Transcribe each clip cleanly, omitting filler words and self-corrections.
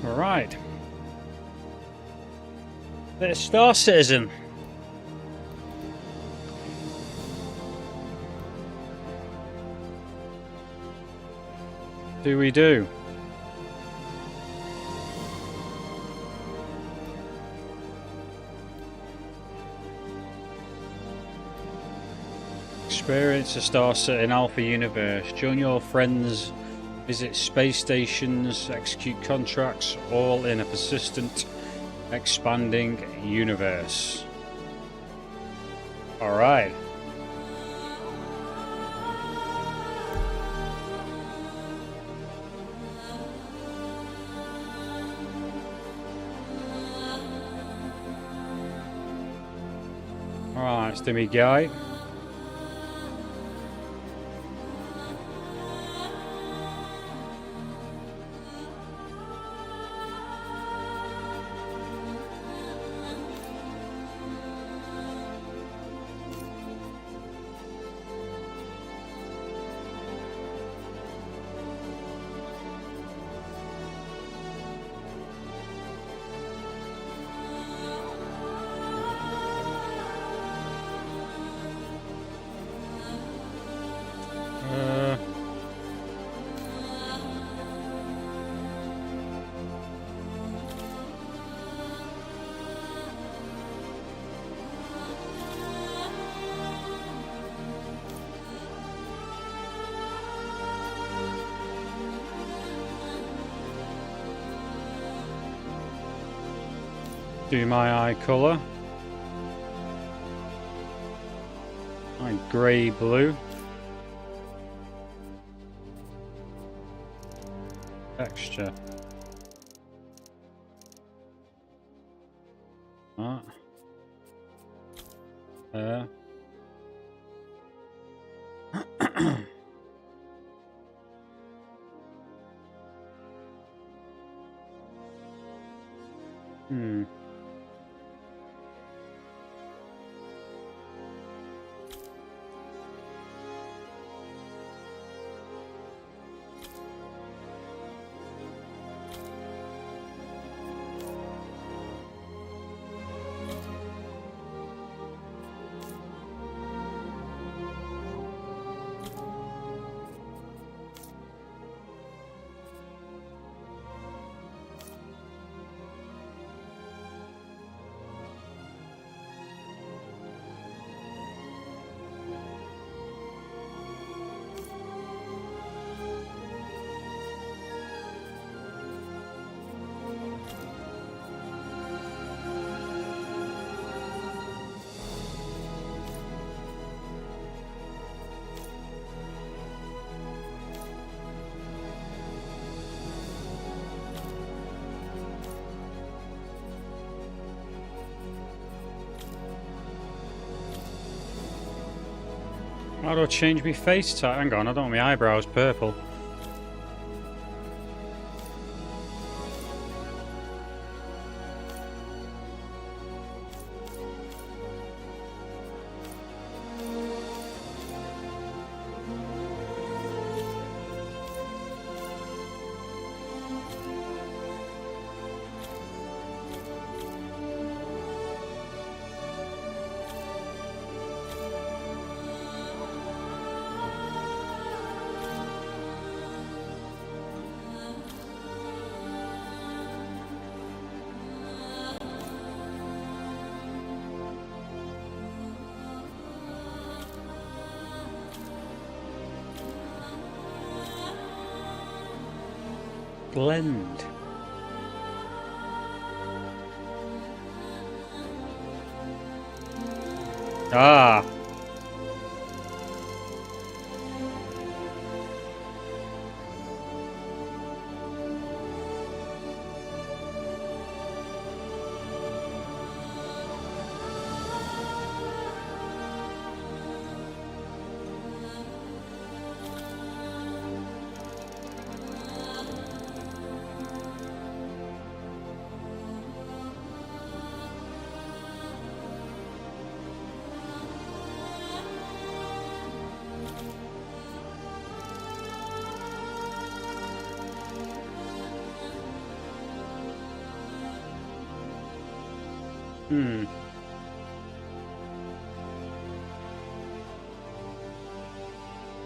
Right. Bit of Star Citizen. Do we do? Experience a Star Citizen Alpha universe. Join your friends. Visit space stations, execute contracts, all in a persistent, expanding universe. Alright. Alright, let's do me guy. Do my eye colour. My grey blue. Texture. That. There. How do I change my face type? Hang on, I don't want my eyebrows purple. Blend. Ah.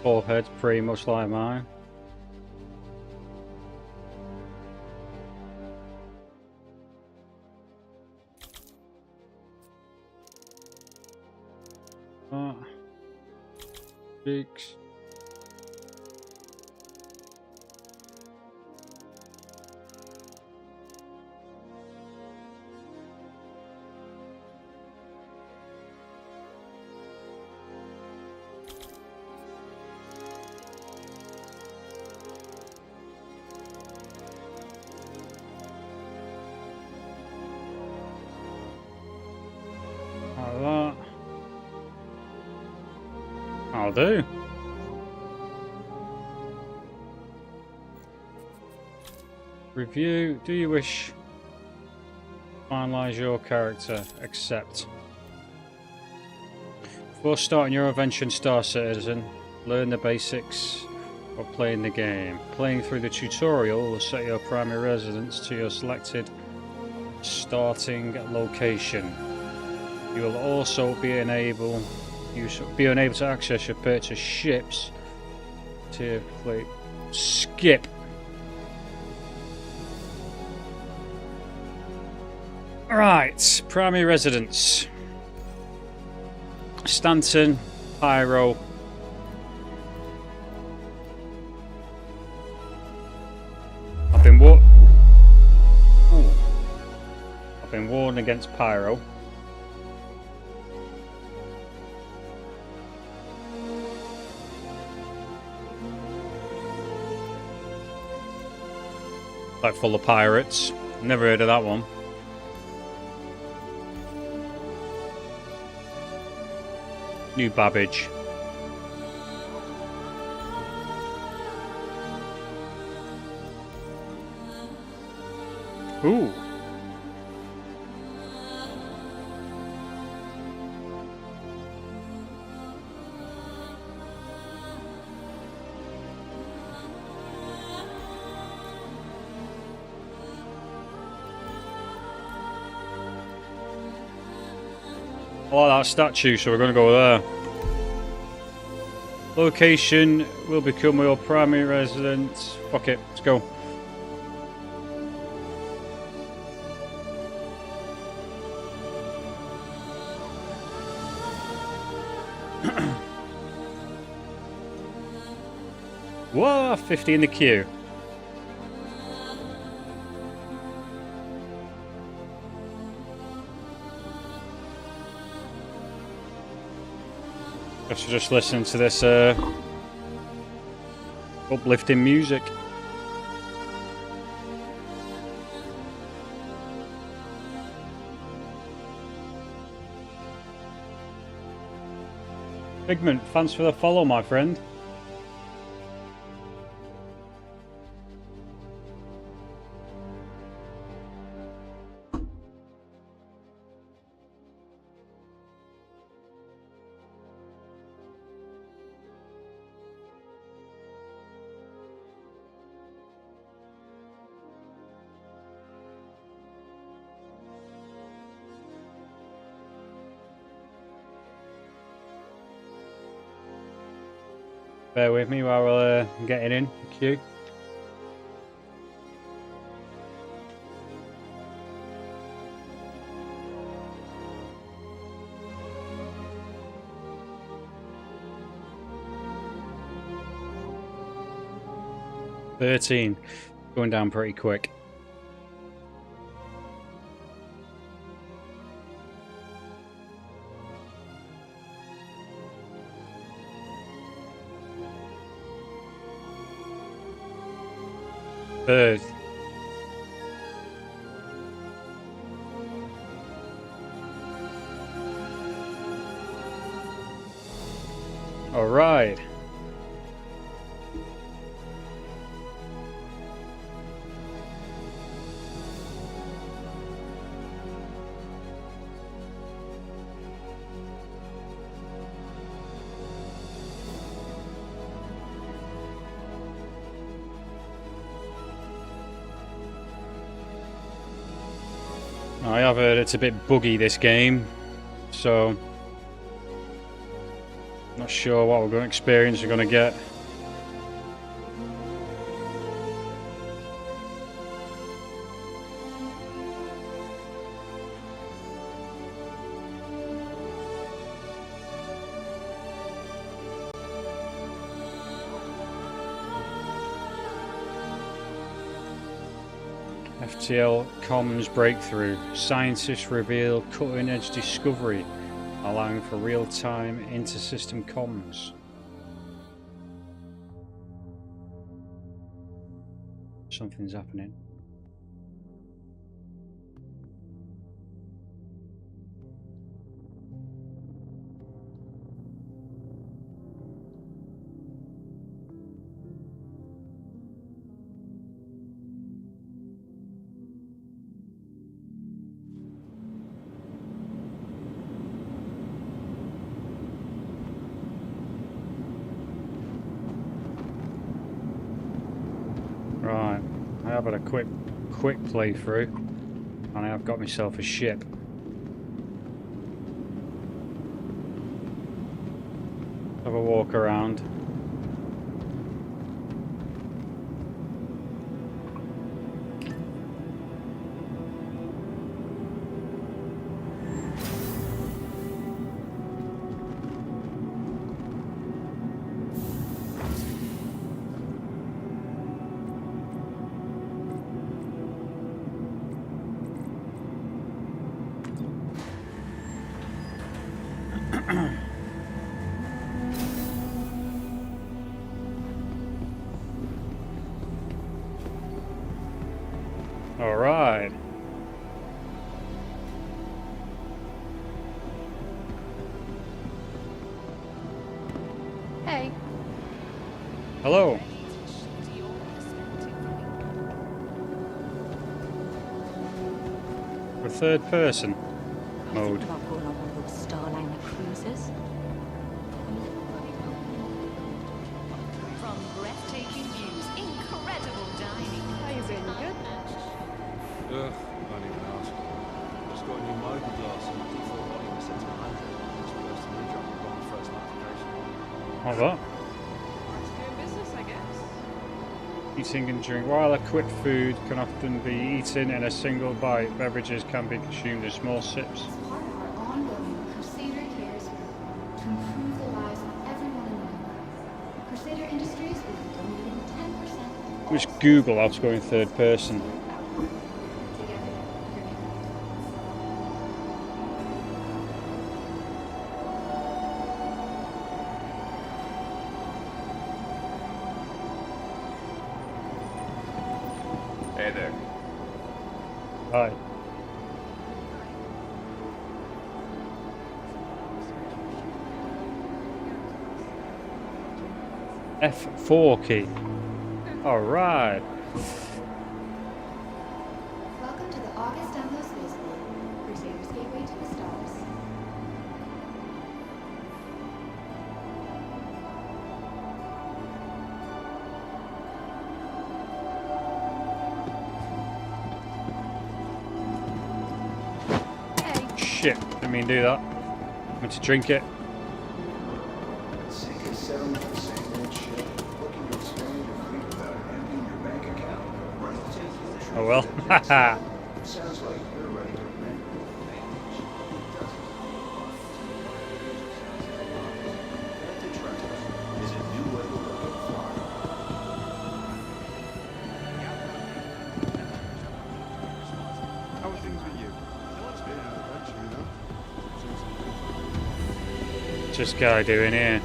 Forehead's pretty much like mine. Cheeks. Like that. I'll do. Review. Do you wish to finalize your character? Accept. Before starting your adventure in Star Citizen, learn the basics of playing the game. Playing through the tutorial will set your primary residence to your selected starting location. You will also be unable to access your purchased ships to play. Skip. Right, primary residence. Stanton, Pyro. I've been warned against Pyro. Like full of pirates. Never heard of that one. New Babbage. Ooh. I like that statue, so we're going to go there. Location will become your primary residence. Fuck it, let's go. Whoa, 50 in the queue. Just listen to this uplifting music. Figment, thanks for the follow, my friend. Bear with me while we're getting in the queue. $13, going down pretty quick. Bird. All right. I have heard it's a bit buggy, this game, so not sure what we're going to experience we're going to get. FTL comms breakthrough. Scientists reveal cutting-edge discovery, allowing for real-time inter-system comms. Something's happening. Right, I have had a quick playthrough, and I have got myself a ship. Have a walk around. All right. Hey. Hello. For third person mode. About going on one of those Starliner cruises. From breathtaking views, incredible dining. Are you really good? Ugh, don't even ask. Just got a new mobile glass and default volume is set to 100. Just first to me drop on the first notification. How's that? Doing business, I guess. Eating and drink. While a quick food can often be eaten in a single bite, beverages can be consumed in small sips. As part of our ongoing Crusader Cares group to improve the lives of everyone in the world, Crusader Industries will be donating 10%. Which Google how to go in third person. Together, you're Hey there. Hi. F4 key. All right. welcome to the August Demo Spaceport, Crusader's gateway to the stars. Hey. Shit. Didn't mean to do that. Meant to drink it. Seek a settlement for same-old shit. Looking to expand your fleet without emptying your bank account. Ready to take your trip Oh well. to the next level. Sounds like you're ready to rent your advantage. Connected Trust is a new way to look at flying. How are things with you? It's been an adventure, you know? What's this guy doing here?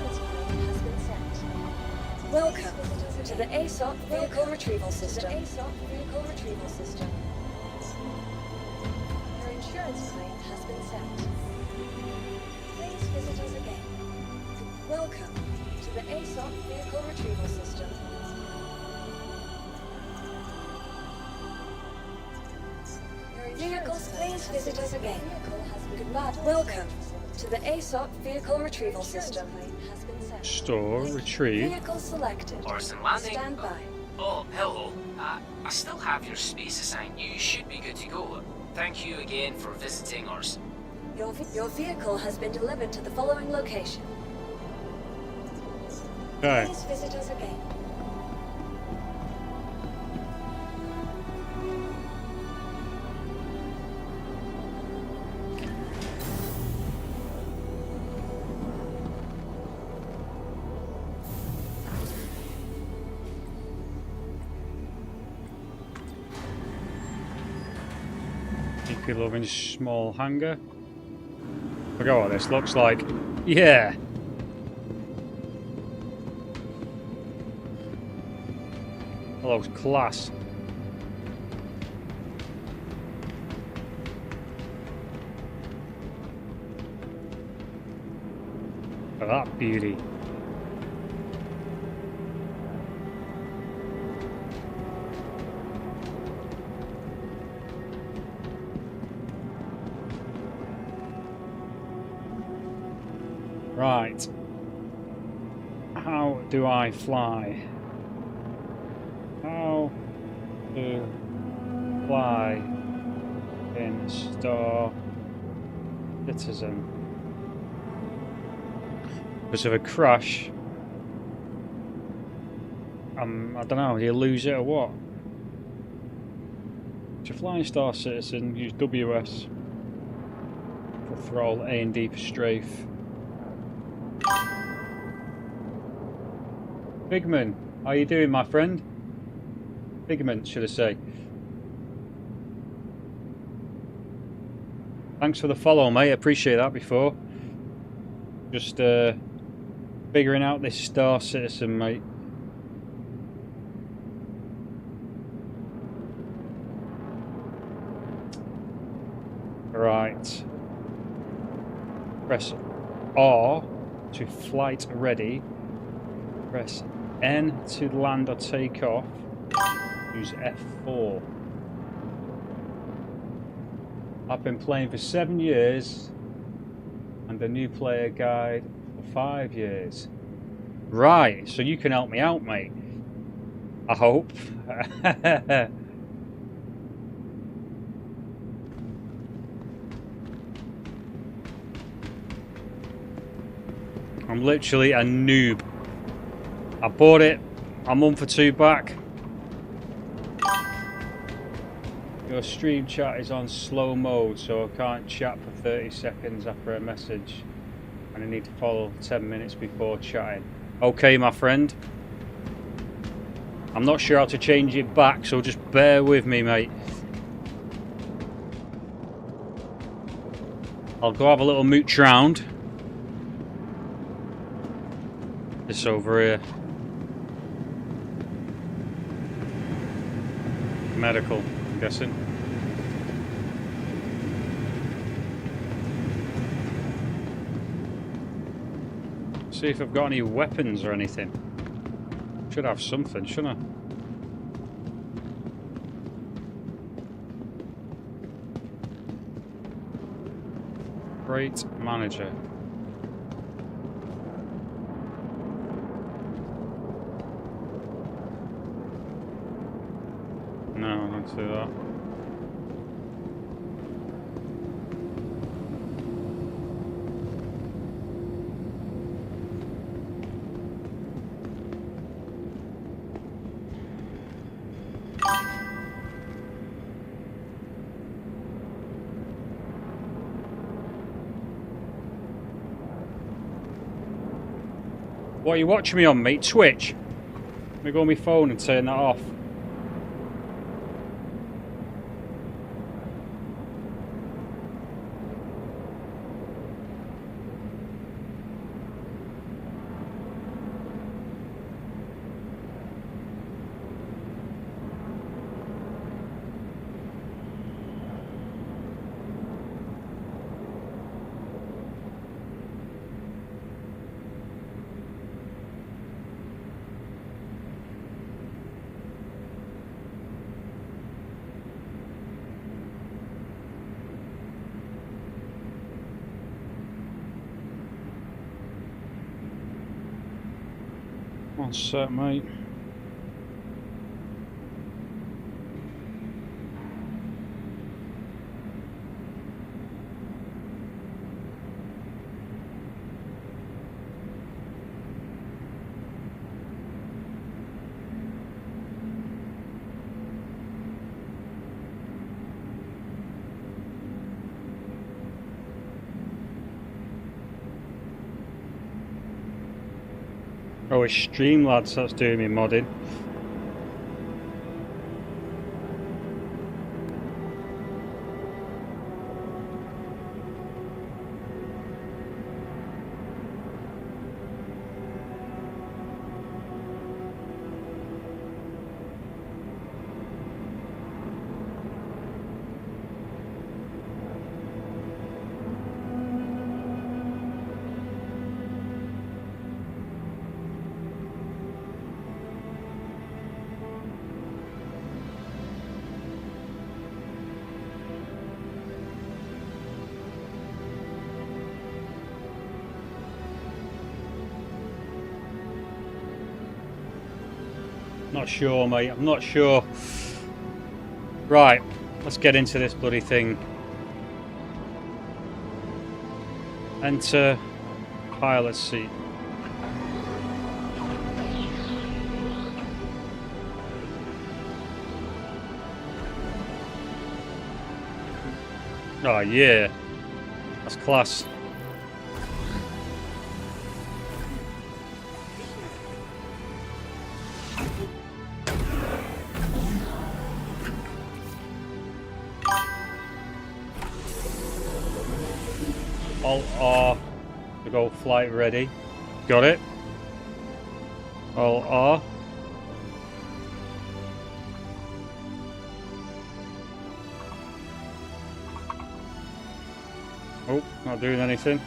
It's the ASOP vehicle retrieval system. Your insurance claim has been sent. Please visit us again. Welcome to the ASOP vehicle retrieval system. Vehicles, please visit us again. Goodbye. Welcome to the ASOP vehicle retrieval system. Store, retrieve. Vehicle selected. Orson Landing. Stand by. Oh, hello. I still have your space assigned. You should be good to go. Thank you again for visiting Orson. Your vehicle has been delivered to the following location. Okay. Please visit us again. Dplovin's small hangar. Forgot what this looks like. Yeah. Hello, class. Look at that beauty. Right. How do I fly? How to fly in Star Citizen? Because of a crash, I don't know, do you lose it or what? To fly in Star Citizen, use WS for throttle, A and D for strafe. Bigman, how you doing, my friend? Bigman, should I say. Thanks for the follow, mate. Appreciate that before. Just figuring out this Star Citizen, mate. Right. Press R to flight ready. Press N to land or take off. Use F4. I've been playing for 7 years and a new player guide for 5 years. Right, so you can help me out, mate. I hope. I'm literally a noob. I bought it a month or two back. Your stream chat is on slow mode, so I can't chat for 30 seconds after a message. And I need to follow 10 minutes before chatting. Okay, my friend. I'm not sure how to change it back, so just bear with me, mate. I'll go have a little mooch round. This over here. Medical, I'm guessing. See if I've got any weapons or anything. Should have something, shouldn't I? Freight manager. No, I don't see that. What are you watching me on, mate? Twitch? Let me go on my phone and turn that off. One sec, mate. Oh, it's Streamlads that's doing me modding. Not sure, mate. I'm not sure. Right, let's get into this bloody thing. Enter pilot seat. Oh yeah, that's class. Alt R to go flight ready. Got it. Alt R. Oh, not doing anything.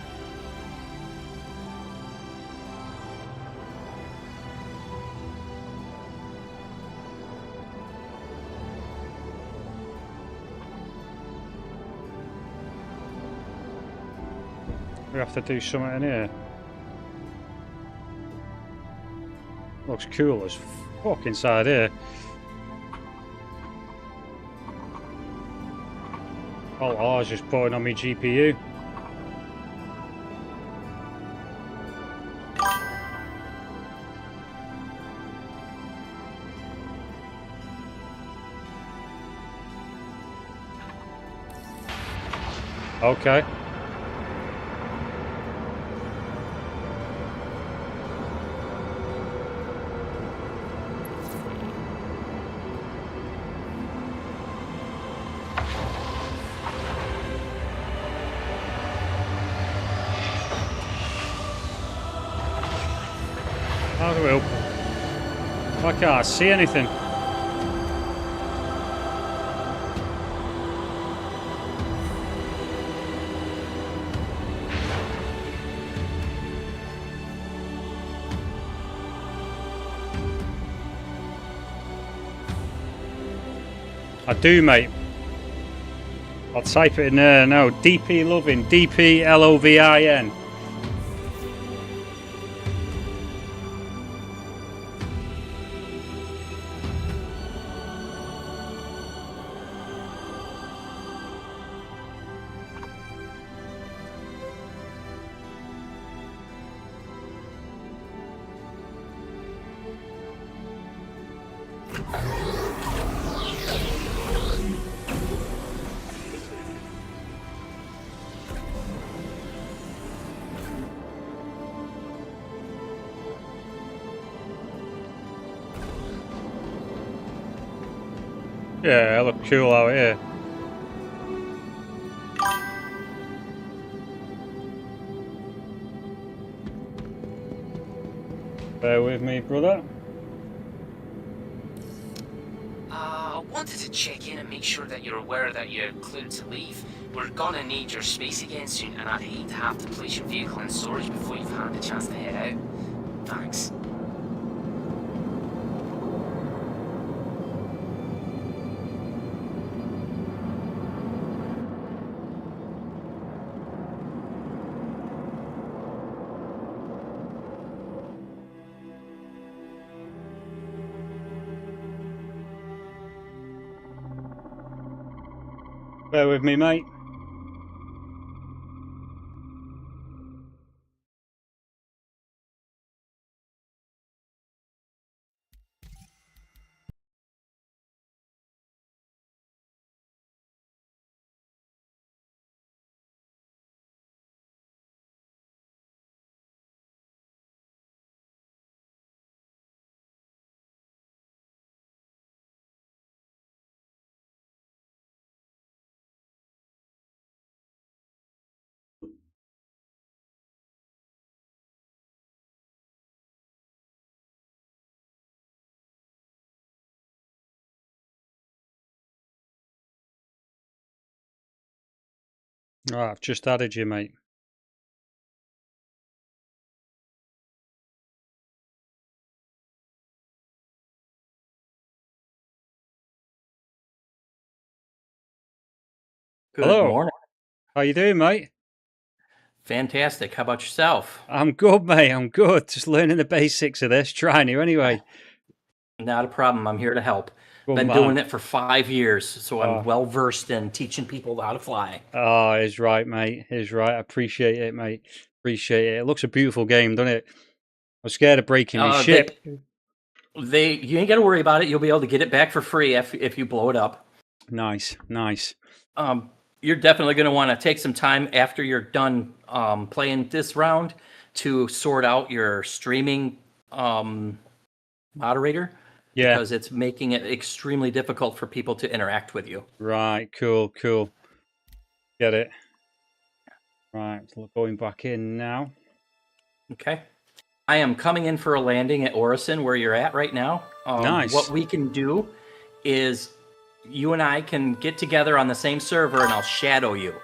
We have to do something in here. Looks cool as fuck inside here. Alt R's just putting on my GPU. Okay. How do we open? I can't see anything. I do, mate. I'll type it in there now. Dplovin. Dplovin. Yeah, I look cool out here. Bear with me, brother. I wanted to check in and make sure that you're aware that you're cleared to leave. We're gonna need your space again soon, and I'd hate to have to place your vehicle in storage before you've had a chance to head out. Thanks. Bear with me, mate. Right, I've just added you, mate. Good Hello. morning. How you doing, mate? Fantastic. How about yourself? I'm good, mate. I'm good. Just learning the basics of this. Trying to anyway. Not a problem. I'm here to help. Good Been man. doing it for 5 years, so I'm Oh, well versed in teaching people how to fly. oh, he's right, mate. He's right. I appreciate it, mate. Appreciate it. It looks a beautiful game, doesn't it? I'm scared of breaking my Uh, ship. you ain't got to worry about it. You'll be able to get it back for free if you blow it up. Nice, nice. You're definitely going to want to take some time after you're done playing this round to sort out your streaming moderator Yeah. because it's making it extremely difficult for people to interact with you. Right. Cool. Cool. Get it. Right. So going back in now. Okay. I am coming in for a landing at Orison, where you're at right now. Nice. What we can do is you and I can get together on the same server, and I'll shadow you.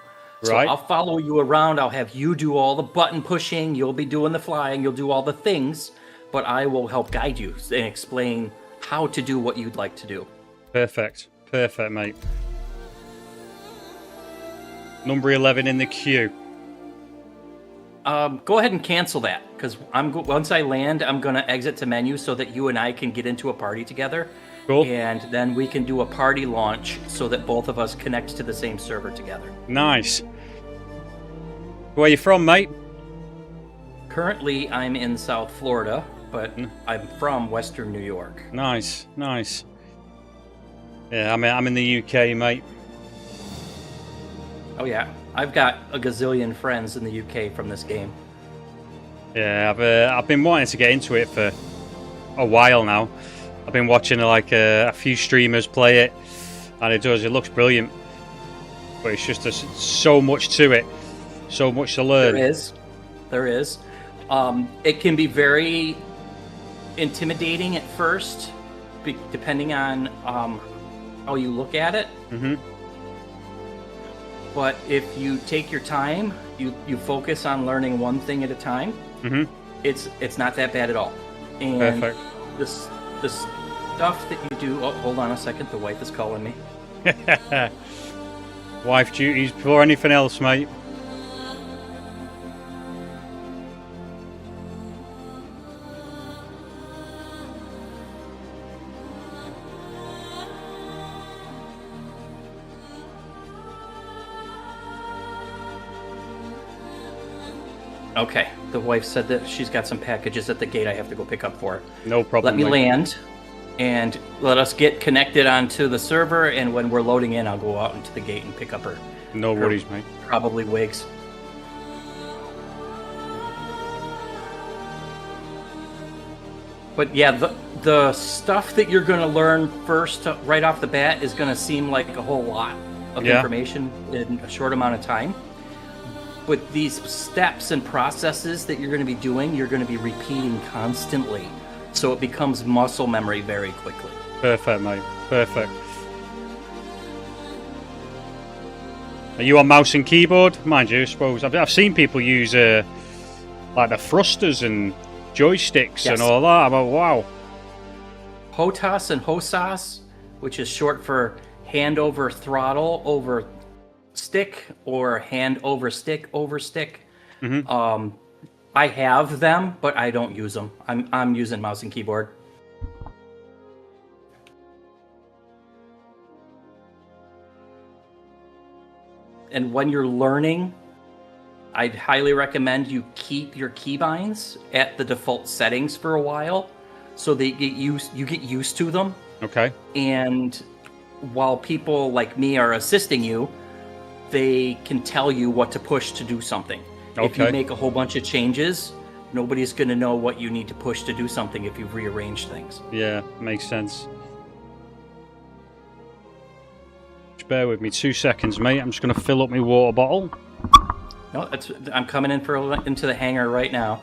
So Right. I'll follow you around. I'll have you do all the button pushing. You'll be doing the flying. You'll do all the things, but I will help guide you and explain how to do what you'd like to do. Perfect. Perfect, mate. Number 11 in the queue. Go ahead and cancel that, because once I land, I'm going to exit to menu so that you and I can get into a party together. Cool. And then we can do a party launch so that both of us connect to the same server together. Nice. Where you from, mate? Currently, I'm in South Florida, but I'm from Western New York. Nice, nice. Yeah, I'm in the UK, mate. Oh yeah, I've got a gazillion friends in the UK from this game. Yeah, I've been wanting to get into it for a while now. I've been watching like a few streamers play it, and it looks brilliant. But it's just there's so much to it, so much to learn. There is. It can be very intimidating at first, depending on how you look at it. Mm-hmm. But if you take your time, you focus on learning one thing at a time. Mm-hmm. It's not that bad at all. And Perfect. the stuff that you do. Oh, hold on a second. The wife is calling me. Wife duties before anything else, mate. Okay. The wife said that she's got some packages at the gate I have to go pick up for her. No problem. Let me mate. land, and let us get connected onto the server, and when we're loading in, I'll go out into the gate and pick up her. No worries, mate. Probably wigs. But yeah, the stuff that you're going to learn first, right off the bat, is going to seem like a whole lot of information in a short amount of time. But these steps and processes that you're going to be doing, you're going to be repeating constantly. So it becomes muscle memory very quickly. Perfect, mate. Perfect. Are you on mouse and keyboard? Mind you, I suppose. I've seen people use like the thrusters and joysticks and all that. I'm like, wow. HOTAS and HOSAS, which is short for hand over throttle over stick or hand over stick over stick. Mm-hmm. I have them, but I don't use them. I'm using mouse and keyboard. And when you're learning, I'd highly recommend you keep your keybinds at the default settings for a while, so they you get used to them. Okay. And while people like me are assisting you, they can tell you what to push to do something. If you Okay. make a whole bunch of changes, nobody's going to know what you need to push to do something if you've rearranged things. Yeah, makes sense. Just bear with me 2 seconds, mate. I'm just going to fill up my water bottle. No, I'm coming into the hangar right now.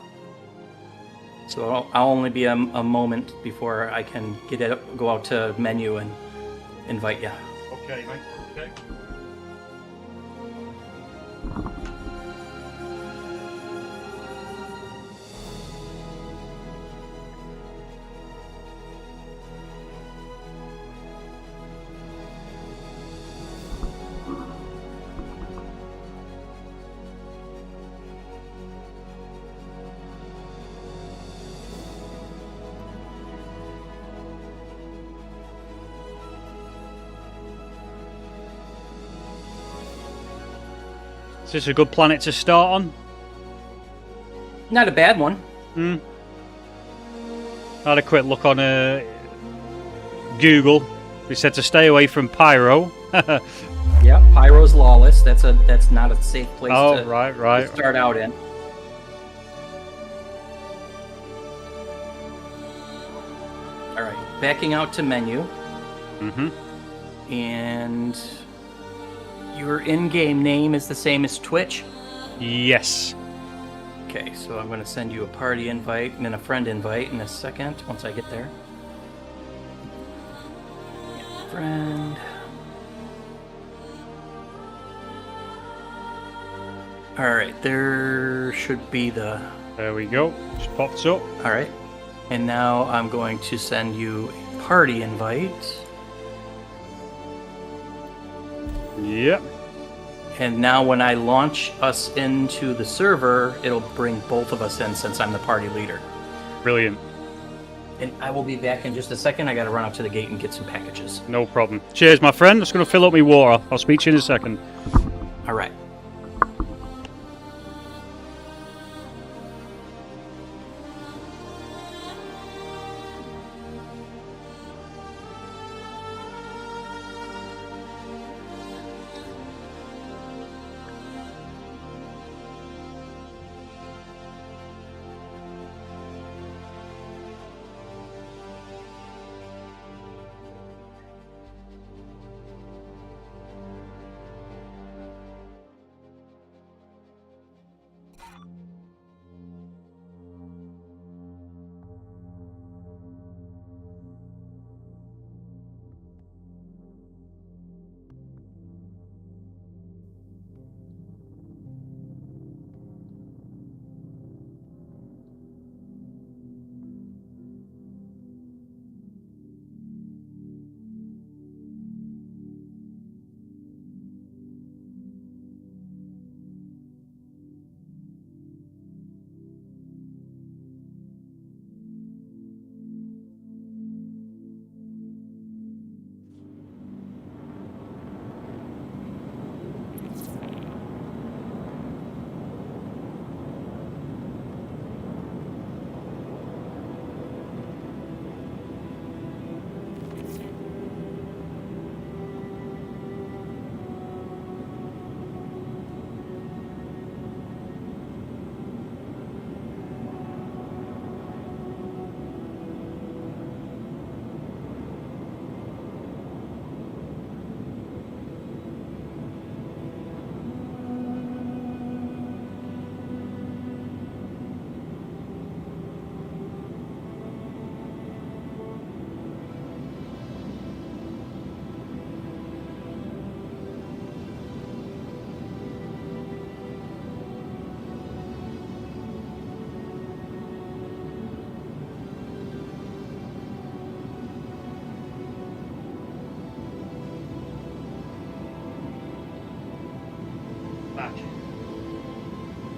So I'll only be a moment before I can go out to menu and invite you. Okay, mate. Okay. Is this a good planet to start on? Not a bad one. I had a quick look on Google. It said to stay away from Pyro. Yeah, Pyro's lawless. That's not a safe place to right. start out in. All right, backing out to menu. Mm-hmm. And your in-game name is the same as Twitch? Yes. Okay, so I'm going to send you a party invite and then a friend invite in a second once I get there. Friend. Alright, there should be the... There we go. Just popped up. Alright. And now I'm going to send you a party invite. Yep. And now when I launch us into the server, it'll bring both of us in since I'm the party leader. Brilliant. And I will be back in just a second. I got to run out to the gate and get some packages. No problem. Cheers, my friend. Just going to fill up my water. I'll speak to you in a second. All right.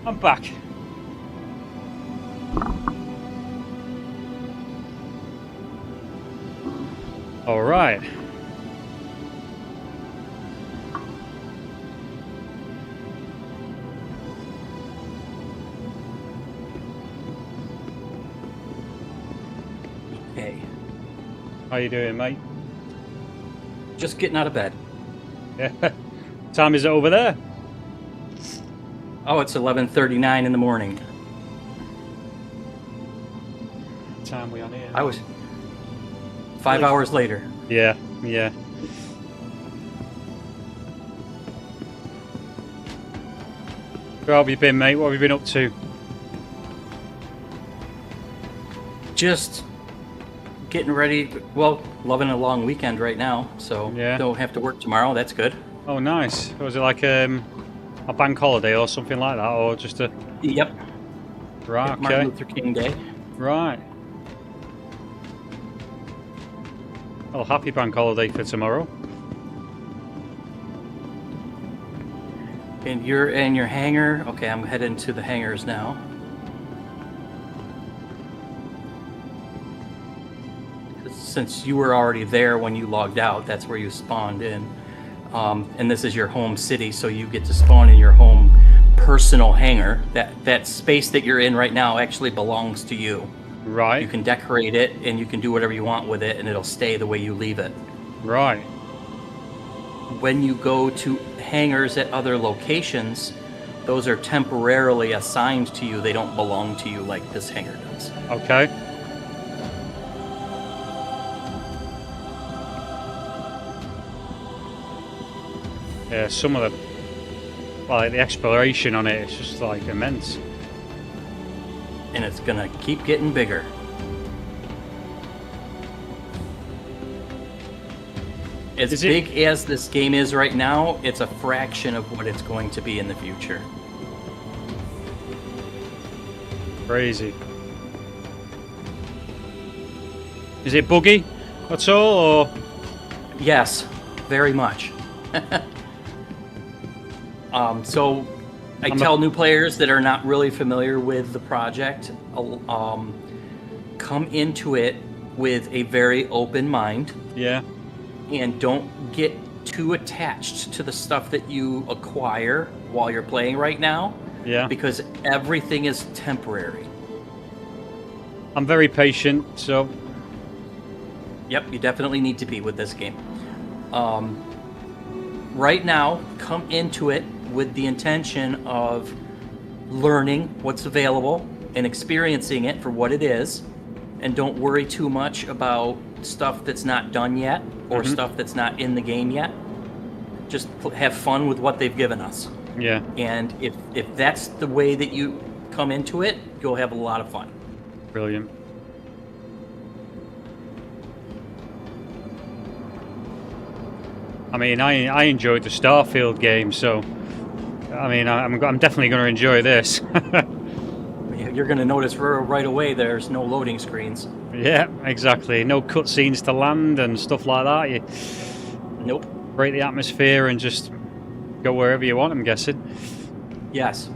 I'm back. All right. How you doing, mate? Just getting out of bed. Yeah. Time is it over there? Oh, it's 11:39 in the morning. What time we on here? I was 5 hours later. Yeah, yeah. Where have you been, mate? What have you been up to? Just getting ready. Well, loving a long weekend right now, so Yeah. don't have to work tomorrow. That's good. Oh, nice. Was it like a bank holiday or something like that, or just a... Yep. Right, Martin okay. Luther King Day. Right. Well, happy bank holiday for tomorrow. And you're in your hangar. Okay, I'm heading to the hangars now. Since you were already there when you logged out, that's where you spawned in. And this is your home city, so you get to spawn in your home personal hangar. That space that you're in right now actually belongs to you. Right. You can decorate it, and you can do whatever you want with it, and it'll stay the way you leave it. Right. When you go to hangars at other locations, those are temporarily assigned to you. They don't belong to you like this hangar does. Okay. Yeah, some of the... Well, like the exploration on it is just like immense. And it's gonna keep getting bigger. As big as this game is right now, it's a fraction of what it's going to be in the future. Crazy. Is it buggy at all, or...? Yes, very much. So I tell new players that are not really familiar with the project, come into it with a very open mind. Yeah. And don't get too attached to the stuff that you acquire while you're playing right now. Yeah. Because everything is temporary. I'm very patient, so... Yep, you definitely need to be with this game. Right now, come into it with the intention of learning what's available and experiencing it for what it is, and don't worry too much about stuff that's not done yet or stuff that's not in the game yet. Just have fun with what they've given us. Yeah. And if that's the way that you come into it, you'll have a lot of fun. Brilliant. I mean, I enjoyed the Starfield game, so I mean, I'm definitely going to enjoy this. You're going to notice right away there's no loading screens. Yeah, exactly. No cutscenes to land and stuff like that. You Nope. break the atmosphere and just go wherever you want, I'm guessing. Yes.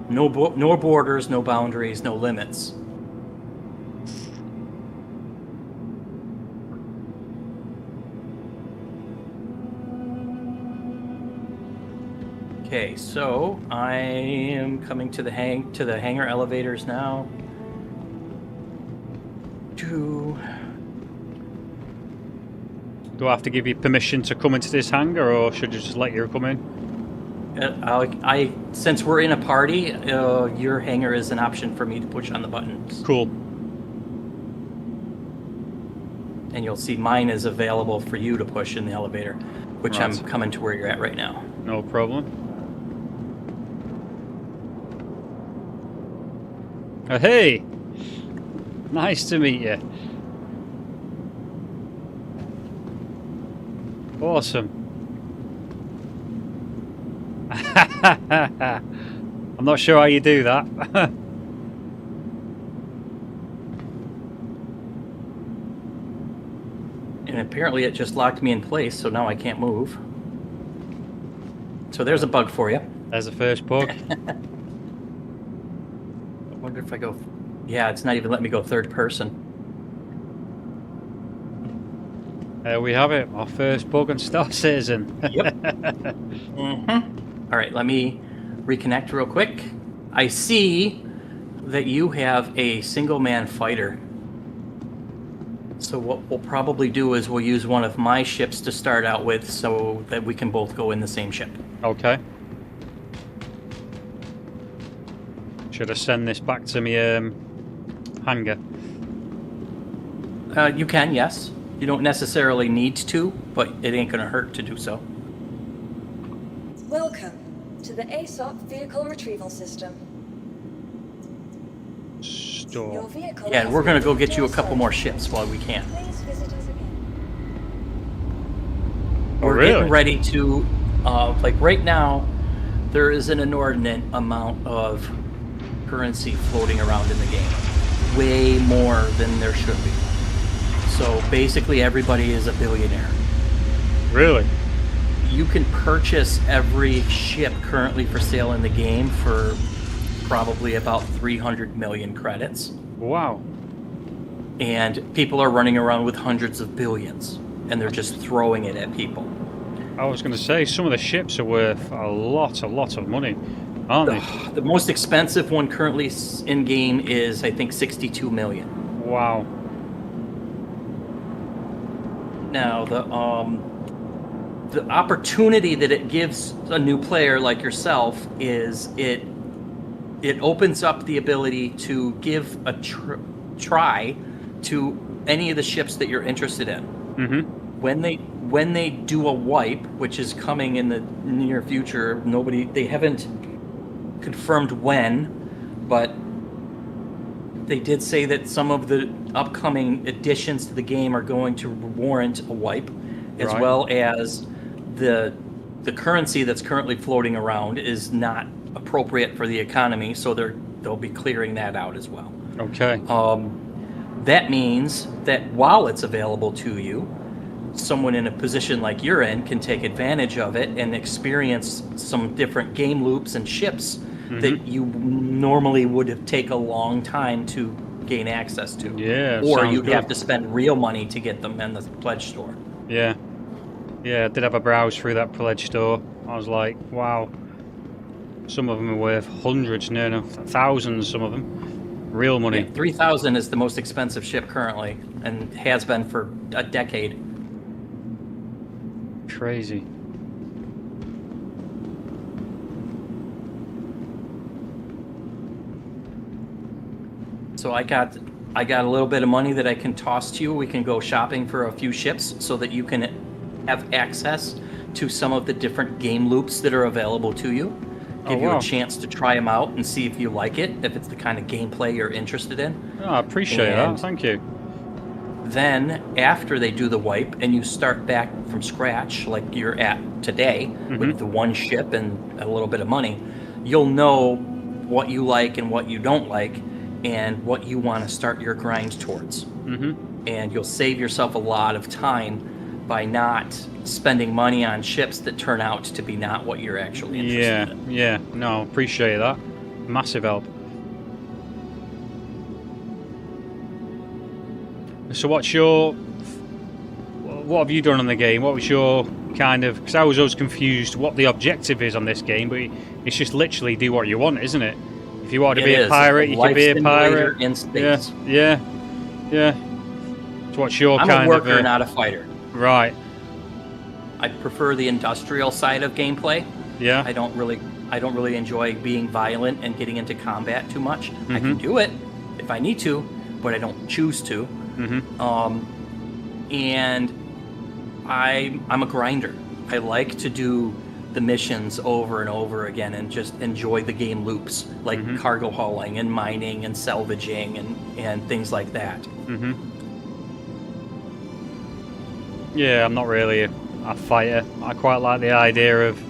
No borders, no boundaries, no limits. Okay, so I am coming to the hangar elevators now. Do I have to give you permission to come into this hangar, or should I just let you come in? Since we're in a party, your hangar is an option for me to push on the buttons. Cool. And you'll see mine is available for you to push in the elevator, which Right. I'm coming to where you're at right now. No problem. Oh, hey! Nice to meet you. Awesome. I'm not sure how you do that. And apparently it just locked me in place, so now I can't move. So there's a bug for you. There's the first bug. I wonder if I go... Yeah, it's not even letting me go third person. There we have it. Our first bug on Star Citizen. Yep. All right, let me reconnect real quick. I see that you have a single-man fighter So what we'll probably do is we'll use one of my ships to start out with so that we can both go in the same ship. Okay. Should I send this back to me hangar? You can, yes. You don't necessarily need to, but it ain't going to hurt to do so. Welcome to the ASOP Vehicle Retrieval System. Your Store. vehicle Yeah, has we're going to been go get you a couple stored. more ships while we can. Please visit us again. Oh, We're really? getting ready to, like right now, there is an inordinate amount of currency floating around in the game. Way more than there should be. So basically everybody is a billionaire. Really? You can purchase every ship currently for sale in the game for probably about 300 million credits. Wow. And people are running around with hundreds of billions. And they're just throwing it at people. I was going to say, some of the ships are worth a lot of money, aren't they? The most expensive one currently in game is, I think, 62 million. Wow. Now, the opportunity that it gives a new player like yourself is it opens up the ability to give a try to any of the ships that you're interested in. Mm-hmm. When they do a wipe, which is coming in the near future, they haven't confirmed when, but they did say that some of the upcoming additions to the game are going to warrant a wipe, as Right. well as the currency that's currently floating around is not appropriate for the economy, so they'll be clearing that out as well. Okay. That means that while it's available to you, someone in a position like you're in can take advantage of it and experience some different game loops and ships that you normally would take a long time to gain access to. Yeah, Or sounds you'd good. have to spend real money to get them in the pledge store. Yeah. Yeah, I did have a browse through that pledge store. I was like, wow. Some of them are worth hundreds, no, thousands, some of them. Real money. Yeah, 3,000 is the most expensive ship currently, and has been for a decade. Crazy. So I got a little bit of money that I can toss to you. We can go shopping for a few ships so that you can have access to some of the different game loops that are available to you. Give you wow. a chance to try them out and see if you like it, if it's the kind of gameplay you're interested in. Oh, I appreciate And that. Thank you. Then, after they do the wipe and you start back from scratch, like you're at today, with the one ship and a little bit of money, you'll know what you like and what you don't like and what you want to start your grind towards. And you'll save yourself a lot of time by not spending money on ships that turn out to be not what you're actually interested in. Yeah. No, appreciate that. Massive help. So what have you done on the game? What was your kind of... Because I was always confused what the objective is on this game, but it's just literally do what you want, isn't it? If you want to be a pirate, you can be a pirate. In space. Yeah. So what's your I'm kind a worker, of... not a fighter. Right. I prefer the industrial side of gameplay. Yeah. I don't really enjoy being violent and getting into combat too much. I can do it if I need to, but I don't choose to. And I'm a grinder. I like to do the missions over and over again and just enjoy the game loops, like cargo hauling and mining and salvaging and things like that. Yeah, I'm not really a fighter. I quite like the idea of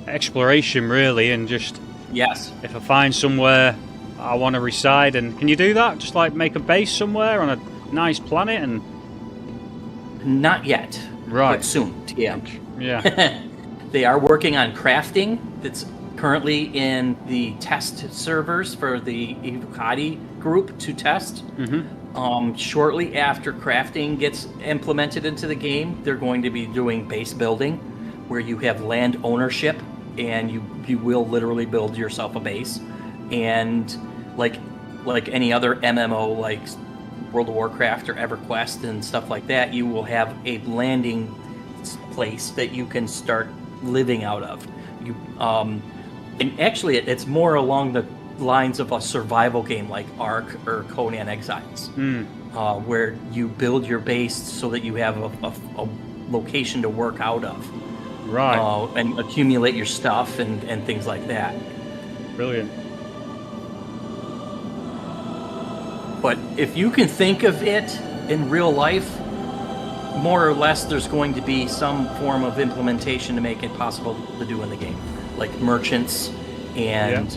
exploration, really, and just... Yes. If I find somewhere I want to reside, and can you do that? Just like make a base somewhere on a nice planet and... Not yet. Right. But soon, yeah. Yeah. They are working on crafting. That's currently in the test servers for the Evocati group to test. Shortly after crafting gets implemented into the game, they're going to be doing base building, where you have land ownership, and you will literally build yourself a base. And like any other MMO, like World of Warcraft or EverQuest and stuff like that, you will have a landing place that you can start living out of. And actually, it's more along the lines of a survival game like Ark or Conan Exiles, where you build your base so that you have a location to work out of. Right. And accumulate your stuff and things like that. Brilliant. But if you can think of it in real life, more or less there's going to be some form of implementation to make it possible to do in the game. Like merchants and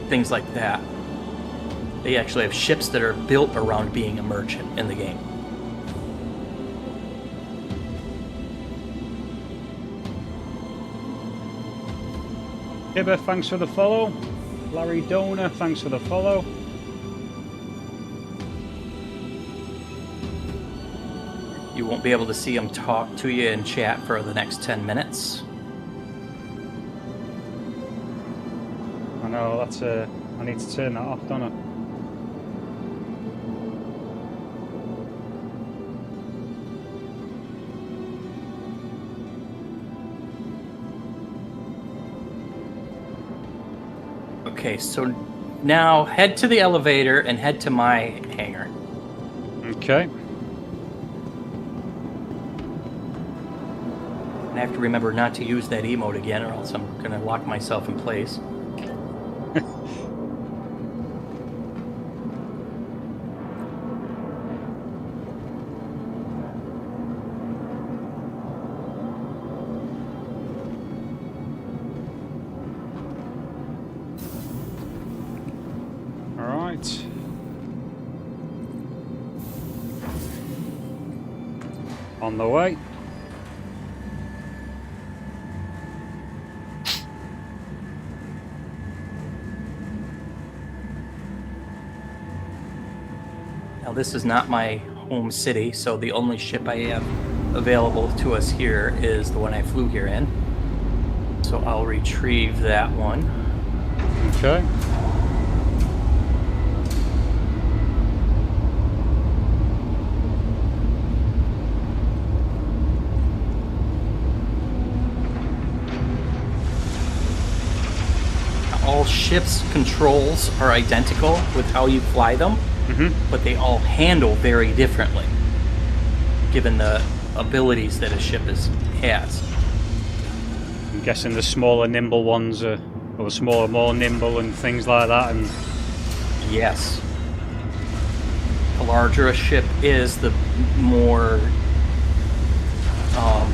things like that. They actually have ships that are built around being a merchant in the game. Hibber, thanks for the follow. Larry Donor, thanks for the follow. You won't be able to see them talk to you in chat for the next 10 minutes. I know, that's I need to turn that off, don't I? Okay, so now head to the elevator and head to my hangar. Okay. And I have to remember not to use that emote again, or else I'm going to lock myself in place. All right. On the way. Now this is not my home city, so the only ship I have available to us here is the one I flew here in. So I'll retrieve that one. Okay. All ships' controls are identical with how you fly them, but they all handle very differently, given the abilities that a ship has. I'm guessing the smaller, nimble ones are, or the smaller, more nimble and things like that. And yes, the larger a ship is, the more, to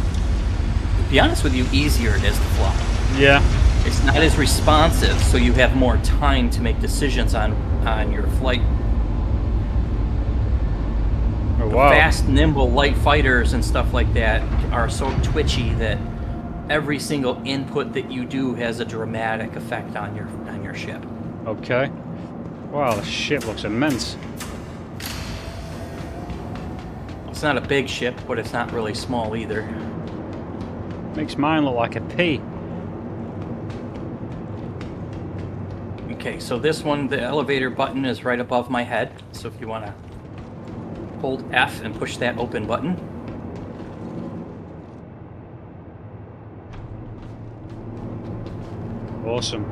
be honest with you, easier it is to fly. yeah. It's not as responsive, so you have more time to make decisions on your flight. Oh, The wow. fast, nimble, light fighters and stuff like that are so twitchy that every single input that you do has a dramatic effect on your ship. Okay. Wow, the ship looks immense. It's not a big ship, but it's not really small either. Makes mine look like a pea. Okay, so this one, the elevator button is right above my head. So if you want to hold F and push that open button. Awesome.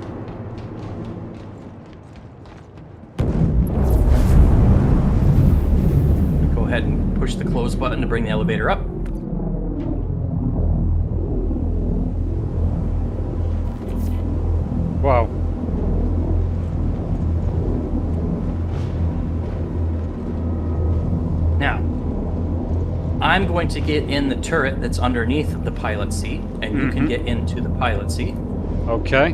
Go ahead and push the close button to bring the elevator up. Wow. Now, I'm going to get in the turret that's underneath the pilot seat, and you can get into the pilot seat. Okay.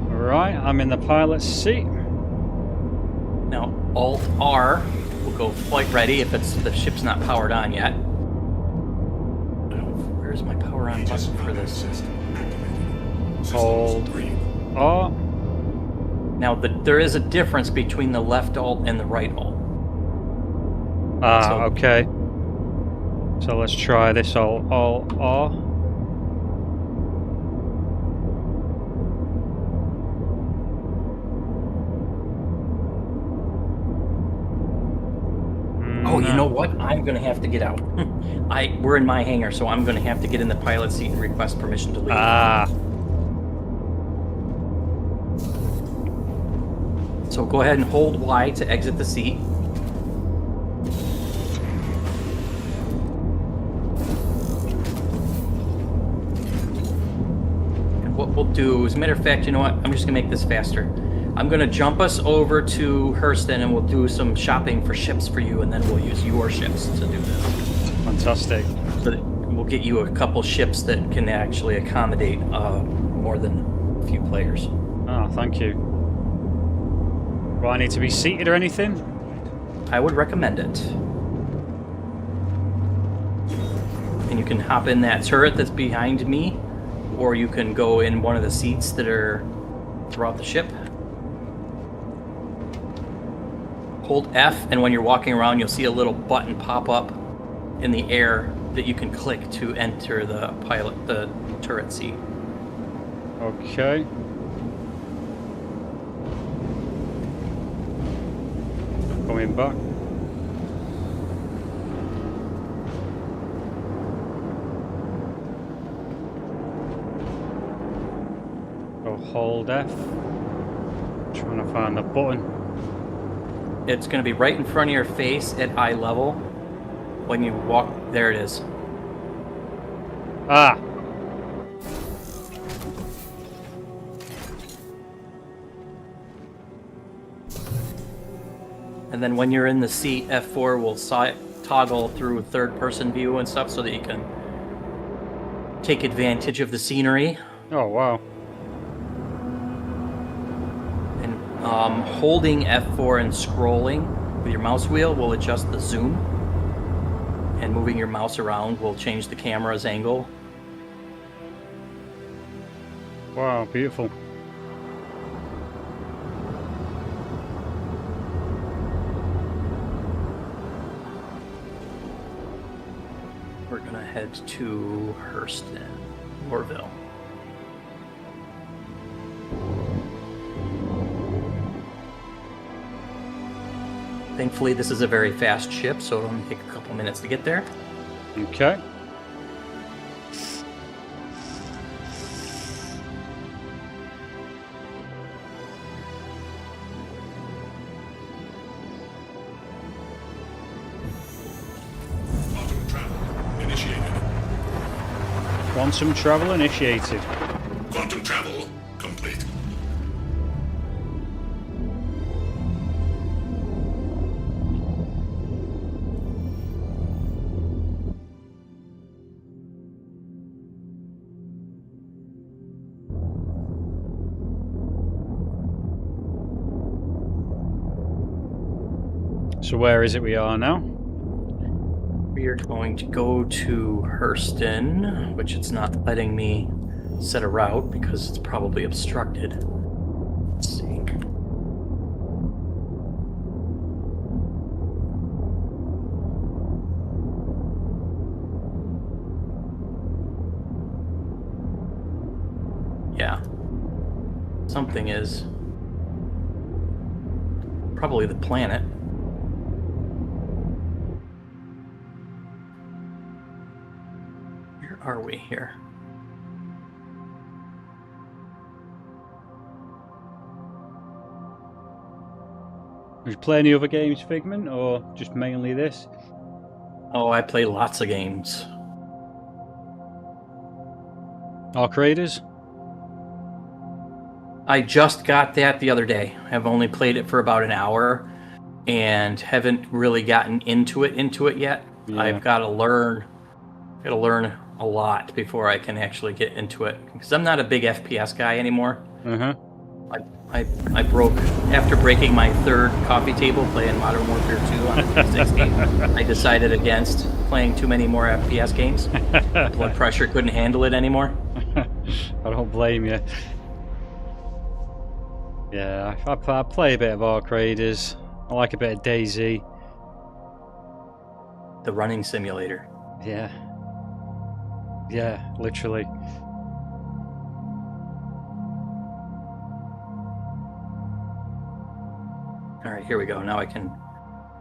Alright, I'm in the pilot's seat. Now, Alt R will go flight ready if the ship's not powered on yet. Where's my power on button for this? Hold R. Now, there is a difference between the left alt and the right alt. Okay. So let's try this alt R. Oh, you know what? I'm gonna have to get out. We're in my hangar, so I'm gonna have to get in the pilot seat and request permission to leave. So go ahead and hold Y to exit the seat. And what we'll do, as a matter of fact, you know what? I'm just gonna make this faster. I'm gonna jump us over to Hurston and we'll do some shopping for ships for you, and then we'll use your ships to do this. Fantastic. So that we'll get you a couple ships that can actually accommodate more than a few players. Oh, thank you. Do I need to be seated or anything? I would recommend it. And you can hop in that turret that's behind me, or you can go in one of the seats that are throughout the ship. Hold F, and when you're walking around, you'll see a little button pop up in the air that you can click to enter the turret seat. Okay. Coming back. Go hold F. Trying to find the button. It's going to be right in front of your face at eye level. When you walk, there it is. Ah! And then when you're in the seat, F4 will toggle through third-person view and stuff so that you can take advantage of the scenery. Oh, wow. And holding F4 and scrolling with your mouse wheel will adjust the zoom. And moving your mouse around will change the camera's angle. Wow, beautiful. We're gonna head to Hurston, Orville. Thankfully, this is a very fast ship, so it'll only take a couple minutes to get there. Okay. Quantum travel initiated. Quantum travel initiated. Quantum travel complete. So where is it we are now? We are going to go to Hurston, which it's not letting me set a route because it's probably obstructed. Let's see. Yeah. Something is. Probably the planet. Where are we here? Did you play any other games, Figment, or just mainly this? Oh, I play lots of games. Arc Raiders? I just got that the other day. I've only played it for about an hour and haven't really gotten into it yet. Yeah. I've got to learn a lot before I can actually get into it because I'm not a big FPS guy anymore. I broke after breaking my third coffee table playing Modern Warfare 2 on the 360. I decided against playing too many more FPS games. Blood pressure couldn't handle it anymore. I don't blame you. Yeah, I play a bit of Ark Raiders. I like a bit of Daisy. The running simulator. Yeah. Yeah, literally. All right, here we go. Now I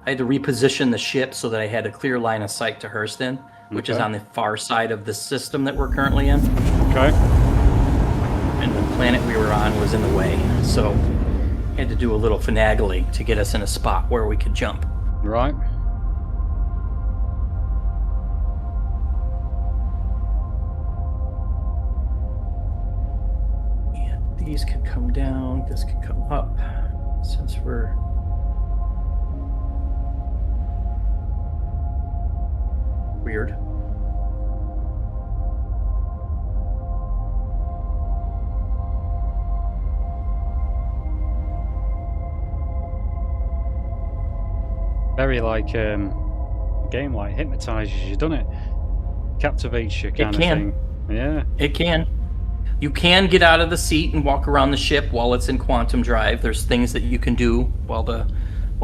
had to reposition the ship so that I had a clear line of sight to Hurston, which is Okay. on the far side of the system that we're currently in. Okay. And the planet we were on was in the way. So I had to do a little finagling to get us in a spot where we could jump. Right. And these can come down, this can come up. Since we're weird. Very like a game like hypnotizes you, doesn't it? Captivates you kind of thing. Yeah. It can. You can get out of the seat and walk around the ship while it's in quantum drive. There's things that you can do while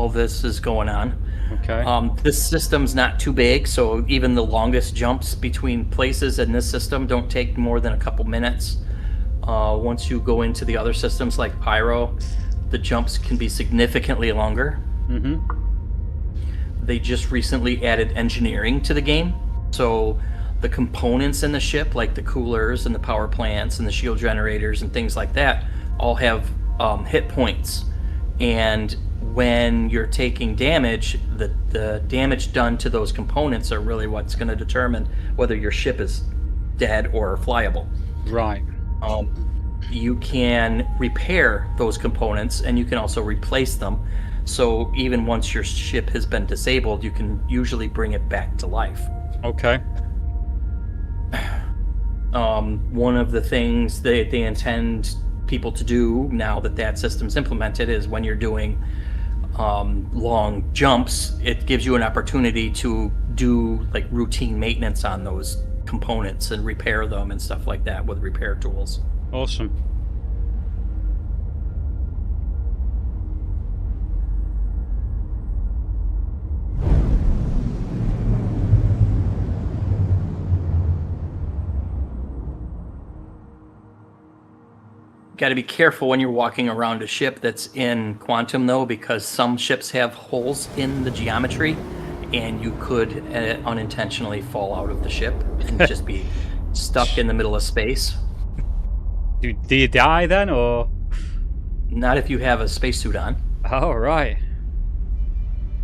this is going on. Okay. This system's not too big, so even the longest jumps between places in this system don't take more than a couple minutes. Once you go into the other systems like Pyro, the jumps can be significantly longer. Mm-hmm. They just recently added engineering to the game, so the components in the ship, like the coolers and the power plants and the shield generators and things like that, all have hit points. And when you're taking damage, the damage done to those components are really what's going to determine whether your ship is dead or flyable. Right. You can repair those components, and you can also replace them. So even once your ship has been disabled, you can usually bring it back to life. Okay. One of the things they intend people to do now that system's implemented is when you're doing long jumps, it gives you an opportunity to do like routine maintenance on those components and repair them and stuff like that with repair tools. Awesome. Got to be careful when you're walking around a ship that's in quantum, though, because some ships have holes in the geometry, and you could unintentionally fall out of the ship and just be stuck in the middle of space. Do you die then, or? Not if you have a spacesuit on. Oh, right.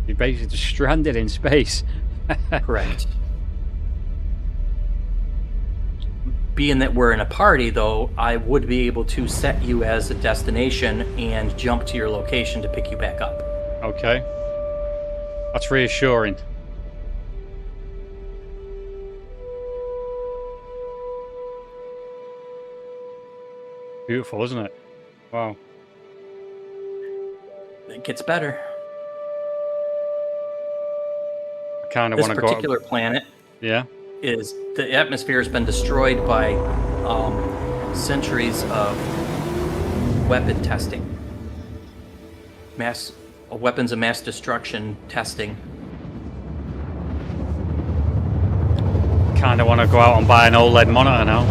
You're basically just stranded in space. Correct. Being that we're in a party, though, I would be able to set you as a destination and jump to your location to pick you back up. Okay. That's reassuring. Beautiful, isn't it? Wow. It gets better. I kind of want to go. This particular planet. Yeah. Is the atmosphere has been destroyed by centuries of weapon testing, weapons of mass destruction testing. Kind of want to go out and buy an OLED monitor now.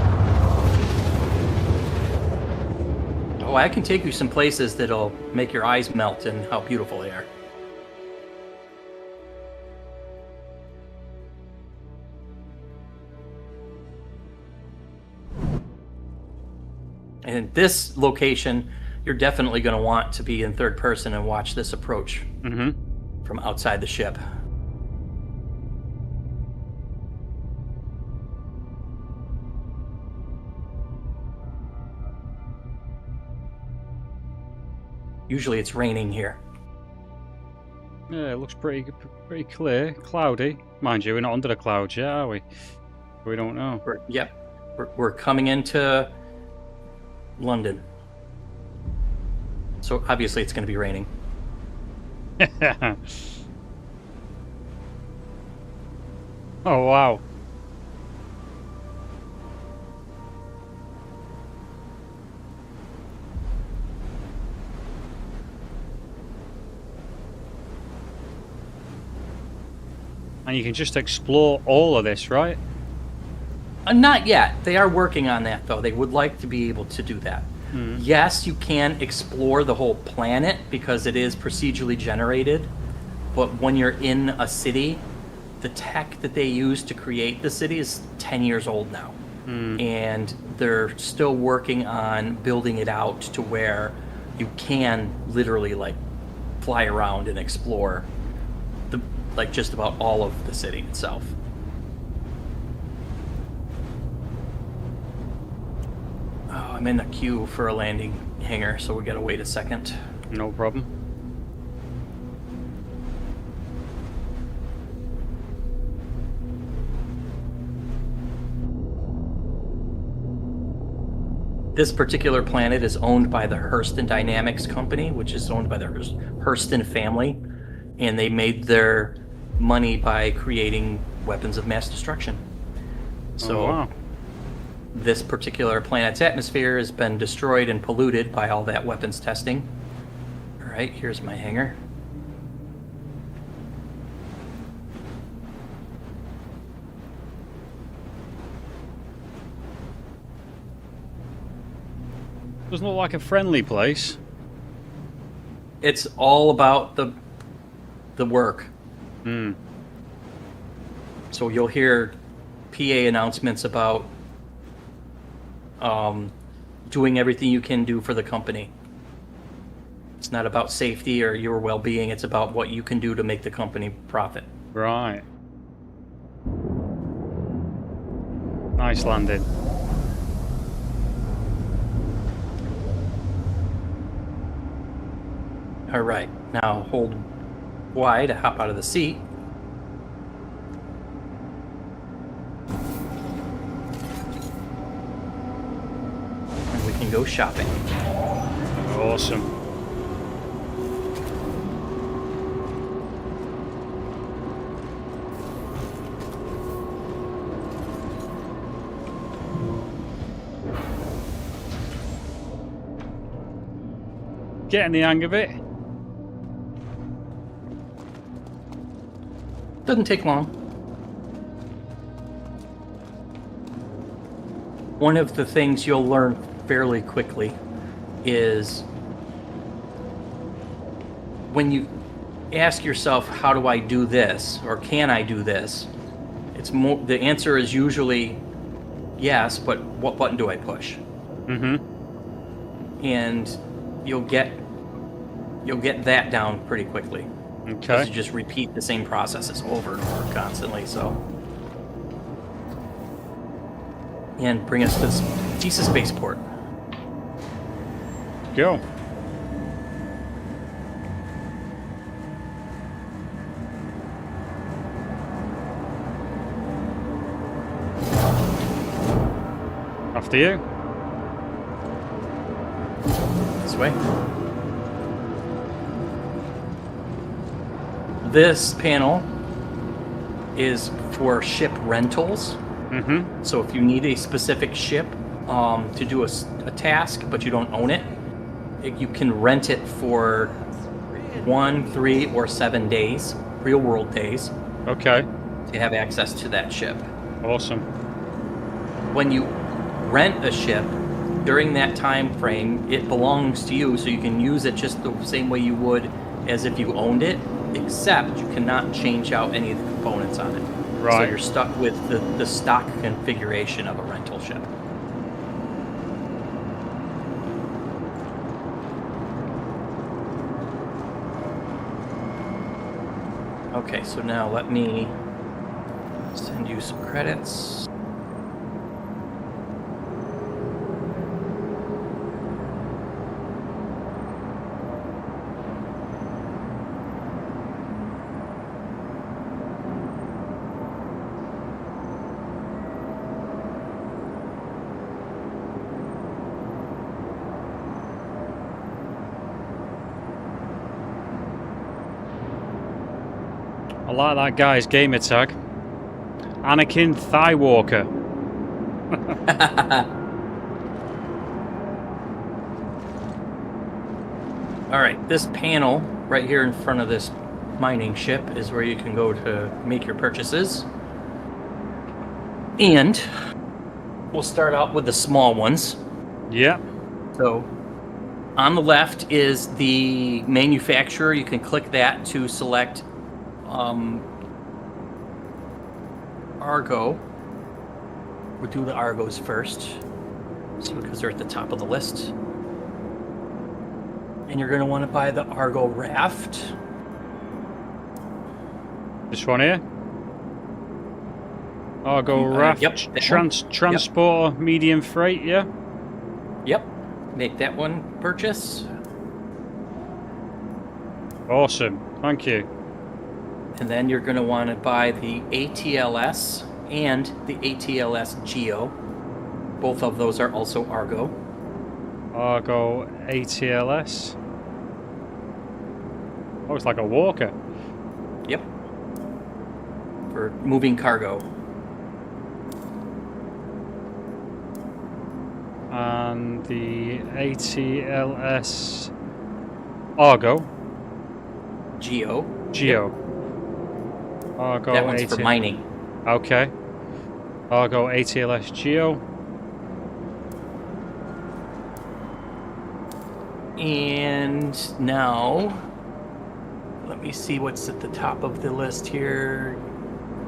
Oh, I can take you some places that'll make your eyes melt and how beautiful they are. And in this location, you're definitely going to want to be in third person and watch this approach from outside the ship. Usually it's raining here. Yeah, it looks pretty clear. Cloudy. Mind you, we're not under the clouds yet, are we? We don't know. We're coming into London. So obviously it's going to be raining. Oh, wow. And you can just explore all of this, right? Not yet. They are working on that, though. They would like to be able to do that. Yes, you can explore the whole planet because it is procedurally generated. But when you're in a city, the tech that they use to create the city is 10 years old now. And they're still working on building it out to where you can literally like fly around and explore like just about all of the city itself. Oh, I'm in the queue for a landing hangar, so we gotta wait a second. No problem. This particular planet is owned by the Hurston Dynamics company, which is owned by the Hurston family, and they made their money by creating weapons of mass destruction. So wow. This particular planet's atmosphere has been destroyed and polluted by all that weapons testing. All right, here's my hangar. Doesn't look like a friendly place. It's all about the work. So you'll hear PA announcements about doing everything you can do for the company. It's not about safety or your well-being. It's about what you can do to make the company profit. Right. Nice landing. All right, now hold Y to hop out of the seat. And we can go shopping. Awesome. Getting the hang of it. Doesn't take long. One of the things you'll learn fairly quickly is when you ask yourself, how do I do this? Or can I do this? It's more, the answer is usually yes, but what button do I push? And you'll get that down pretty quickly. Okay. Because you just repeat the same processes over and over constantly, so. And bring us to this Jesus spaceport. Go. After you. This way. This panel is for ship rentals. So if you need a specific ship to do a task, but you don't own it, you can rent it for 1, 3, or 7 days, real world days. Okay. To have access to that ship. Awesome. When you rent a ship, during that time frame, it belongs to you, so you can use it just the same way you would as if you owned it, except you cannot change out any of the components on it. Right. So you're stuck with the stock configuration of a rental ship. Okay, so now let me send you some credits. I like that guy's gamer tag. Anakin Thigh Walker. All right, this panel right here in front of this mining ship is where you can go to make your purchases. And we'll start out with the small ones. Yeah. So on the left is the manufacturer. You can click that to select Argo. We'll do the Argos first, so because they're at the top of the list. And you're going to want to buy the Argo Raft. This one here. Argo Raft. Yep, that one. Transporter, medium freight, yeah? Yep. Make that one purchase. Awesome. Thank you. And then you're going to want to buy the ATLS and the ATLS Geo. Both of those are also Argo. Argo ATLS. Oh, it's like a walker. Yep. For moving cargo. And the ATLS Argo. Geo. Geo. Argo That one's for mining. Okay. Argo ATLS Geo. And now, let me see what's at the top of the list here.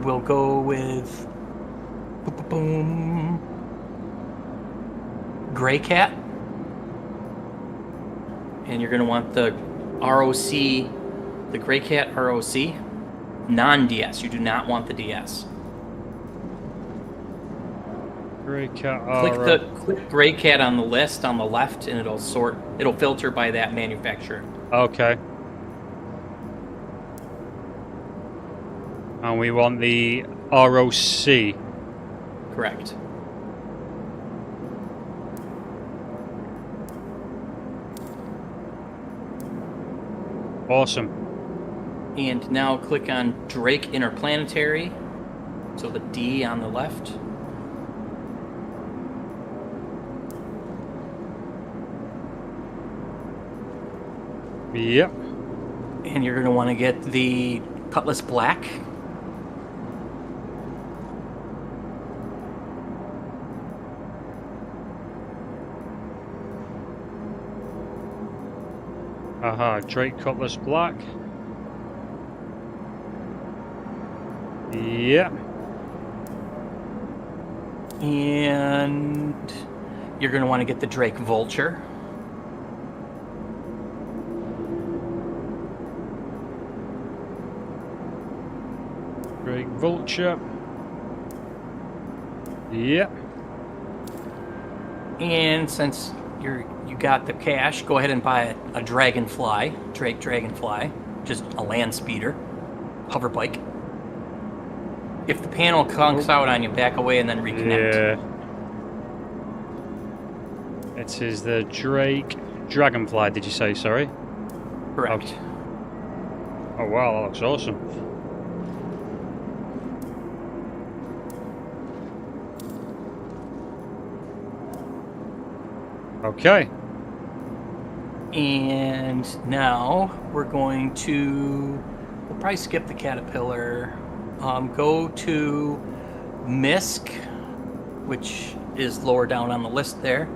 We'll go with Gray Cat. And you're going to want the ROC, the Gray Cat ROC, non-DS. You do not want the DS. Grey Cat Click Gray Cat on the list on the left, and it'll filter by that manufacturer. Okay. And we want the ROC. Correct. Awesome. And now click on Drake Interplanetary. So the D on the left. Yep. And you're going to want to get the Cutlass Black. Aha, Drake Cutlass Black. Yeah. And you're going to want to get the Drake Vulture. Drake Vulture. Yeah. And since you got the cash, go ahead and buy a Dragonfly, Drake Dragonfly, just a land speeder, hover bike. If the panel conks out on you, back away and then reconnect. Yeah. It is the Drake Dragonfly, did you say, sorry? Correct. Okay. Oh wow, that looks awesome. Okay. And now we're going to, we'll probably skip the Caterpillar. Go to MISC, which is lower down on the list there.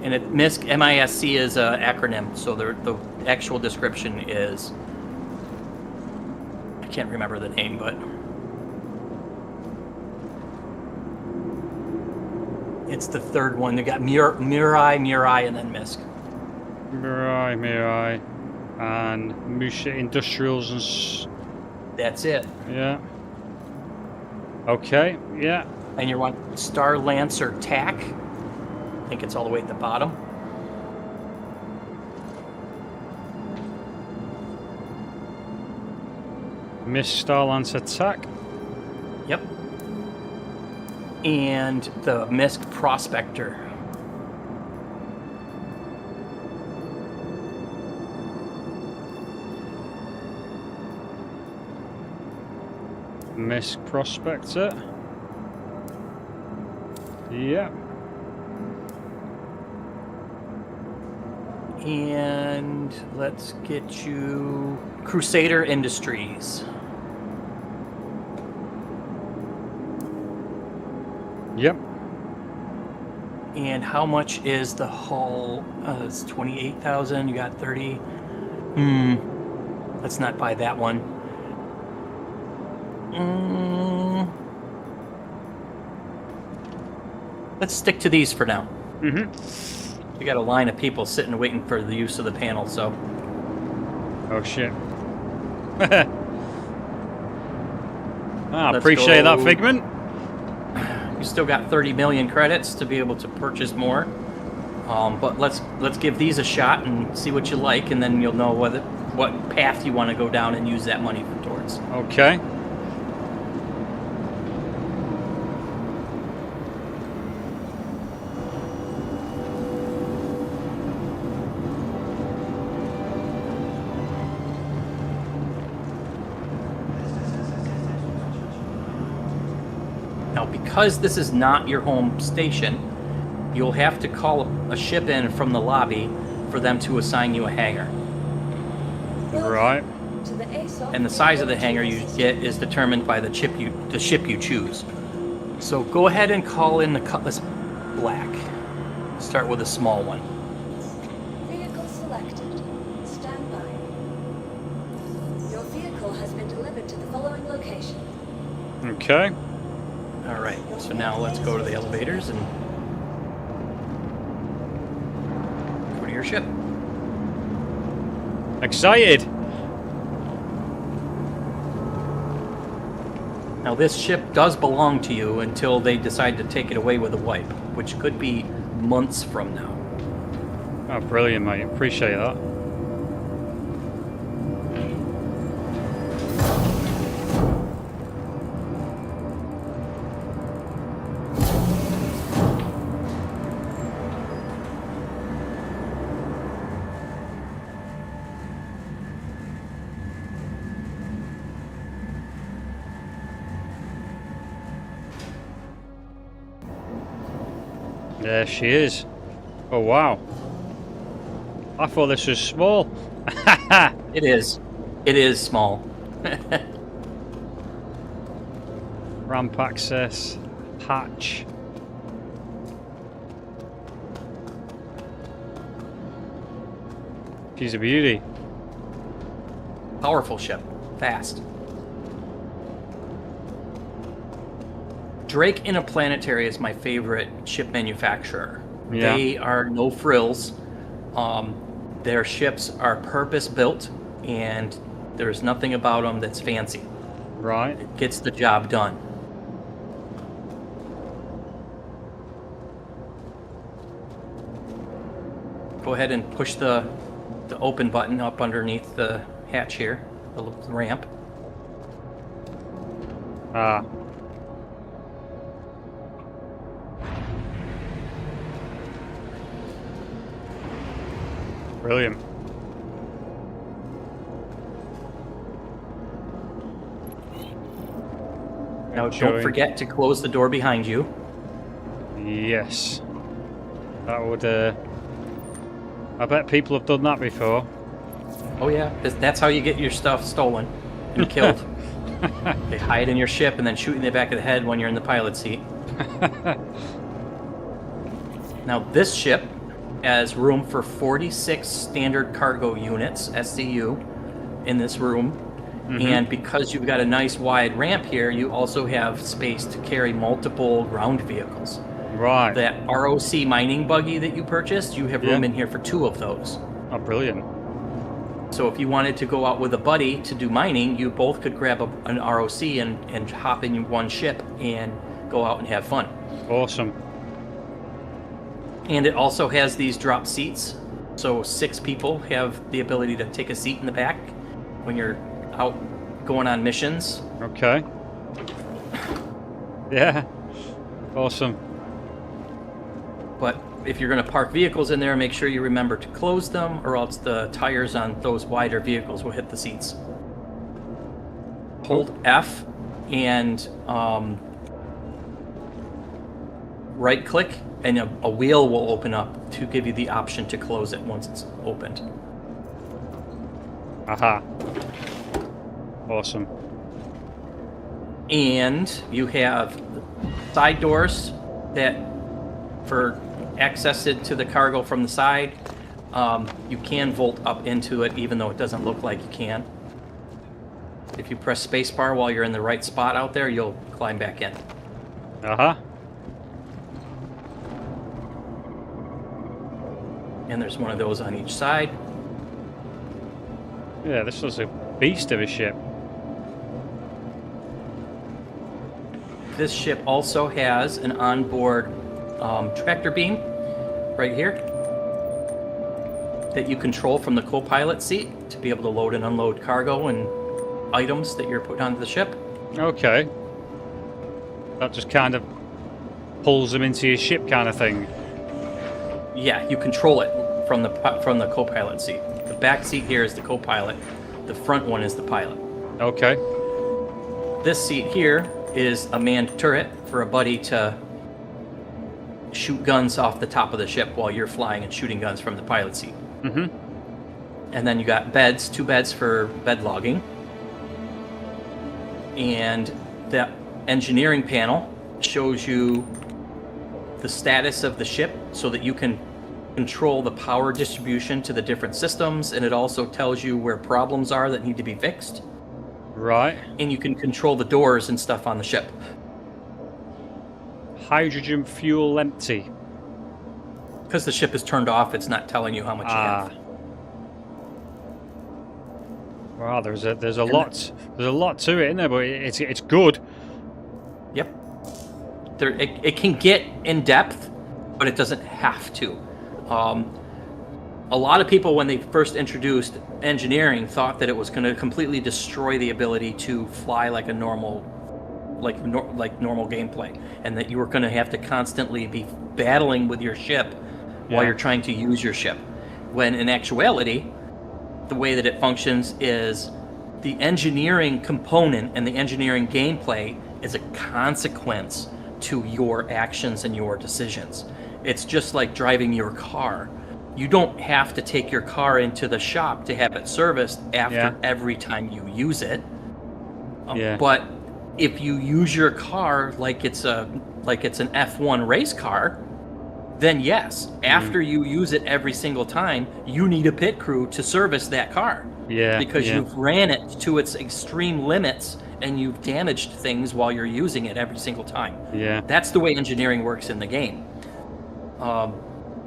And MISC, M-I-S-C is an acronym, so the actual description is, I can't remember the name, but it's the third one. They got Murai, and then MISC. Murai, and Musha Industrials and... That's it. Yeah. Okay, yeah. And you want Star Lancer TAC. I think it's all the way at the bottom. Miss Starlance Attack. Yep. And the MISC Prospector. Miss Prospector. Yeah. And let's get you Crusader Industries. Yep. And how much is the hull? It's 28,000. You got 30. Let's not buy that one. Let's stick to these for now. We got a line of people sitting waiting for the use of the panel, so. Oh shit. Appreciate that, Figment. You still got 30 million credits to be able to purchase more. But let's give these a shot and see what you like, and then you'll know what path you want to go down and use that money towards. Okay. Now, because this is not your home station, you'll have to call a ship in from the lobby for them to assign you a hangar. Right. And the size of the hangar you get is determined by the ship you choose. So go ahead and call in the Cutlass Black. Start with a small one. Vehicle selected. Stand by. Your vehicle has been delivered to the following location. Okay. All right. So now let's go to the elevators and go to your ship. Excited. Now this ship does belong to you until they decide to take it away with a wipe, which could be months from now. Oh, brilliant, mate. Appreciate that. There she is. Oh, wow. I thought this was small. It is. It is small. Ramp access. Hatch. She's a beauty. Powerful ship. Fast. Drake Interplanetary is my favorite ship manufacturer. Yeah. They are no frills. Their ships are purpose built, and there's nothing about them that's fancy. Right. It gets the job done. Go ahead and push the open button up underneath the hatch here, the ramp. Ah. Brilliant. Now, don't forget to close the door behind you. Yes. That would, I bet people have done that before. Oh yeah, that's how you get your stuff stolen and killed. They hide in your ship and then shoot you in the back of the head when you're in the pilot seat. Now, this ship has room for 46 standard cargo units, SCU, in this room. And because you've got a nice wide ramp here, you also have space to carry multiple ground vehicles. Right. That ROC mining buggy that you purchased, you have room in here for 2 of those. Oh, brilliant. So if you wanted to go out with a buddy to do mining, you both could grab an ROC and hop in one ship and go out and have fun. Awesome. And it also has these drop seats, so 6 people have the ability to take a seat in the back when you're out going on missions. Okay. Yeah. Awesome. But if you're going to park vehicles in there, make sure you remember to close them, or else the tires on those wider vehicles will hit the seats. Hold F and right click, and a wheel will open up to give you the option to close it once it's opened. Aha. Awesome. And you have side doors that for access to the cargo from the side. You can vault up into it, even though it doesn't look like you can. If you press spacebar while you're in the right spot out there, you'll climb back in. Uh-huh. And there's one of those on each side. Yeah, this was a beast of a ship. This ship also has an onboard tractor beam right here that you control from the co-pilot seat to be able to load and unload cargo and items that you're putting onto the ship. Okay. That just kind of pulls them into your ship kind of thing. Yeah, you control it from the co-pilot seat. The back seat here is the co-pilot. The front one is the pilot. Okay. This seat here is a manned turret for a buddy to shoot guns off the top of the ship while you're flying and shooting guns from the pilot seat. Mm-hmm. And then you got beds, 2 beds for bed logging. And the engineering panel shows you the status of the ship so that you can control the power distribution to the different systems, and it also tells you where problems are that need to be fixed. Right. And you can control the doors and stuff on the ship. Hydrogen fuel empty. Because the ship is turned off, it's not telling you how much you have. Wow, there's a lot to it, isn't there? But it's good. Yep. It can get in depth, but it doesn't have to. A lot of people, when they first introduced engineering, thought that it was going to completely destroy the ability to fly like a normal, like normal gameplay, and that you were going to have to constantly be battling with your ship while you're trying to use your ship. When in actuality, the way that it functions is the engineering component and the engineering gameplay is a consequence to your actions and your decisions. It's just like driving your car. You don't have to take your car into the shop to have it serviced after every time you use it. But if you use your car like it's an F1 race car, then yes, after you use it every single time, you need a pit crew to service that car. Because you've ran it to its extreme limits and you've damaged things while you're using it every single time. That's the way engineering works in the game.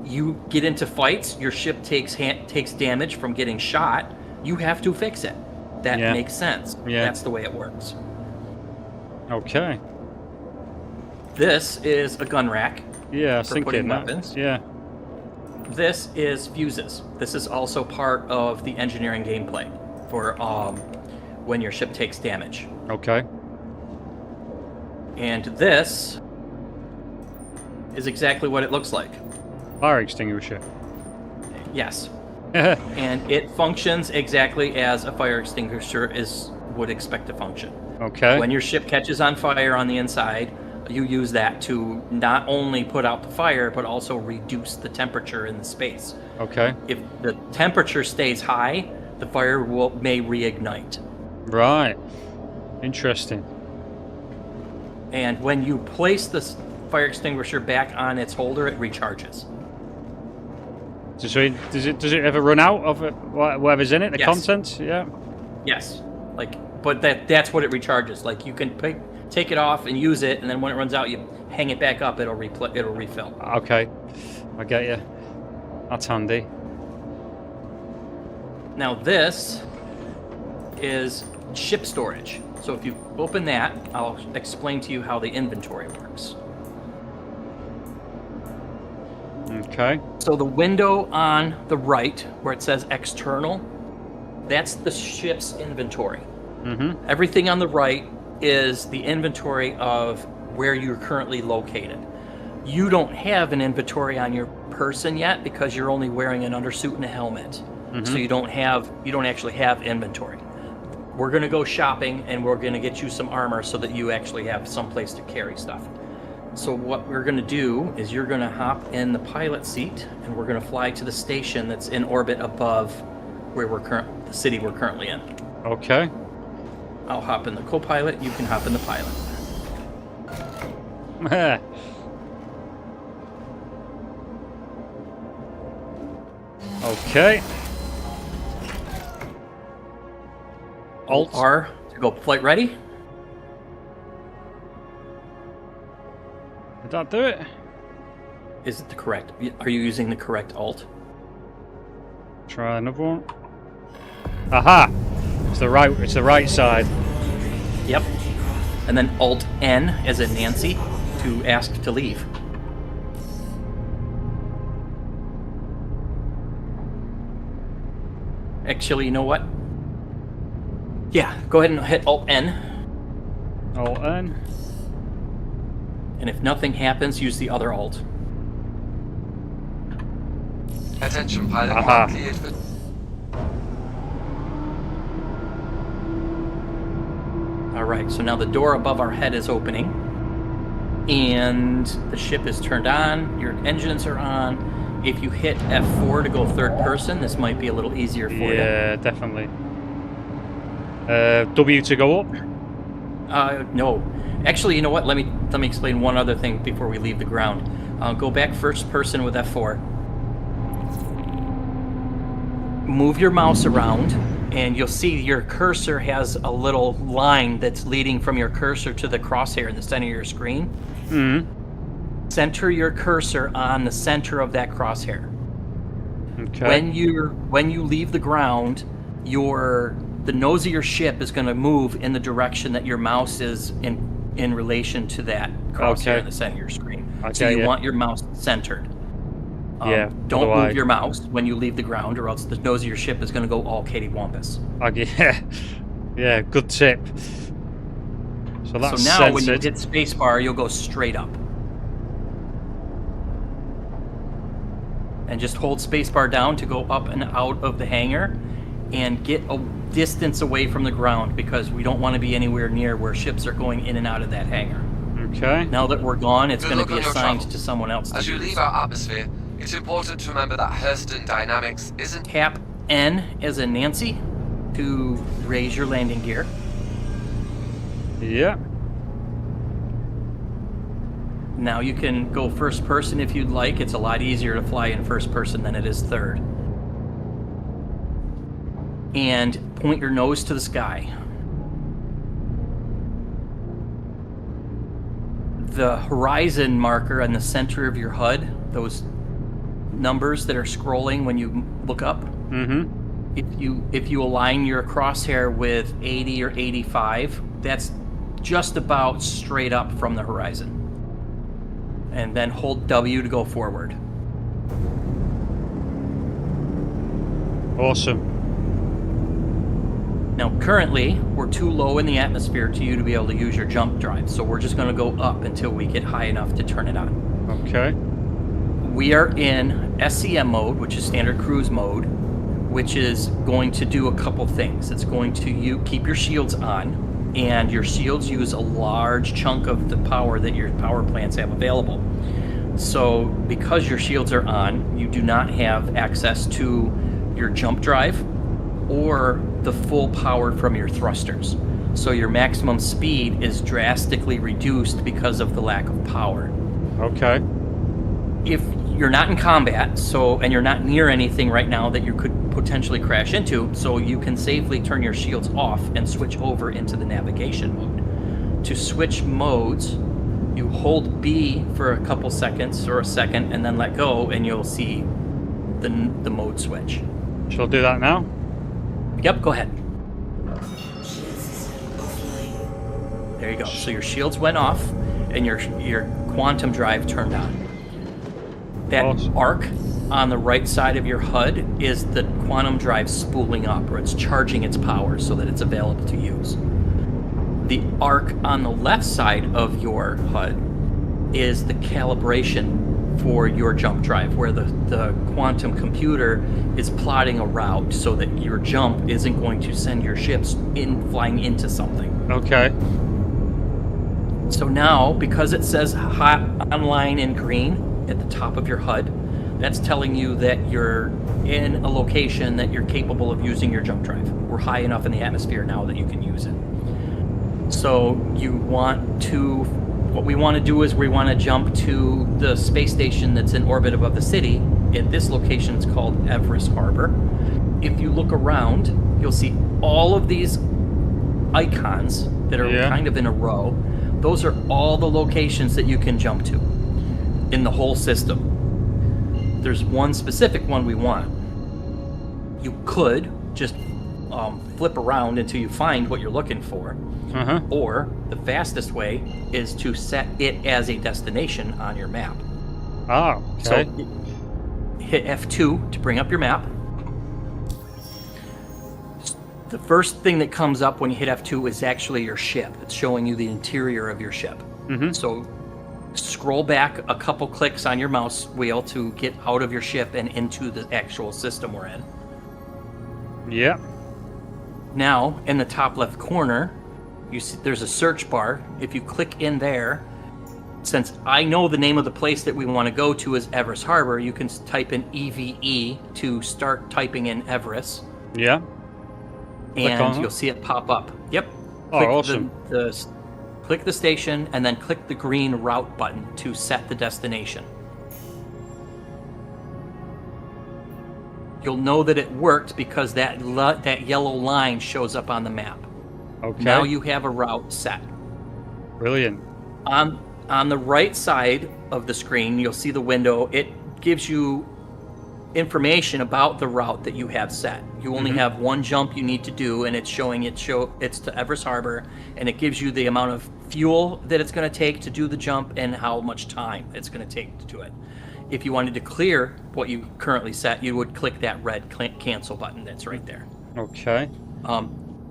You get into fights, your ship takes damage from getting shot, you have to fix it. That makes sense. That's the way it works. Okay. This is a gun rack. Yeah, for putting weapons. Yeah. This is fuses. This is also part of the engineering gameplay for when your ship takes damage. Okay. And this is exactly what it looks like. Fire extinguisher. Yes. And it functions exactly as a fire extinguisher would expect to function. Okay. When your ship catches on fire on the inside, you use that to not only put out the fire, but also reduce the temperature in the space. Okay. If the temperature stays high, the fire may reignite. Right. Interesting. And when you place the fire extinguisher back on its holder, it recharges. So does it ever run out of it, whatever's in it, the contents? Yeah. Yes. But that's what it recharges. Like you can take it off and use it, and then when it runs out, you hang it back up. It'll refill. Okay, I get you. That's handy. Now this is ship storage. So if you open that, I'll explain to you how the inventory works. Okay. So the window on the right, where it says external, that's the ship's inventory. Mm-hmm. Everything on the right is the inventory of where you're currently located. You don't have an inventory on your person yet because you're only wearing an undersuit and a helmet. Mm-hmm. So you don't actually have inventory. We're going to go shopping and we're going to get you some armor so that you actually have some place to carry stuff. So what we're going to do is you're going to hop in the pilot seat and we're going to fly to the station that's in orbit above where the city we're currently in. Okay. I'll hop in the co-pilot. You can hop in the pilot. Okay. Alt R to go flight ready. Did that do it? Is it the correct? Are you using the correct alt? Try another one. Aha! It's the right side. Yep. And then Alt N as in Nancy to ask to leave. Actually, you know what? Yeah, go ahead and hit Alt N. Alt N. And if nothing happens, use the other alt. Attention, pilot. Aha. Cleared for... Alright, so now the door above our head is opening. And the ship is turned on. Your engines are on. If you hit F4 to go third person, this might be a little easier for you. Yeah, definitely. W to go up? No. Actually, you know what? Let me explain one other thing before we leave the ground. Go back first person with F4. Move your mouse around, and you'll see your cursor has a little line that's leading from your cursor to the crosshair in the center of your screen. Mm-hmm. Center your cursor on the center of that crosshair. Okay. When you leave the ground, the nose of your ship is going to move in the direction that your mouse is in relation to that crosshair in the center of your screen. Okay, so you want your mouse centered. Yeah. Don't move your mouse when you leave the ground, or else the nose of your ship is going to go all cattywampus. Yeah. Yeah, good tip. So that's now censored. when you hit spacebar, you'll go straight up. And just hold spacebar down to go up and out of the hangar, and get a distance away from the ground, because we don't want to be anywhere near where ships are going in and out of that hangar. Okay. Now that we're gone, it's Good going to luck be on your assigned travel. to someone else. As you leave our atmosphere, it's important to remember that Hurston dynamics isn't... Tap N as in Nancy to raise your landing gear. Yeah. Now you can go first person if you'd like. It's a lot easier to fly in first person than it is third. And point your nose to the sky. The horizon marker on the center of your HUD, those numbers that are scrolling when you look up, if you align your crosshair with 80 or 85, that's just about straight up from the horizon. And then hold W to go forward. Awesome. Now currently, we're too low in the atmosphere to you to be able to use your jump drive, so we're just going to go up until we get high enough to turn it on. Okay. We are in SCM mode, which is standard cruise mode, which is going to do a couple things. It's going to keep your shields on, and your shields use a large chunk of the power that your power plants have available. So because your shields are on, you do not have access to your jump drive or the full power from your thrusters. So your maximum speed is drastically reduced because of the lack of power. Okay. If you're not in combat, and you're not near anything right now that you could potentially crash into, so you can safely turn your shields off and switch over into the navigation mode. To switch modes, you hold B for a couple seconds or a second and then let go, and you'll see the mode switch. Shall I do that now? Yep, go ahead. There you go. So your shields went off and your quantum drive turned on. That arc on the right side of your HUD is the quantum drive spooling up, or it's charging its power so that it's available to use. The arc on the left side of your HUD is the calibration for your jump drive, where the quantum computer is plotting a route so that your jump isn't going to send your ships flying into something. Okay. So now, because it says hot online in green at the top of your HUD, that's telling you that you're in a location that you're capable of using your jump drive. We're high enough in the atmosphere now that you can use it. So what we want to do is we want to jump to the space station that's in orbit above the city. At this location, it's called Everest Harbor. If you look around, you'll see all of these icons that are kind of in a row. Those are all the locations that you can jump to in the whole system. There's one specific one we want. You could just flip around until you find what you're looking for. Or the fastest way is to set it as a destination on your map. Oh, okay. So hit F2 to bring up your map. The first thing that comes up when you hit F2 is actually your ship. It's showing you the interior of your ship. So scroll back a couple clicks on your mouse wheel to get out of your ship and into the actual system we're in. Yeah. Now, in the top left corner, you see there's a search bar. If you click in there, since I know the name of the place that we want to go to is Everest Harbor, you can type in EVE to start typing in Everest. Yeah. And you'll see it pop up. Yep. Oh, awesome. Click the station and then click the green route button to set the destination. You'll know that it worked because that yellow line shows up on the map. Okay. Now you have a route set. Brilliant. On the right side of the screen, you'll see the window. It gives you information about the route that you have set. You only have one jump you need to do, and it's showing it's to Everest Harbor, and it gives you the amount of fuel that it's going to take to do the jump and how much time it's going to take to do it. If you wanted to clear what you currently set, you would click that red cancel button that's right there. Okay.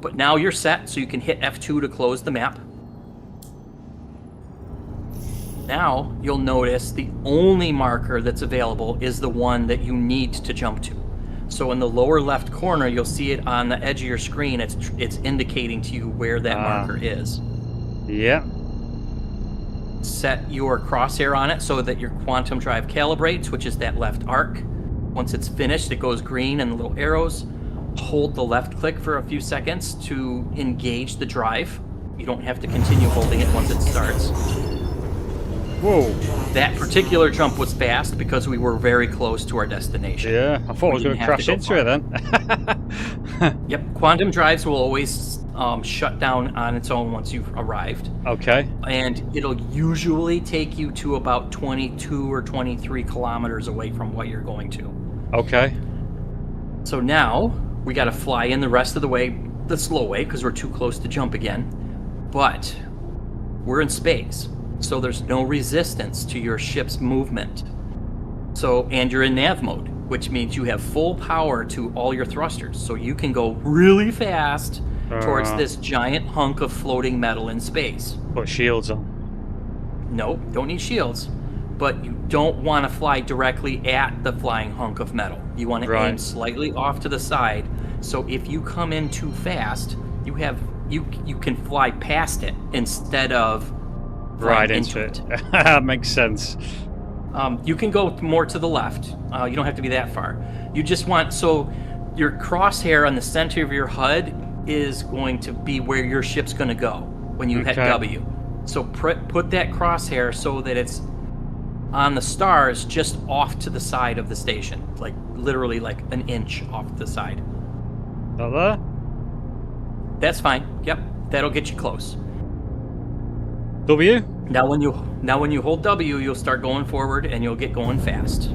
But now you're set, so you can hit F2 to close the map. Now you'll notice the only marker that's available is the one that you need to jump to. So in the lower left corner, you'll see it on the edge of your screen. It's indicating to you where that marker is. Yeah. Set your crosshair on it so that your quantum drive calibrates, which is that left arc. Once it's finished, it goes green and the little arrows. Hold the left click for a few seconds to engage the drive. You don't have to continue holding it once it starts. Whoa. That particular jump was fast because we were very close to our destination. Yeah, I thought I was going to crash into it then. Yep, quantum drives will always shut down on its own once you've arrived. Okay. And it'll usually take you to about 22 or 23 kilometers away from what you're going to. Okay. So now we got to fly in the rest of the way, the slow way, because we're too close to jump again. But we're in space, so there's no resistance to your ship's movement. And you're in nav mode, which means you have full power to all your thrusters, so you can go really fast towards this giant hunk of floating metal in space. Put shields on. No, don't need shields, but you don't want to fly directly at the flying hunk of metal. You want to aim slightly off to the side, so if you come in too fast, you can fly past it instead of right into it. That makes sense. You can go more to the left. You don't have to be that far. You just want, so your crosshair on the center of your HUD is going to be where your ship's going to go when you hit W. So put that crosshair so that it's on the stars just off to the side of the station, like literally like an inch off the side. Not there? That's fine. Yep, that'll get you close. W? Now when you hold W, you'll start going forward and you'll get going fast.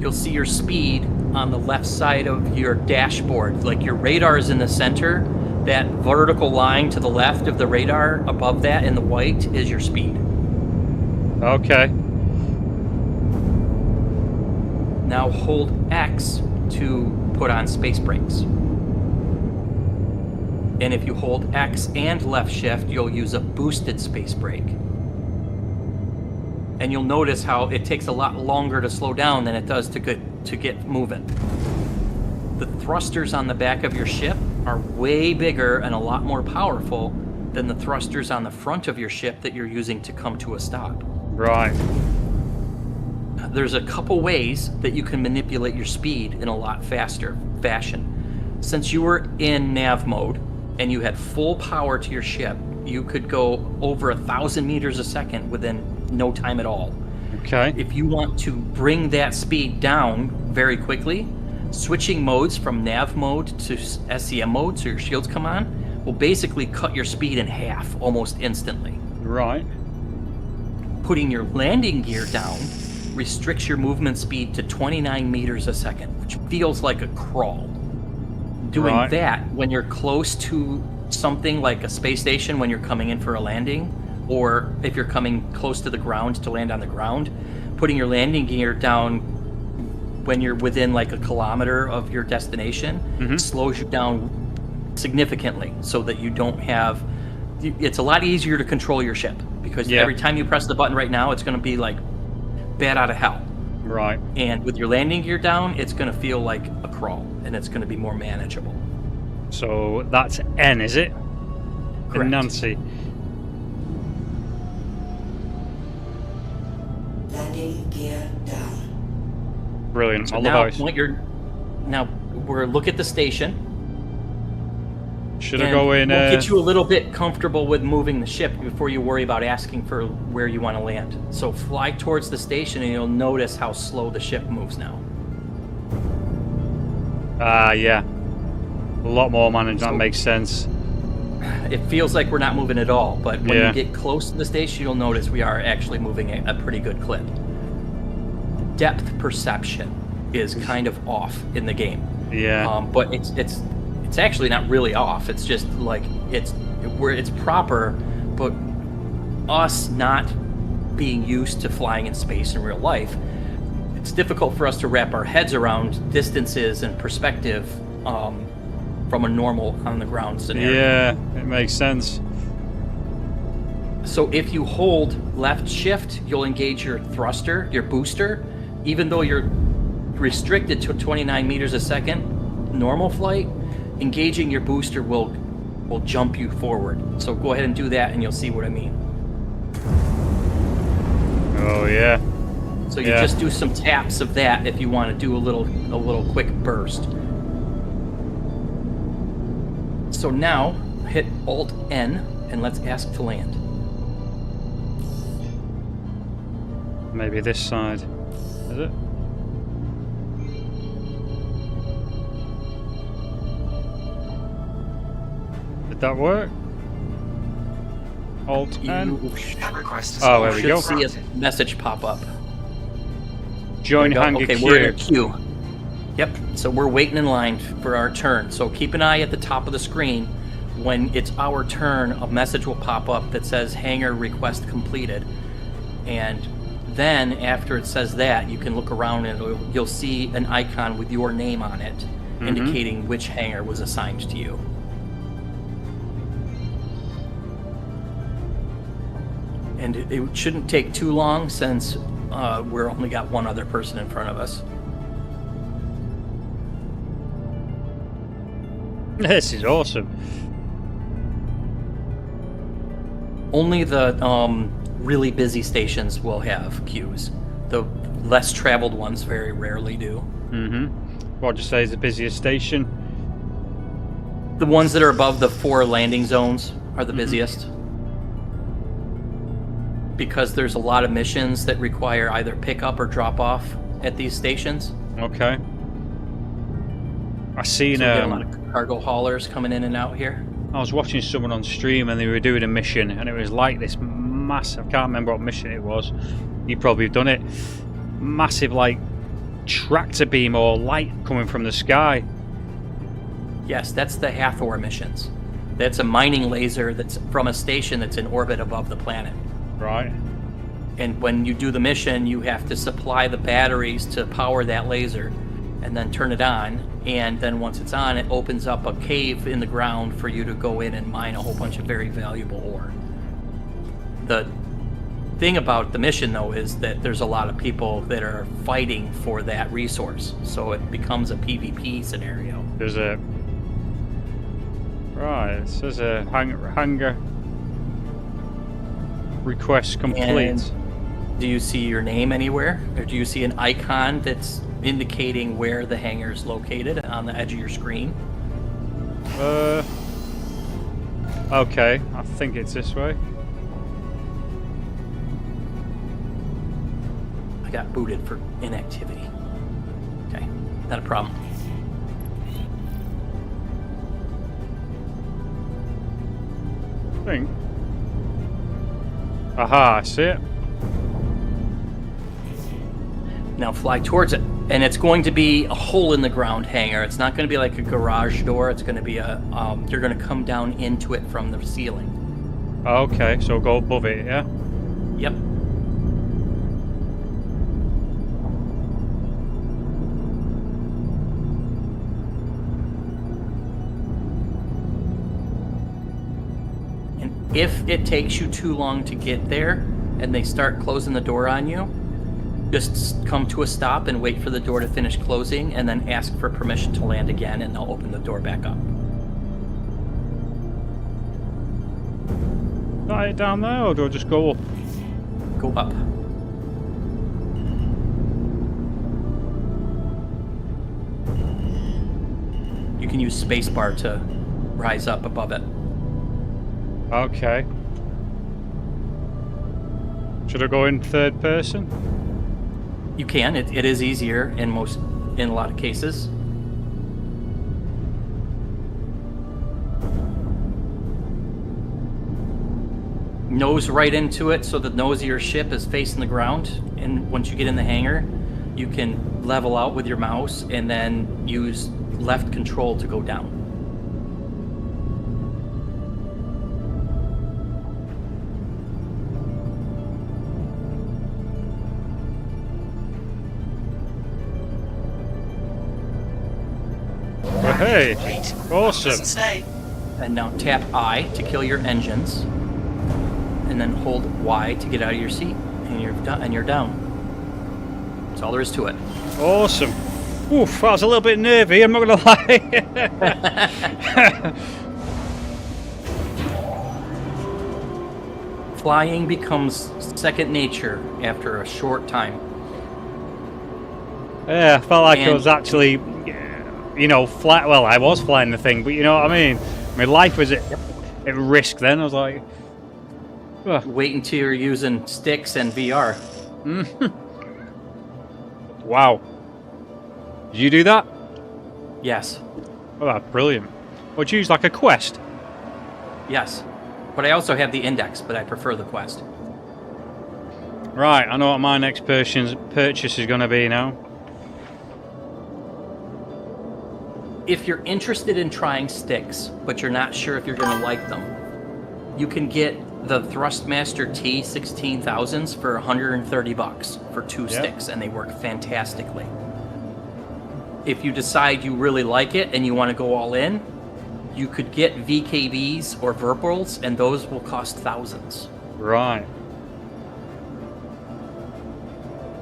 You'll see your speed on the left side of your dashboard. Like your radar is in the center. That vertical line to the left of the radar, above that in the white, is your speed. Okay. Now hold X to put on space brakes. And if you hold X and left shift, you'll use a boosted space brake. And you'll notice how it takes a lot longer to slow down than it does to get moving. The thrusters on the back of your ship are way bigger and a lot more powerful than the thrusters on the front of your ship that you're using to come to a stop. Right. There's a couple ways that you can manipulate your speed in a lot faster fashion. Since you were in nav mode and you had full power to your ship, you could go over 1,000 meters a second within no time at all. Okay. If you want to bring that speed down very quickly, switching modes from nav mode to SCM mode so your shields come on will basically cut your speed in half almost instantly. Right. Putting your landing gear down restricts your movement speed to 29 meters a second, which feels like a crawl. Doing that when you're close to something like a space station when you're coming in for a landing, or if you're coming close to the ground to land on the ground, putting your landing gear down when you're within like a kilometer of your destination slows you down significantly so that you don't have... It's a lot easier to control your ship because every time you press the button right now, it's going to be like bat out of hell. Right. And with your landing gear down, it's going to feel like a crawl, and it's going to be more manageable. So that's N, is it? Correct. And Nancy. Landing gear down. Brilliant. So I now, love how now we're look at the station. Should I go in? We'll get you a little bit comfortable with moving the ship before you worry about asking for where you want to land. So fly towards the station, and you'll notice how slow the ship moves now. Yeah. A lot more managed. That makes sense. It feels like we're not moving at all, but when you get close to the station, you'll notice we are actually moving at a pretty good clip. Depth perception is kind of off in the game. Yeah. But it's actually not really off. It's just like it's proper, but us not being used to flying in space in real life, it's difficult for us to wrap our heads around distances and perspective from a normal on the ground scenario. Yeah, it makes sense. So if you hold left shift, you'll engage your thruster, your booster, even though you're restricted to 29 meters a second normal flight. Engaging your booster will jump you forward. So go ahead and do that, and you'll see what I mean. Oh yeah. So you just do some taps of that if you want to do a little quick burst. So now hit Alt N and let's ask to land. Maybe this side. Is it? Did that work? Alt N. Oh, there we go. See a message pop up. Join hangar okay, queue. we're in a queue. Yep. So we're waiting in line for our turn. So keep an eye at the top of the screen. When it's our turn, a message will pop up that says hangar request completed. And then after it says that, you can look around and you'll see an icon with your name on it, indicating which hangar was assigned to you. And it shouldn't take too long since we're only got one other person in front of us. This is awesome. Only the really busy stations will have queues. The less traveled ones very rarely do. What would you say is the busiest station? The ones that are above the 4 landing zones are the busiest. Because there's a lot of missions that require either pick up or drop off at these stations. Okay. I seen so we get a lot of cargo haulers coming in and out here. I was watching someone on stream and they were doing a mission and it was like this massive, I can't remember what mission it was. You probably have done it. Massive like tractor beam or light coming from the sky. Yes, that's the Hathor missions. That's a mining laser that's from a station that's in orbit above the planet. Right. And when you do the mission, you have to supply the batteries to power that laser and then turn it on. And then once it's on, it opens up a cave in the ground for you to go in and mine a whole bunch of very valuable ore. The thing about the mission, though, is that there's a lot of people that are fighting for that resource. So it becomes a PvP scenario. There's a... Right, it says a hangar request complete. And do you see your name anywhere? Or do you see an icon that's indicating where the hangar is located on the edge of your screen? Okay, I think it's this way. I got booted for inactivity. Okay, not a problem. I think. Aha, I see it. Now fly towards it. And it's going to be a hole in the ground hangar. It's not going to be like a garage door. It's going to be a, you're going to come down into it from the ceiling. Okay, so go above it, yeah? Yep. And if it takes you too long to get there and they start closing the door on you, just come to a stop and wait for the door to finish closing and then ask for permission to land again and they'll open the door back up. Got it down there or do I just go up? Go up. You can use spacebar to rise up above it. Okay. Should I go in third person? You can. It is easier in a lot of cases. Nose right into it, so the nose of your ship is facing the ground. And once you get in the hangar, you can level out with your mouse and then use left control to go down. Hey, awesome. And now tap I to kill your engines, and then hold Y to get out of your seat, and you're done. And you're down. That's all there is to it. Awesome. Oof, I was a little bit nervy. I'm not gonna lie. Flying becomes second nature after a short time. Yeah, I felt like I was actually, you know, flat. Well, I was flying the thing, but you know what I mean. My life was at risk then. I was like, ugh. Wait until you're using sticks and VR. Wow. Did you do that? Yes. Oh, that's brilliant. Would you use like a quest? Yes. But I also have the index, but I prefer the quest. Right, I know what my next purchase is going to be now. If you're interested in trying sticks, but you're not sure if you're going to like them, you can get the Thrustmaster T16000s for $130 for 2 sticks, and they work fantastically. If you decide you really like it and you want to go all in, you could get VKBs or Verbals, and those will cost thousands. Right.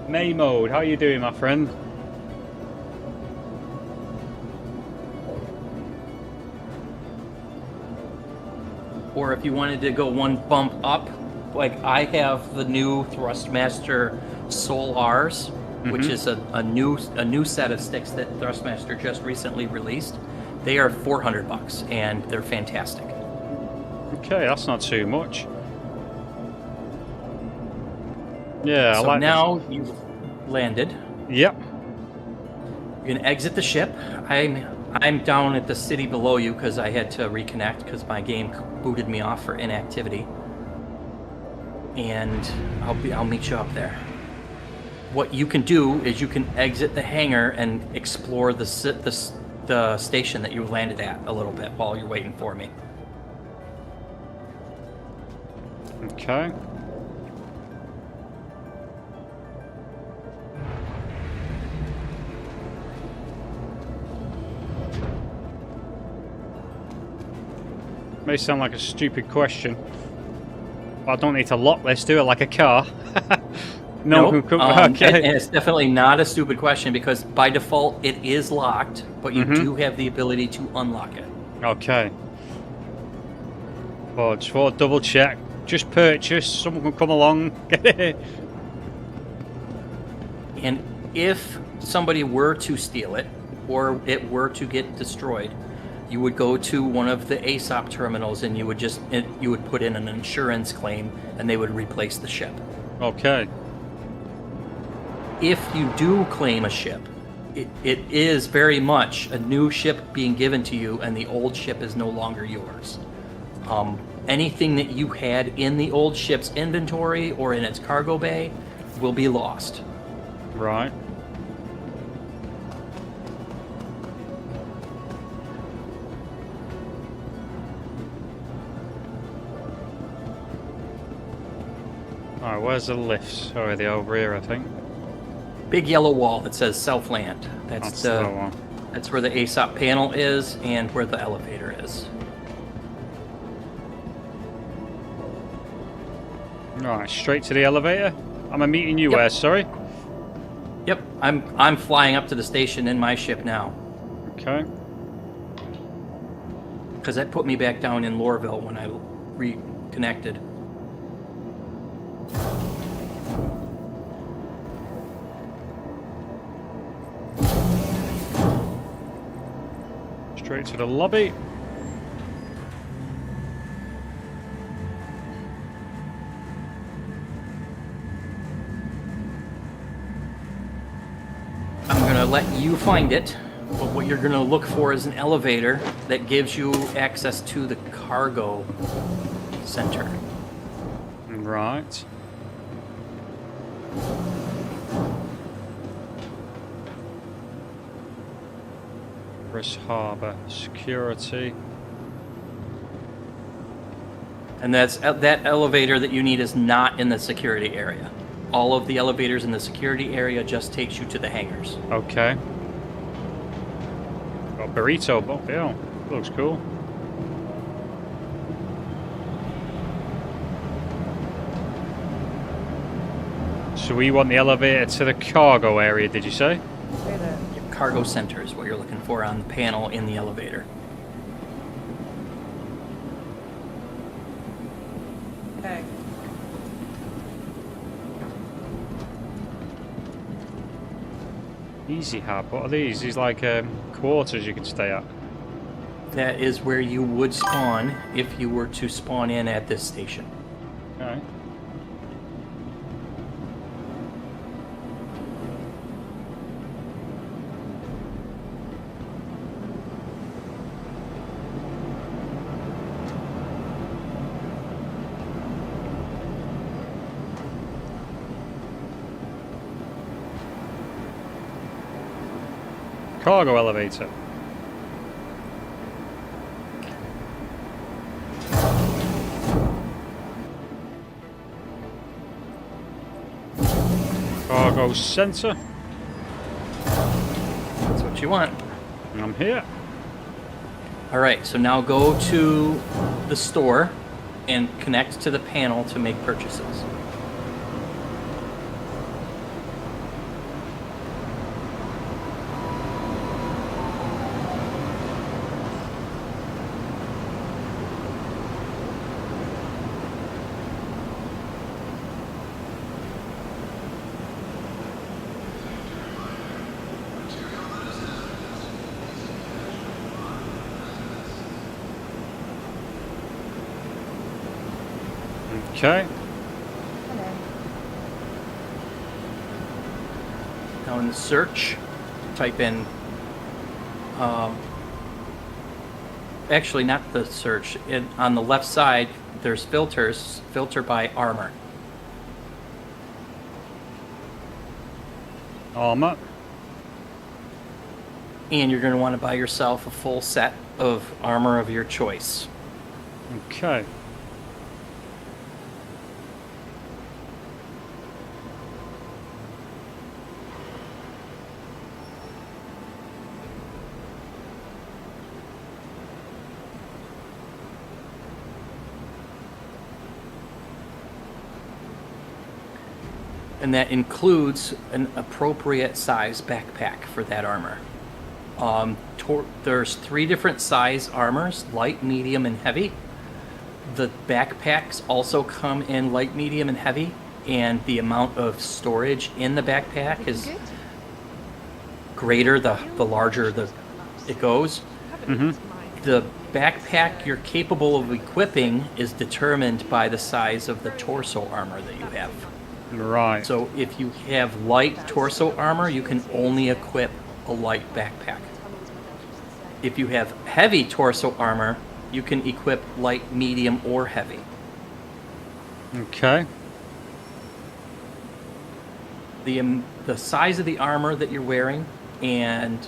May mode, how you doing, my friend? Or if you wanted to go one bump up, like I have the new Thrustmaster Soul R's, which is a new set of sticks that Thrustmaster just recently released. They are $400 and they're fantastic. Okay, that's not too much. Yeah, so I like now you've landed. Yep. You can exit the ship. I'm down at the city below you because I had to reconnect because my game booted me off for inactivity. And I'll meet you up there. What you can do is you can exit the hangar and explore the station that you landed at a little bit while you're waiting for me. Okay. May sound like a stupid question, but I don't need to lock this, do it like a car. Nope. Okay. And it's definitely not a stupid question because by default it is locked, but you do have the ability to unlock it. Okay. Oh, just for a double check. Just purchase. Someone can come along. Get it. And if somebody were to steal it, or it were to get destroyed, you would go to one of the ASOP terminals and you would put in an insurance claim and they would replace the ship. Okay. If you do claim a ship, it is very much a new ship being given to you, and the old ship is no longer yours. Anything that you had in the old ship's inventory or in its cargo bay will be lost. Right. Alright, where's the lifts? Oh, they're over here, I think. Big yellow wall that says Southland. That's the one. That's where the ASOP panel is and where the elevator is. Alright, straight to the elevator. Am I meeting you where, sorry? Yep, I'm flying up to the station in my ship now. Okay. Because that put me back down in Lorville when I reconnected. Straight to the lobby. I'm going to let you find it, but what you're going to look for is an elevator that gives you access to the cargo center. Right. Chris Harbour security. And that elevator that you need is not in the security area. All of the elevators in the security area just takes you to the hangars. Okay. Got a burrito book, yeah. Looks cool. So we want the elevator to the cargo area, did you say? Your cargo center is what you're looking for on the panel in the elevator. Okay. Easy Hub. What are these? These like quarters you can stay at. That is where you would spawn if you were to spawn in at this station. Okay. Cargo elevator. Cargo center. That's what you want. I'm here. Alright, so now go to the store and connect to the panel to make purchases. Okay. Now in the search, type in, actually not the search, on the left side there's filters, filter by armor. Armor. And you're going to want to buy yourself a full set of armor of your choice. Okay. And that includes an appropriate size backpack for that armor. There's 3 different size armors, light, medium, and heavy. The backpacks also come in light, medium, and heavy, and the amount of storage in the backpack is greater the larger it goes. Mm-hmm. the backpack you're capable of equipping is determined by the size of the torso armor that you have. Right. So if you have light torso armor, you can only equip a light backpack. If you have heavy torso armor, you can equip light, medium, or heavy. Okay. The size of the armor that you're wearing and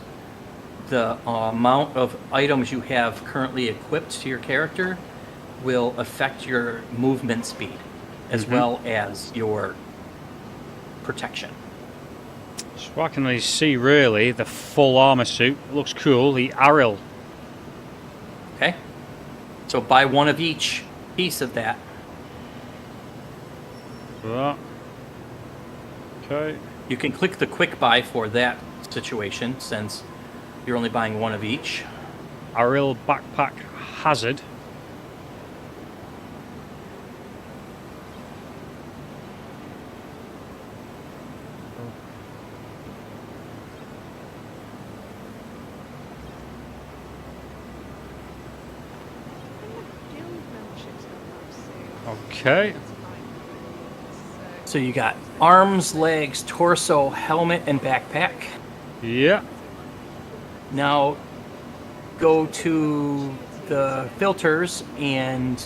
the amount of items you have currently equipped to your character will affect your movement speed as well as your protection. So I can only see really the full armor suit. It looks cool. The Ariel. Okay. So buy one of each piece of that. That. Okay. You can click the quick buy for that situation since you're only buying one of each. Ariel backpack hazard. Okay. So you got arms, legs, torso, helmet, and backpack. Yeah. Now go to the filters and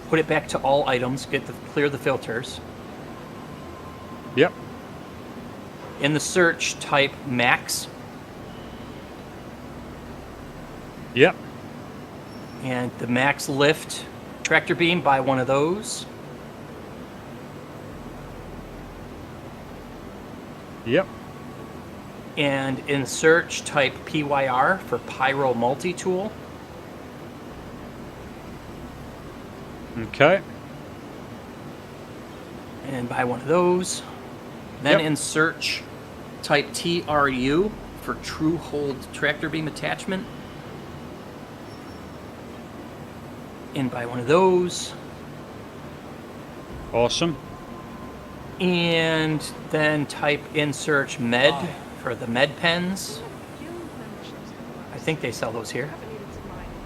put it back to all items. Clear the filters. Yep. In the search, type max. Yep. And the max lift tractor beam, buy one of those. Yep. And in search, type PYR for Pyro Multi-Tool. Okay. And buy one of those. Then Yep. in search, type TRU for True Hold Tractor Beam Attachment. And buy one of those. Awesome. And then type in search med for the med pens. I think they sell those here.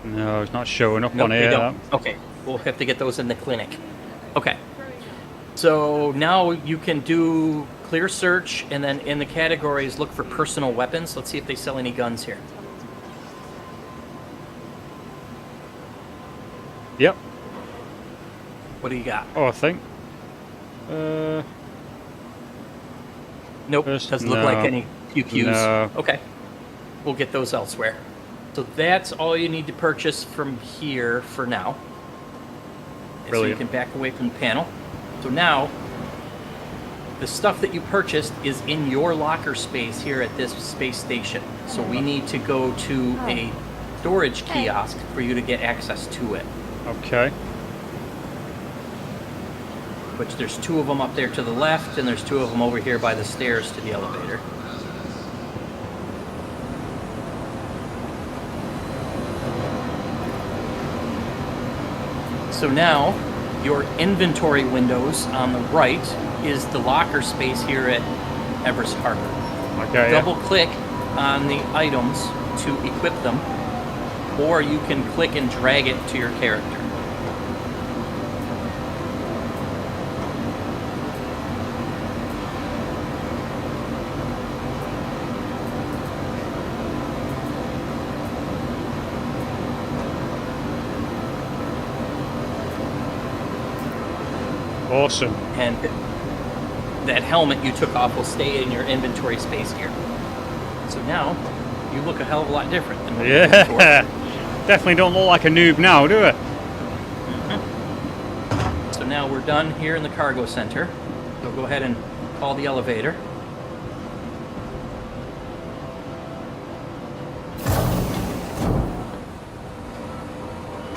No, it's not showing up Nope, on they here. don't. Okay, we'll have to get those in the clinic. Okay. So now you can do clear search, and then in the categories, look for personal weapons. Let's see if they sell any guns here. Yep. What do you got? Oh, I think. Nope, doesn't look like any QQs. No. Okay, we'll get those elsewhere. So that's all you need to purchase from here for now. And so you Brilliant. can back away from the panel. So now, the stuff that you purchased is in your locker space here at this space station. So we need to go to a storage kiosk for you to get access to it. Okay. Which there's two of them up there to the left, and there's two of them over here by the stairs to the elevator. So now, your inventory windows on the right is the locker space here at Everest Harbor. Okay. Double click on the items to equip them, or you can click and drag it to your character. Awesome. And that helmet you took off will stay in your inventory space here. So now, you look a hell of a lot different than what you did before. Yeah. Definitely don't look like a noob now, do it? So now we're done here in the cargo center. So go ahead and call the elevator.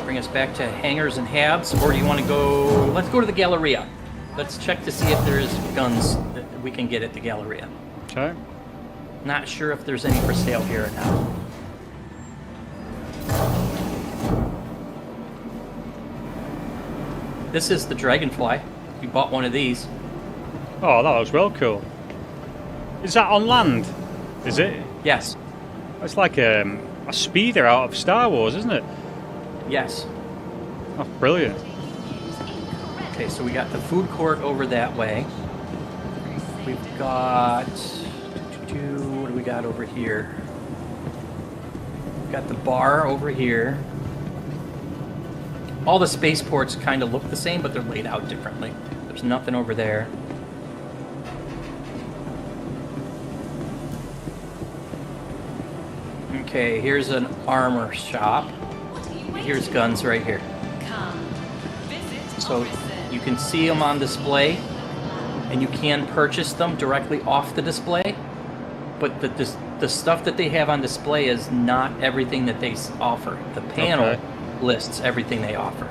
Bring us back to hangars and habs, or do you want to go... Let's go to the Galleria. Let's check to see if there's guns that we can get at the Galleria. Okay. Not sure if there's any for sale here or not. This is the Dragonfly. You bought one of these. Oh, that was well cool. Is that on land? Is it? Yes. It's like a speeder out of Star Wars, isn't it? Yes. Oh, brilliant. Okay, so we got the food court over that way. We've got... What do we got over here? We've got the bar over here. All the spaceports kind of look the same, but they're laid out differently. There's nothing over there. Okay, here's an armor shop. Here's guns right here. So you can see them on display, and you can purchase them directly off the display. But the stuff that they have on display is not everything that they offer. The panel lists everything they offer.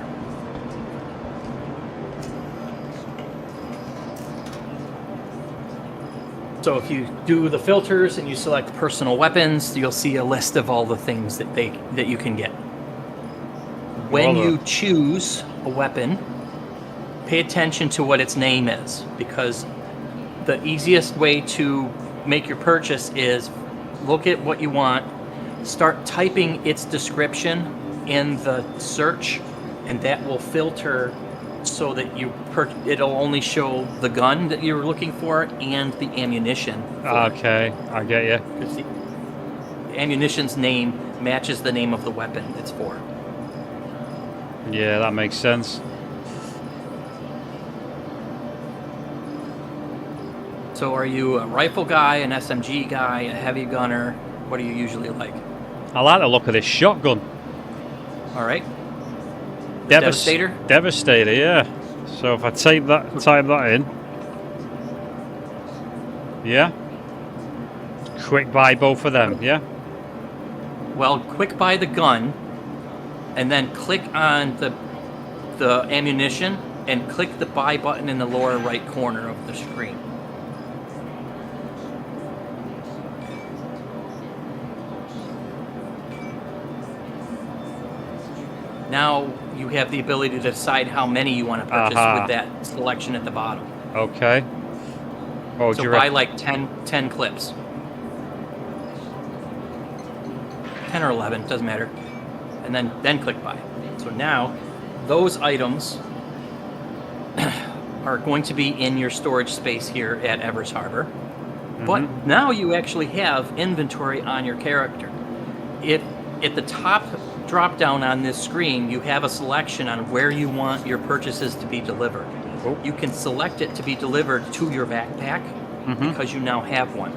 So if you do the filters and you select personal weapons, you'll see a list of all the things that you can get. When you choose a weapon, pay attention to what its name is, because the easiest way to make your purchase is look at what you want, start typing its description in the search, and that will filter so that it'll only show the gun that you're looking for and the ammunition. Okay, I get you. Because the ammunition's name matches the name of the weapon it's for. Yeah, that makes sense. So are you a rifle guy, an SMG guy, a heavy gunner? What do you usually like? I like the look of this shotgun. All right. Devastator? Devastator, yeah. So if I type that in. Yeah. Quick buy both of them, yeah? Well, quick buy the gun, and then click on the ammunition, and click the buy button in the lower right corner of the screen. Now you have the ability to decide how many you want to purchase with that selection at the bottom. Okay. Oh, so buy like 10 clips. 10 or 11, doesn't matter. And then click buy. So now those items are going to be in your storage space here at Evers Harbor. Mm-hmm. But now you actually have inventory on your character. At the top drop down on this screen, you have a selection on where you want your purchases to be delivered. Oh. You can select it to be delivered to your backpack because you now have one.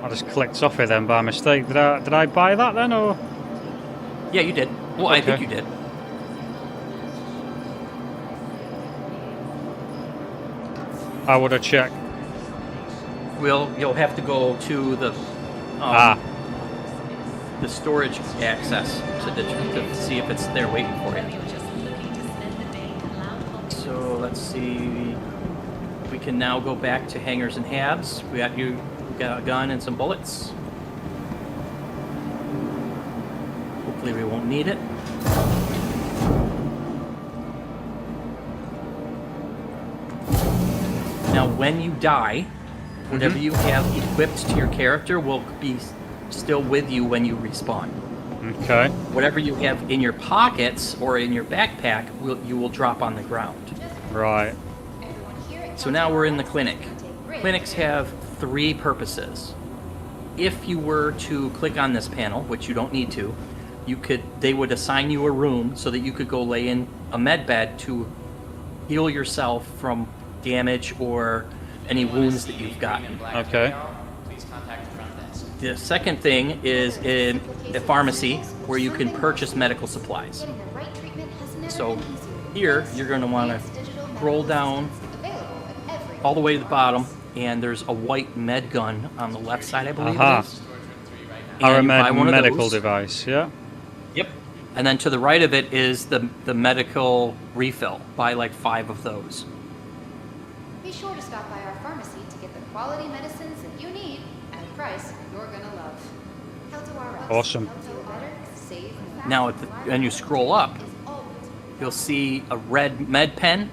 I just clicked off it then by mistake. Did I buy that then, or? Yeah, you did. Well, okay. I think you did. I would have checked. Well, you'll have to go to the storage access to see if it's there waiting for you. So let's see. We can now go back to hangars and halves. We got a gun and some bullets. Hopefully we won't need it. Now when you die, whatever you have equipped to your character will be still with you when you respawn. Okay. Whatever you have in your pockets or in your backpack, you will drop on the ground. Right. So now we're in the clinic. Clinics have 3 purposes. If you were to click on this panel, which you don't need to, they would assign you a room so that you could go lay in a med bed to heal yourself from damage or any wounds that you've gotten. Okay. The second thing is in a pharmacy where you can purchase medical supplies. So here you're going to want to scroll down all the way to the bottom, and there's a white med gun on the left side, I believe it is. Paramed medical device, yeah. Yep. And then to the right of it is the medical refill. Buy like 5 of those. Be sure to stop by our pharmacy to get the quality medicines that you need at a price you're gonna love. Awesome. Now, when you scroll up, you'll see a red med pen.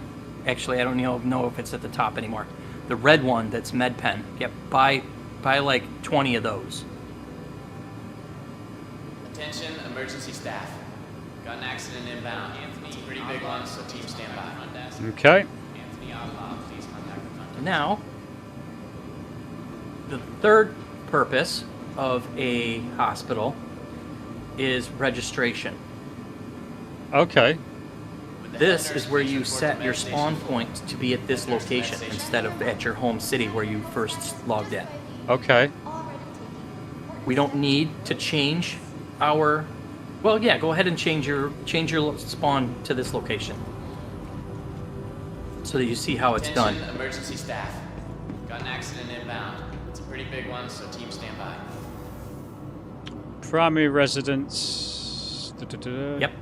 Actually, I don't know if it's at the top anymore. The red one that's med pen. Yep. Buy like 20 of those. Attention, emergency staff. Got an accident inbound. Anthony, pretty big one, so team stand by. Okay. Anthony Outlaw, please contact the front desk. Now, the third purpose of a hospital is registration. Okay. This is where you set your spawn point to be at this location instead of at your home city where you first logged in. Okay. We don't need to change our... Well, yeah, go ahead and change your spawn to this location so that you see how it's done. Attention, emergency staff. Got an accident inbound. It's a pretty big one, so team stand by. Primary residence. Yep.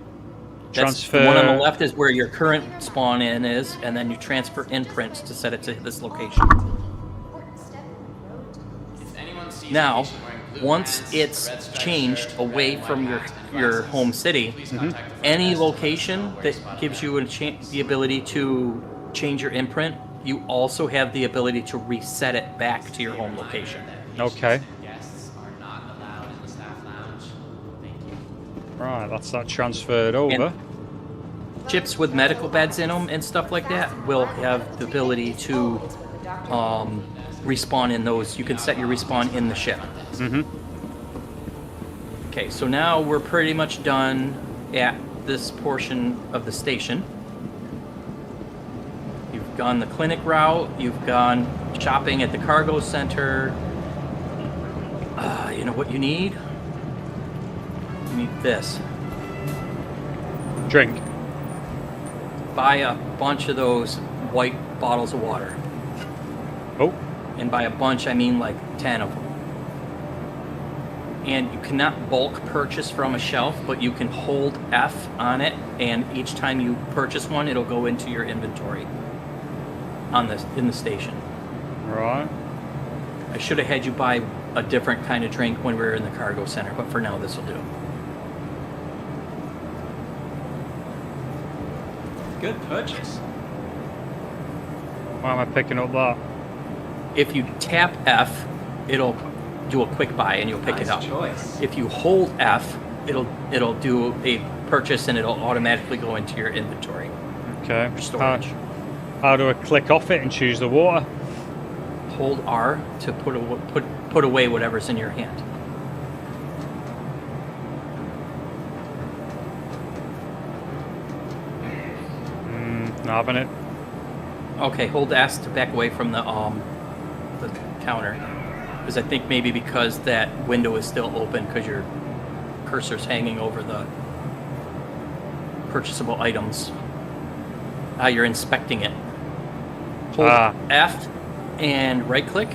Transfer. The one on the left is where your current spawn in is, and then you transfer imprints to set it to this location. If anyone sees a Now, patient wearing blue once pants, it's red striped changed shirt, away red and from white your glasses, home city, please contact the front any desk. location that gives you the ability to change your imprint, you also have the ability to reset it back to your home location. Okay. Guests are not allowed in the staff lounge. Thank you. Right, that's that transferred over. Chips with medical beds in them and stuff like that will have the ability to respawn in those. You can set your respawn in the ship. Mm-hmm. Okay, so now we're pretty much done at this portion of the station. You've gone the clinic route, you've gone shopping at the cargo center. You know what you need? You need this. Drink. Buy a bunch of those white bottles of water. Oh. And by a bunch, I mean like 10 of them. And you cannot bulk purchase from a shelf, but you can hold F on it, and each time you purchase one, it'll go into your inventory in the station. Right. I should have had you buy a different kind of drink when we were in the cargo center, but for now, this will do. Good purchase. Why am I picking up that? If you tap F, it'll do a quick buy and you'll pick it up. Choice. If you hold F, it'll do a purchase and it'll automatically go into your inventory. Okay. For storage. How do I click off it and choose the water? Hold R to put away whatever's in your hand. Not having it. Okay, hold S to back away from the counter, because I think maybe because that window is still open because your cursor's hanging over the purchasable items. You're inspecting it. Hold F and right click.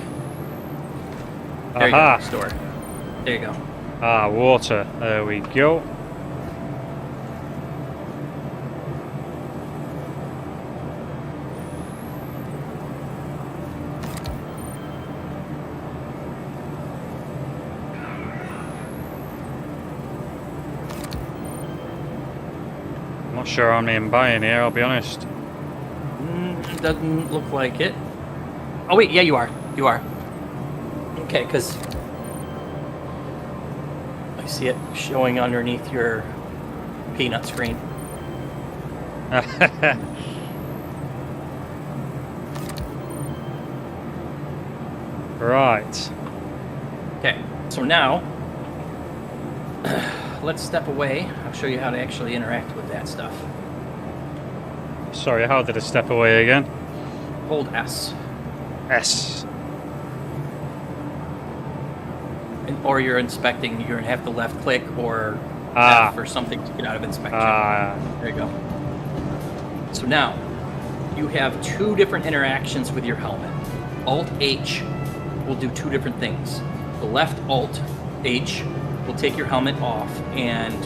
There you go. Store. There you go. Water. There we go. Not sure how many I'm buying here, I'll be honest. Doesn't look like it. Oh wait, yeah, you are. You are. Okay, because I see it showing underneath your peanut screen. Right. Okay, so now let's step away. I'll show you how to actually interact with that stuff. Sorry, how did I step away again? Hold S. S. Or you're inspecting, you're going to have to left click or F or something to get out of inspection. There you go. So now, you have two different interactions with your helmet. Alt-H will do two different things. The left Alt-H will take your helmet off and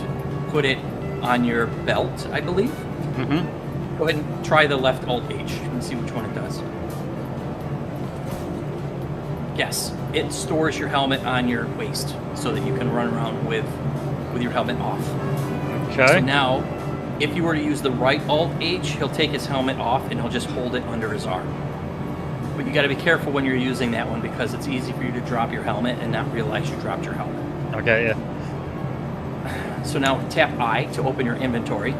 put it on your belt, I believe. Mm-hmm. Go ahead and try the left Alt-H and see which one it does. Yes, it stores your helmet on your waist so that you can run around with your helmet off. Okay. So now, if you were to use the right Alt-H, he'll take his helmet off and he'll just hold it under his arm. But you got to be careful when you're using that one because it's easy for you to drop your helmet and not realize you dropped your helmet. Okay, yeah. So now tap I to open your inventory.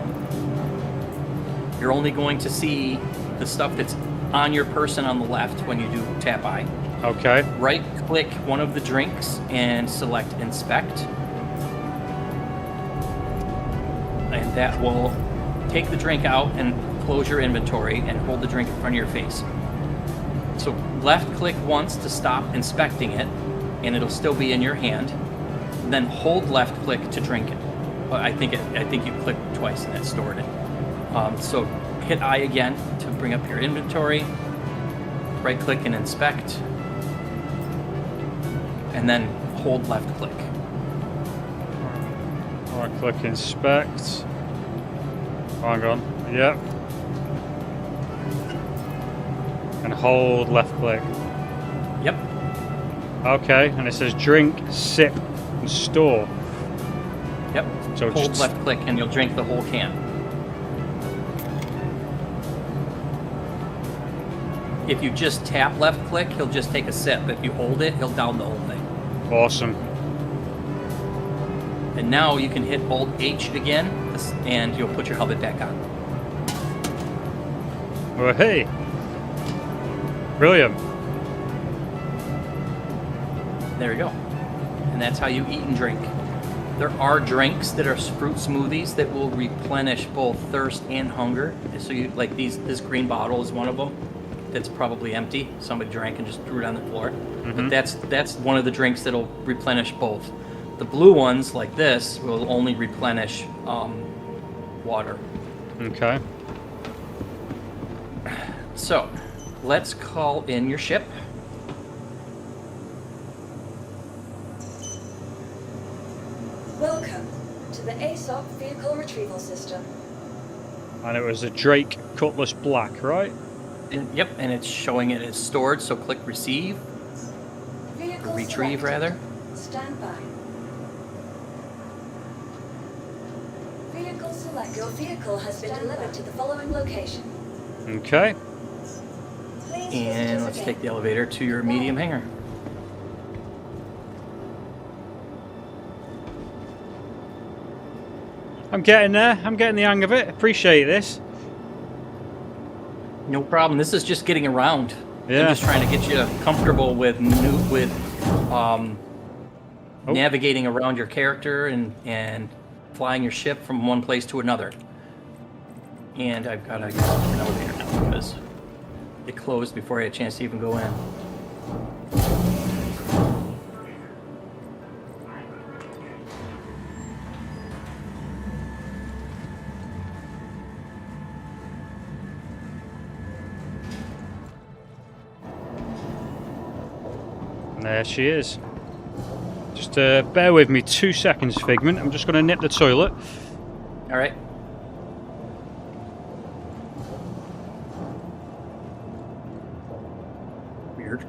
You're only going to see the stuff that's on your person on the left when you do tap I. Okay. Right-click one of the drinks and select Inspect. And that will take the drink out and close your inventory and hold the drink in front of your face. So left-click once to stop inspecting it, and it'll still be in your hand. Then hold left-click to drink it. I think you clicked twice and it stored it. So hit I again to bring up your inventory. Right-click and inspect. And then hold left-click. Right-click, inspect. Hang on. Yep. And hold left-click. Yep. Okay, and it says drink, sip, and store. Yep. So hold just left-click and you'll drink the whole can. If you just tap left-click, he'll just take a sip. If you hold it, he'll down the whole thing. Awesome. And now you can hit Alt H again, and you'll put your helmet back on. Well, hey. Brilliant. There you go. And that's how you eat and drink. There are drinks that are fruit smoothies that will replenish both thirst and hunger. So you like this green bottle is one of them. That's probably empty. Somebody drank and just threw it on the floor. But that's one of the drinks that'll replenish both. The blue ones, like this, will only replenish water. Okay. So, let's call in your ship. Welcome to the ASOP Vehicle Retrieval System. And it was a Drake Cutlass Black, right? Yep, and it's showing it as stored, so click Receive. Vehicle Retrieve, selected. rather. Stand by. Vehicle select. Your vehicle has been delivered to the following location. Okay. Please And let's take the elevator to your medium hangar. I'm getting there. I'm getting the hang of it. Appreciate this. No problem. This is just getting around. Yeah. I'm just trying to get you comfortable with navigating around your character and flying your ship from one place to another. And I've got to get an elevator now because it closed before I had a chance to even go in. There she is. Just bear with me 2 seconds, Figment. I'm just going to nip the toilet. All right. Weird.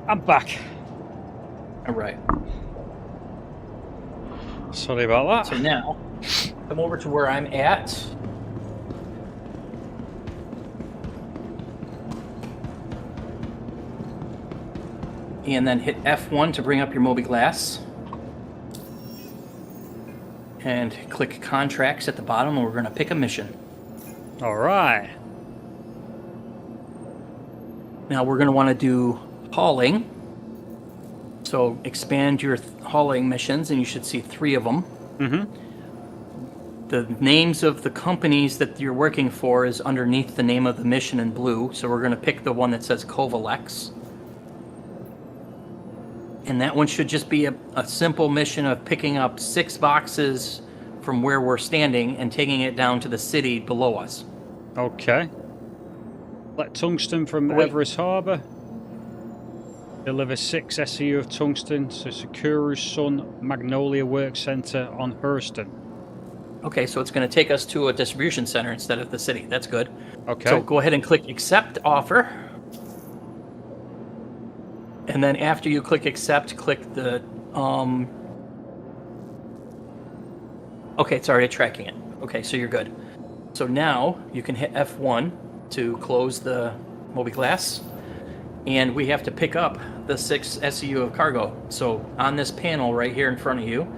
I'm back. All right. Sorry about that. So now, come over to where I'm at. And then hit F1 to bring up your Moby Glass. And click Contracts at the bottom, and we're going to pick a mission. All right. Now we're going to want to do hauling. So expand your hauling missions, and you should see 3 of them. Mm-hmm. The names of the companies that you're working for is underneath the name of the mission in blue. So we're going to pick the one that says Kovalex. And that one should just be a simple mission of picking up 6 boxes from where we're standing and taking it down to the city below us. Okay. Collect tungsten from Everest Harbour. Deliver 6 SEU of tungsten to Sakuru's Sun Magnolia Work Center on Hurston. Okay, so it's going to take us to a distribution center instead of the city. That's good. Okay. So go ahead and click Accept Offer. And then after you click Accept, click the... Okay, it's already tracking it. Okay, so you're good. So now you can hit F1 to close the Moby Glass. And we have to pick up the 6 SEU of cargo. So on this panel right here in front of you,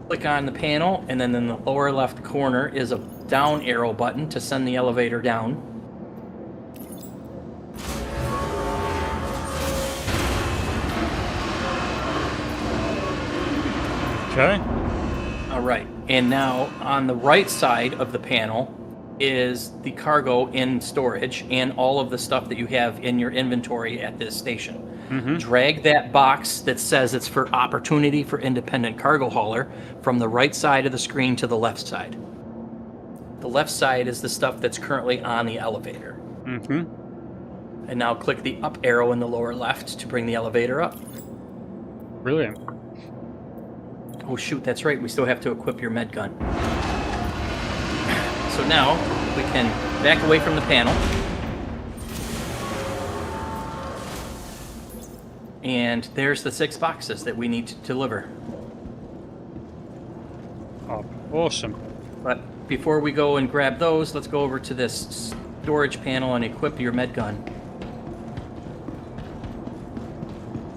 click on the panel, and then in the lower left corner is a down arrow button to send the elevator down. Okay. All right. And now on the right side of the panel is the cargo in storage and all of the stuff that you have in your inventory at this station. Mm-hmm. Drag that box that says it's for Opportunity for Independent Cargo Hauler from the right side of the screen to the left side. The left side is the stuff that's currently on the elevator. Mm-hmm. And now click the up arrow in the lower left to bring the elevator up. Brilliant. Oh shoot, that's right, we still have to equip your med gun. So now we can back away from the panel. And there's the 6 boxes that we need to deliver. Oh, awesome. But before we go and grab those, let's go over to this storage panel and equip your med gun.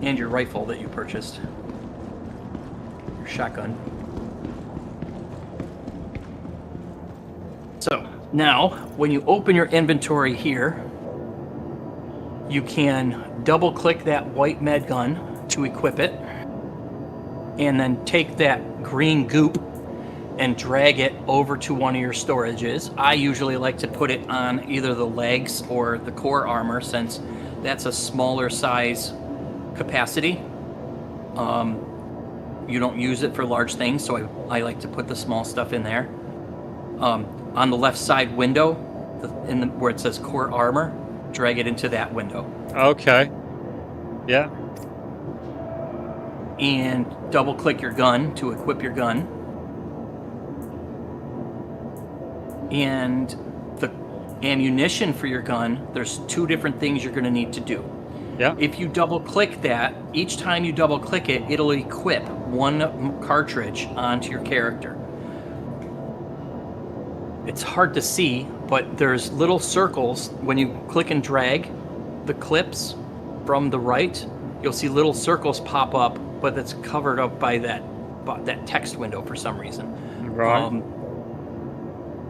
And your rifle that you purchased. Your shotgun. So, now, when you open your inventory here, you can double-click that white med gun to equip it, and then take that green goop and drag it over to one of your storages. I usually like to put it on either the legs or the core armor, since that's a smaller size capacity. You don't use it for large things, so I like to put the small stuff in there. On the left side window, where it says core armor, drag it into that window. Okay. Yeah. And double click your gun to equip your gun. And the ammunition for your gun, there's 2 different things you're going to need to do. Yeah. If you double click that, each time you double click it, it'll equip 1 cartridge onto your character. It's hard to see, but there's little circles. When you click and drag the clips from the right, you'll see little circles pop up, but it's covered up by that text window for some reason. Right.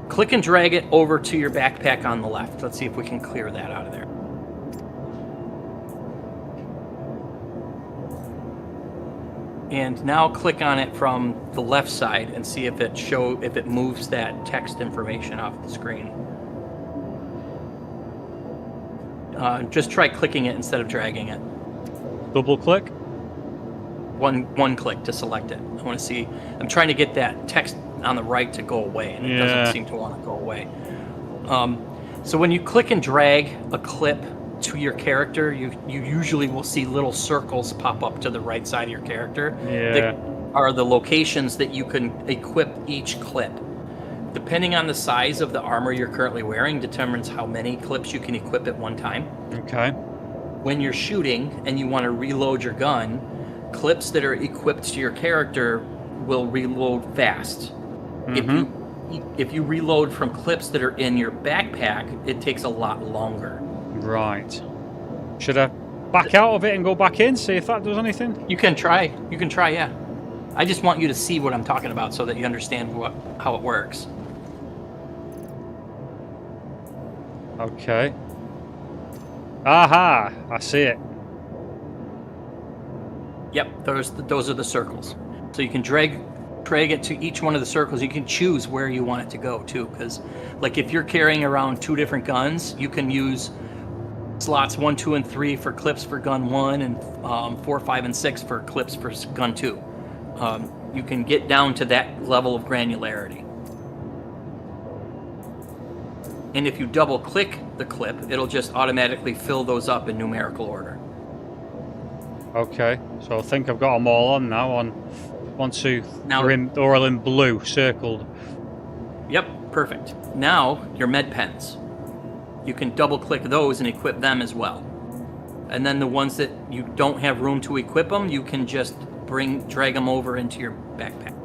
Click and drag it over to your backpack on the left. Let's see if we can clear that out of there. And now click on it from the left side and see if it moves that text information off the screen. Just try clicking it instead of dragging it. Double click? One click to select it. I want to see. I'm trying to get that text on the right to go away, and it doesn't seem to want to go away. So when you click and drag a clip to your character, you usually will see little circles pop up to the right side of your character. That are the locations that you can equip each clip. Depending on the size of the armor you're currently wearing determines how many clips you can equip at one time. Okay. When you're shooting and you want to reload your gun, clips that are equipped to your character will reload fast. Mm-hmm. If you if you reload from clips that are in your backpack, it takes a lot longer. Right. Should I back out of it and go back in, see if that does anything? You can try. You can try, yeah. I just want you to see what I'm talking about so that you understand how it works. Okay. Aha! I see it. Yep, those are the circles. So you can drag it to each one of the circles. You can choose where you want it to go too, because like if you're carrying around 2 different guns, you can use slots 1, 2, and 3 for clips for gun 1, and 4, 5, and 6 for clips for gun 2. You can get down to that level of granularity. And if you double click the clip, it'll just automatically fill those up in numerical order. Okay, so I think I've got them all on now. On 1, 2, now, they're all in blue, circled. Yep, perfect. Now your med pens. You can double click those and equip them as well. And then the ones that you don't have room to equip them, you can just drag them over into your backpack.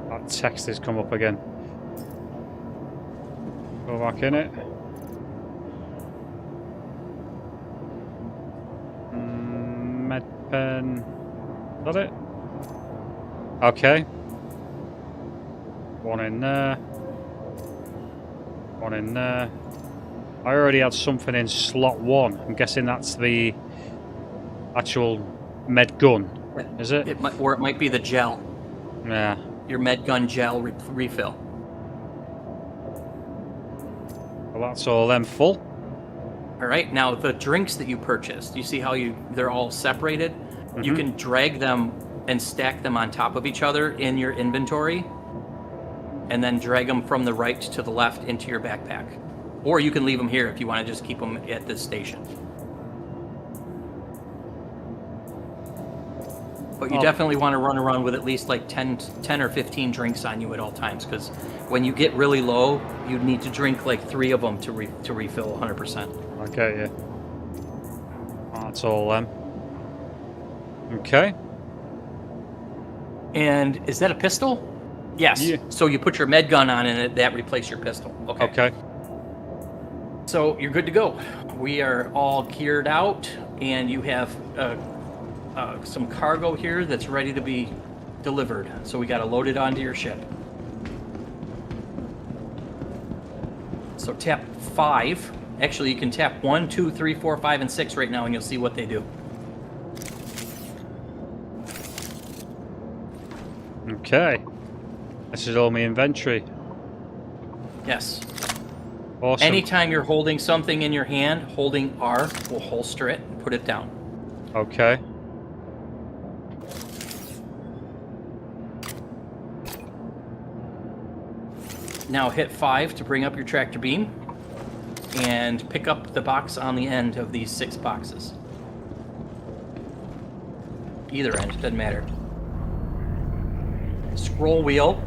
That text has come up again. Go back in it. Med pen. Is that it? Okay. 1 in there. 1 in there. I already had something in slot 1. I'm guessing that's the actual med gun. Is it? Or it might be the gel. Yeah. Your med gun gel refill. Well, that's all them full. All right, now the drinks that you purchased, you see how they're all separated? Mm-hmm. You can drag them and stack them on top of each other in your inventory, and then drag them from the right to the left into your backpack. Or you can leave them here if you want to just keep them at this station. But you definitely want to run around with at least like 10 or 15 drinks on you at all times, because when you get really low, you need to drink like 3 of them to refill 100%. Okay, yeah. That's all them. Okay. And is that a pistol? Yes. Yeah. So you put your med gun on and that replaces your pistol. Okay. Okay. So you're good to go. We are all geared out, and you have some cargo here that's ready to be delivered. So we got to load it onto your ship. So tap 5. Actually, you can tap 1, 2, 3, 4, 5, and 6 right now, and you'll see what they do. Okay. This is all my inventory. Yes. Awesome. Anytime you're holding something in your hand, holding R will holster it and put it down. Okay. Now hit 5 to bring up your tractor beam and pick up the box on the end of these 6 boxes. Either end, doesn't matter. Scroll wheel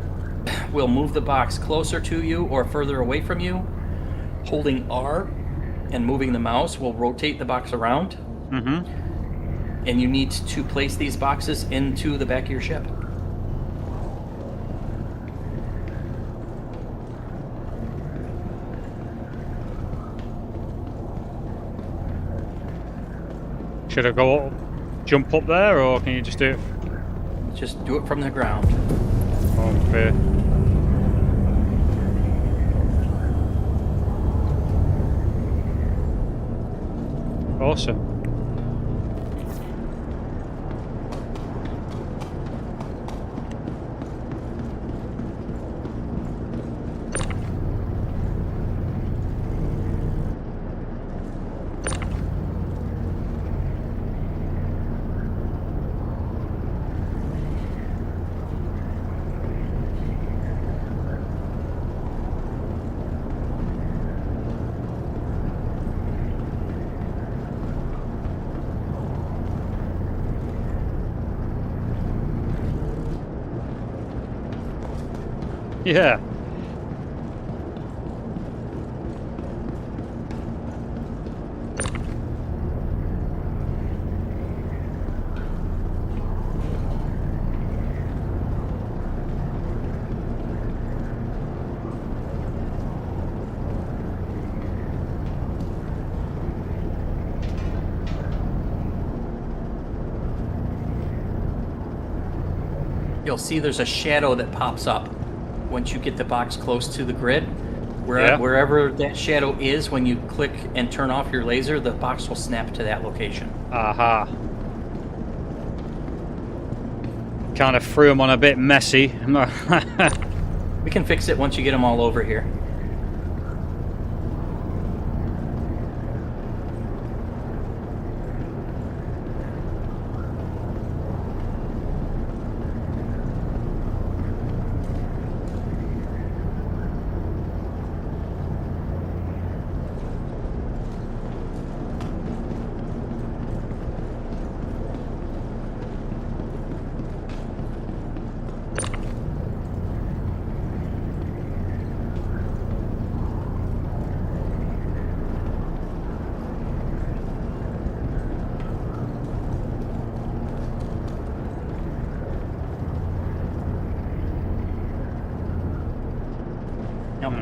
will move the box closer to you or further away from you. Holding R and moving the mouse will rotate the box around. Mm-hmm. And you need to place these boxes into the back of your ship. Should I go up, jump up there, or can you just do it? Just do it from the ground. Okay. Awesome. Yeah. you'll see there's a shadow that pops up once you get the box close to the grid. Wherever that shadow is, when you click and turn off your laser, the box will snap to that location. Aha. Kind of threw them on a bit messy. We can fix it once you get them all over here.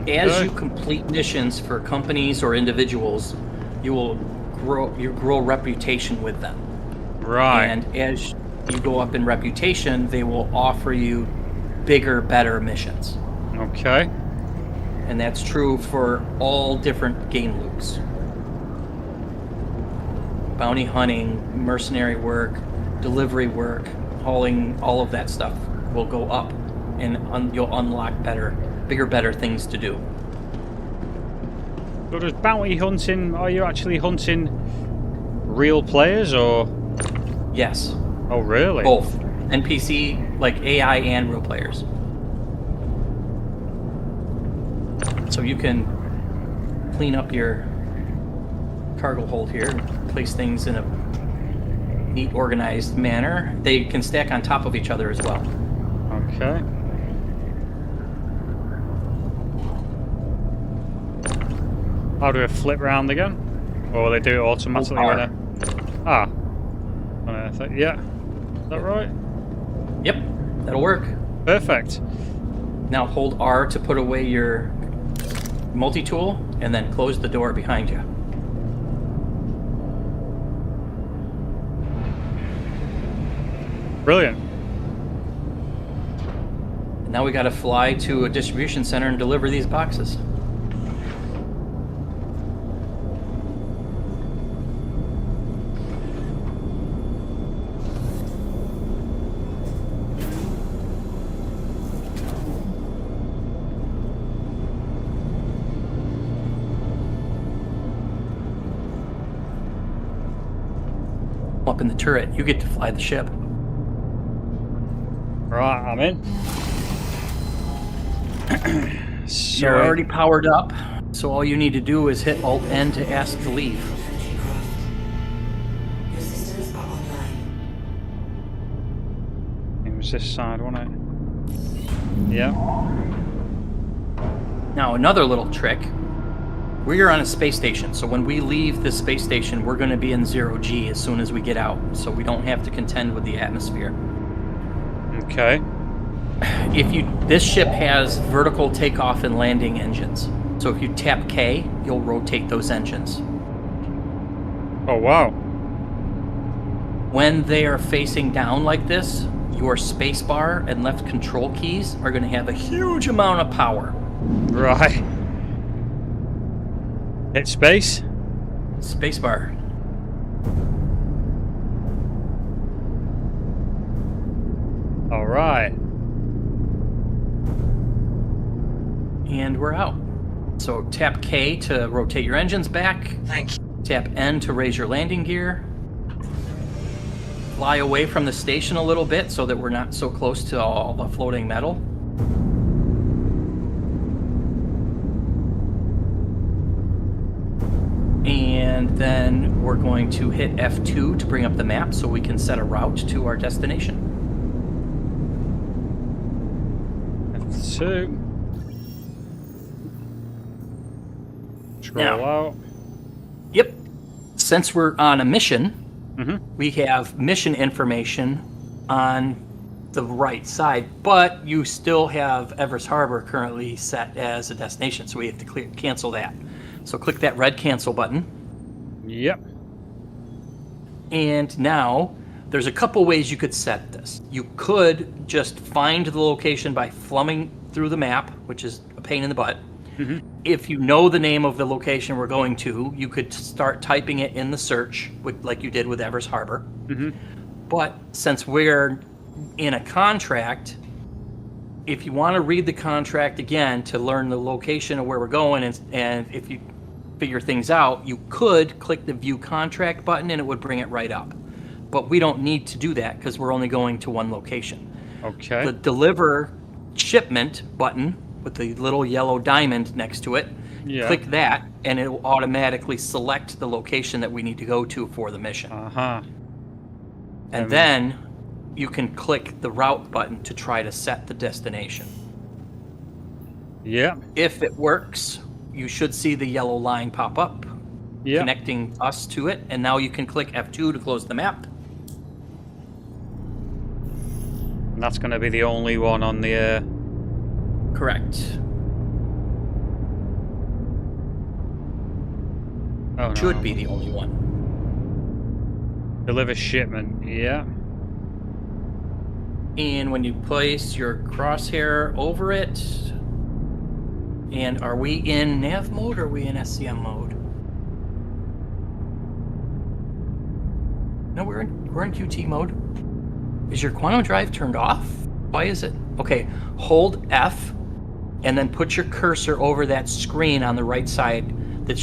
As you complete missions for companies or individuals, you will grow reputation with them. Right. And as you go up in reputation, they will offer you bigger, better missions. Okay. And that's true for all different game loops. Bounty hunting, mercenary work, delivery work, hauling, all of that stuff will go up, and you'll unlock bigger, better things to do. So does bounty hunting, are you actually hunting real players or? Yes. Oh, really? Both. NPC, like AI and real players. So you can clean up your cargo hold here, place things in a neat, organized manner. They can stack on top of each other as well. Okay. How do I flip round again? Or will they do it automatically? Yeah. Is that right? Yep, that'll work. Perfect. Now hold R to put away your multi-tool, and then close the door behind you. Brilliant. Now we gotta fly to a distribution center and deliver these boxes. Up in the turret, you get to fly the ship. Right, I'm in. You're already powered up, so all you need to do is hit Alt-N to ask to leave. Your systems are online. It was this side, wasn't it? Yeah. Now, another little trick. We are on a space station, so when we leave the space station, we're going to be in 0G as soon as we get out, so we don't have to contend with the atmosphere. Okay. This ship has vertical takeoff and landing engines, so if you tap K, you'll rotate those engines. Oh, wow. When they are facing down like this, your spacebar and left control keys are going to have a huge amount of power. Right. Hit space? Spacebar. All right. And we're out. So tap K to rotate your engines back. Thank you. Tap N to raise your landing gear. Fly away from the station a little bit so that we're not so close to all the floating metal. And then we're going to hit F2 to bring up the map so we can set a route to our destination. F2. Scroll Now, out. Yep. Since we're on a mission, we have mission information on the right side, but you still have Everest Harbor currently set as a destination, so we have to cancel that. So click that red cancel button. Yep. And now There's a couple ways you could set this. You could just find the location by thumbing through the map, which is a pain in the butt. If you know the name of the location we're going to, you could start typing it in the search, like you did with Evers Harbor. But since we're in a contract, if you want to read the contract again to learn the location of where we're going, and if you figure things out, you could click the View Contract button and it would bring it right up. But we don't need to do that because we're only going to one location. Okay. The Deliver Shipment button with the little yellow diamond next to it, click that, and it will automatically select the location that we need to go to for the mission. And then you can click the route button to try to set the destination. If it works, you should see the yellow line pop up, connecting us to it, and now you can click F2 to close the map. And that's going to be the only one on the... Correct. Oh, no. Should be the only one. Deliver shipment, And when you place your crosshair over it, and are we in nav mode or are we in SCM mode? No, we're in QT mode. Is your quantum drive turned off? Why is it? Okay, hold F and then put your cursor over that screen on the right side that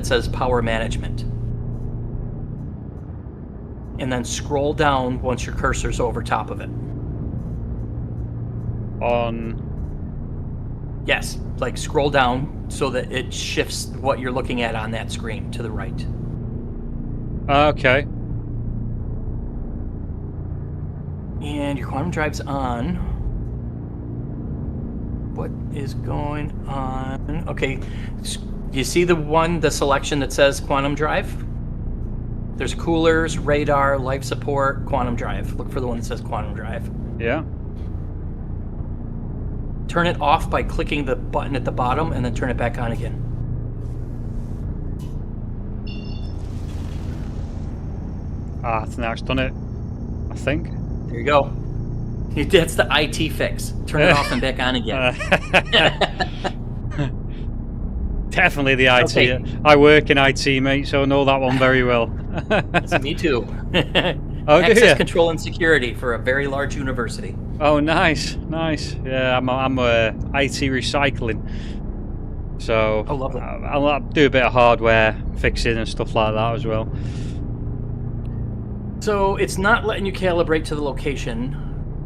says power management. And then scroll down once your cursor's over top of it. Yes, like scroll down so that it shifts what you're looking at on that screen to the right. Okay. And your quantum drive's on. What is going on? Okay, you see the selection that says quantum drive? There's coolers, radar, life support, quantum drive. Look for the one that says quantum drive. Turn it off by clicking the button at the bottom and then turn it back on again. I think that's done it. I think. There you go. That's the IT fix. Turn it off and back on again. Definitely the IT. Okay. I work in IT, mate, so I know that one very well. Me too. Oh, Access control and security for a very large university. Oh, nice. Yeah, I'm IT recycling. So lovely. I'll do a bit of hardware fixing and stuff like that as well. So it's not letting you calibrate to the location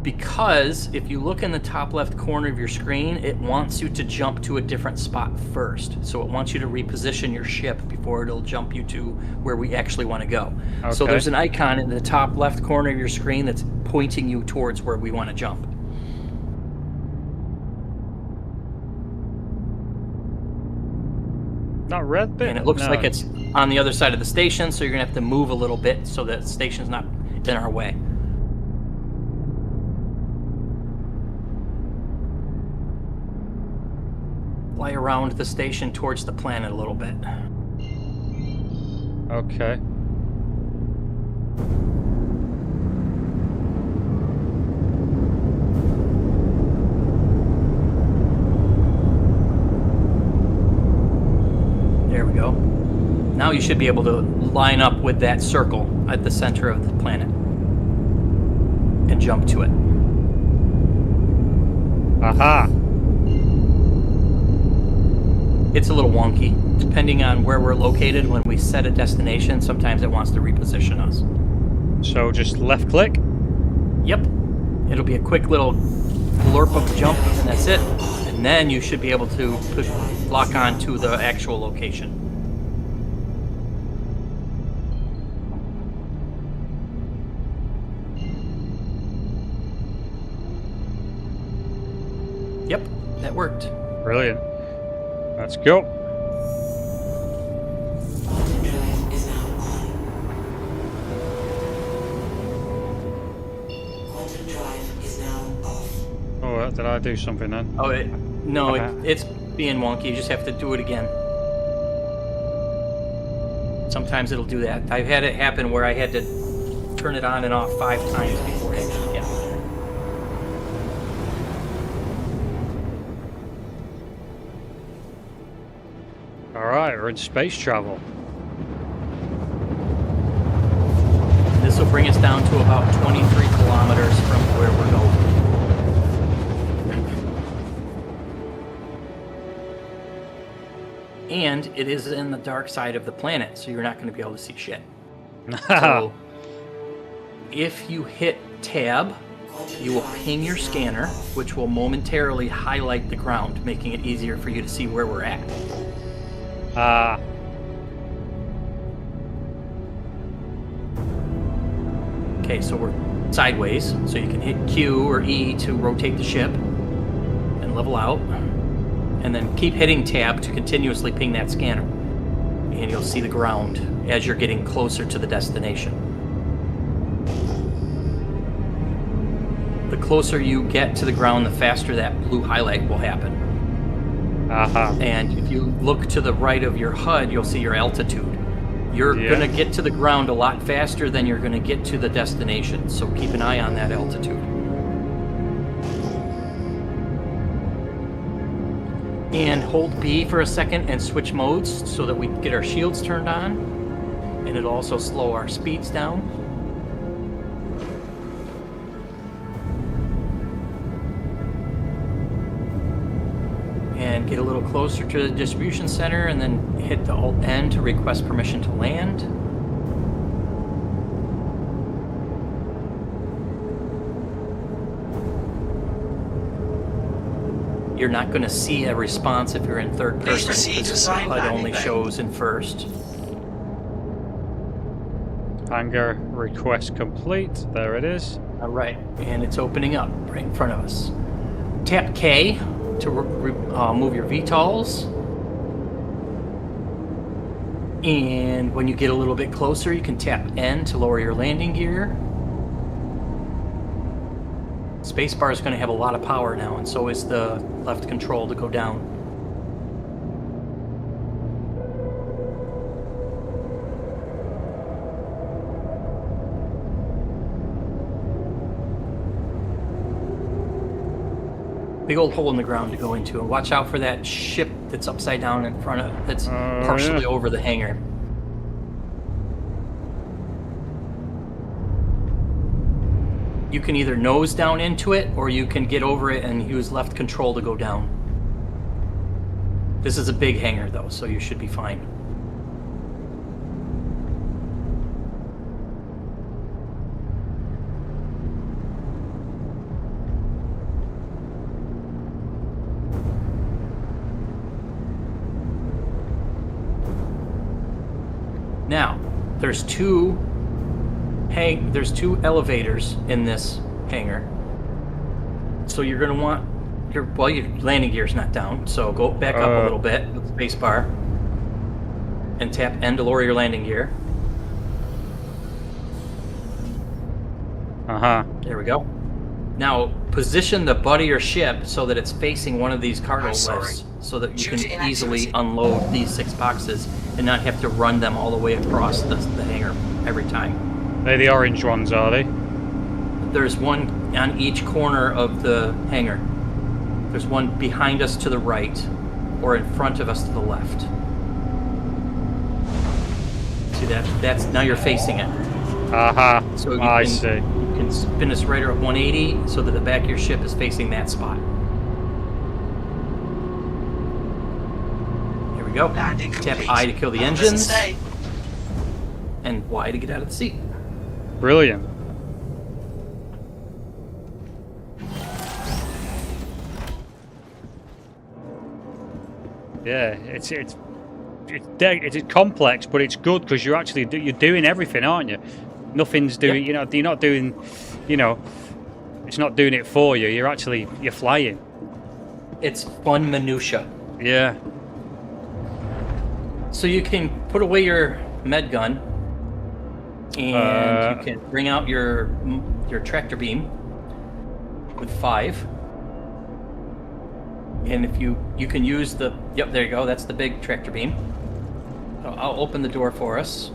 because if you look in the top left corner of your screen, it wants you to jump to a different spot first. So it wants you to reposition your ship before it'll jump you to where we actually want to go. Okay. So there's an icon in the top left corner of your screen that's pointing you towards where we want to jump. That red bit? And it looks like it's on the other side of the station, so you're going to have to move a little bit so that the station's not in our way. Fly around the station towards the planet a little bit. Okay. There we go. Now you should be able to line up with that circle at the center of the planet and jump to it. Aha! It's a little wonky. Depending on where we're located, when we set a destination, sometimes it wants to reposition us. So just left click? Yep. It'll be a quick little blurp of the jump, and that's it. And then you should be able to lock on to the actual location. Yep, that worked. Brilliant. Let's go. Quantum drive is now on. Quantum drive is now off. Oh, did I do something then? Oh, it's being wonky. You just have to do it again. Sometimes it'll do that. I've had it happen where I had to turn it on and off 5 times before it actually gets there. Alright, we're in space travel. This will bring us down to about 23 kilometers from where we're going. And it is in the dark side of the planet, so you're not going to be able to see shit. So, if you hit tab, you will ping your scanner, which will momentarily highlight the ground, making it easier for you to see where we're at. Okay, so we're sideways, so you can hit Q or E to rotate the ship and level out. And then keep hitting tab to continuously ping that scanner. And you'll see the ground as you're getting closer to the destination. The closer you get to the ground, the faster that blue highlight will happen. And if you look to the right of your HUD, you'll see your altitude. You're going to get to the ground a lot faster than you're going to get to the destination, so keep an eye on that altitude. And hold B for a second and switch modes so that we get our shields turned on. And it'll also slow our speeds down. And get a little closer to the distribution center and then hit the Alt-N to request permission to land. You're not going to see a response if you're in third person. Because HUD only shows in first. Hangar request complete. There it is. All right, and it's opening up right in front of us. Tap K to move your VTOLs. And when you get a little bit closer, you can tap N to lower your landing gear. Spacebar is going to have a lot of power now, and so is the left control to go down. Big old hole in the ground to go into, and watch out for that ship that's upside down in front of, that's partially over the hangar. You can either nose down into it, or you can get over it and use left control to go down. This is a big hangar though, so you should be fine. Now, there's two elevators in this hangar. So you're going to want your landing gear's not down, so go back up a little bit with the space bar and tap N to lower your landing gear. There we go. Now position the butt of your ship so that it's facing one of these cargo lifts, so that you can easily unload these 6 boxes and not have to run them all the way across the hangar every time. They're the orange ones, are they? There's one on each corner of the hangar. There's one behind us to the right, or in front of us to the left. See that? That's now you're facing it. So I see. You can spin this right at 180 so that the back of your ship is facing that spot. There we go. Tap I to kill the engines, and Y to get out of the seat. Brilliant. Yeah, it's complex, but it's good because you're doing everything, aren't you? Nothing's doing. You're not doing. It's not doing it for you. You're flying. It's fun minutia. Yeah. So you can put away your med gun, and you can bring out your tractor beam with 5. And if you can use the, yep, there you go, that's the big tractor beam. So I'll open the door for us.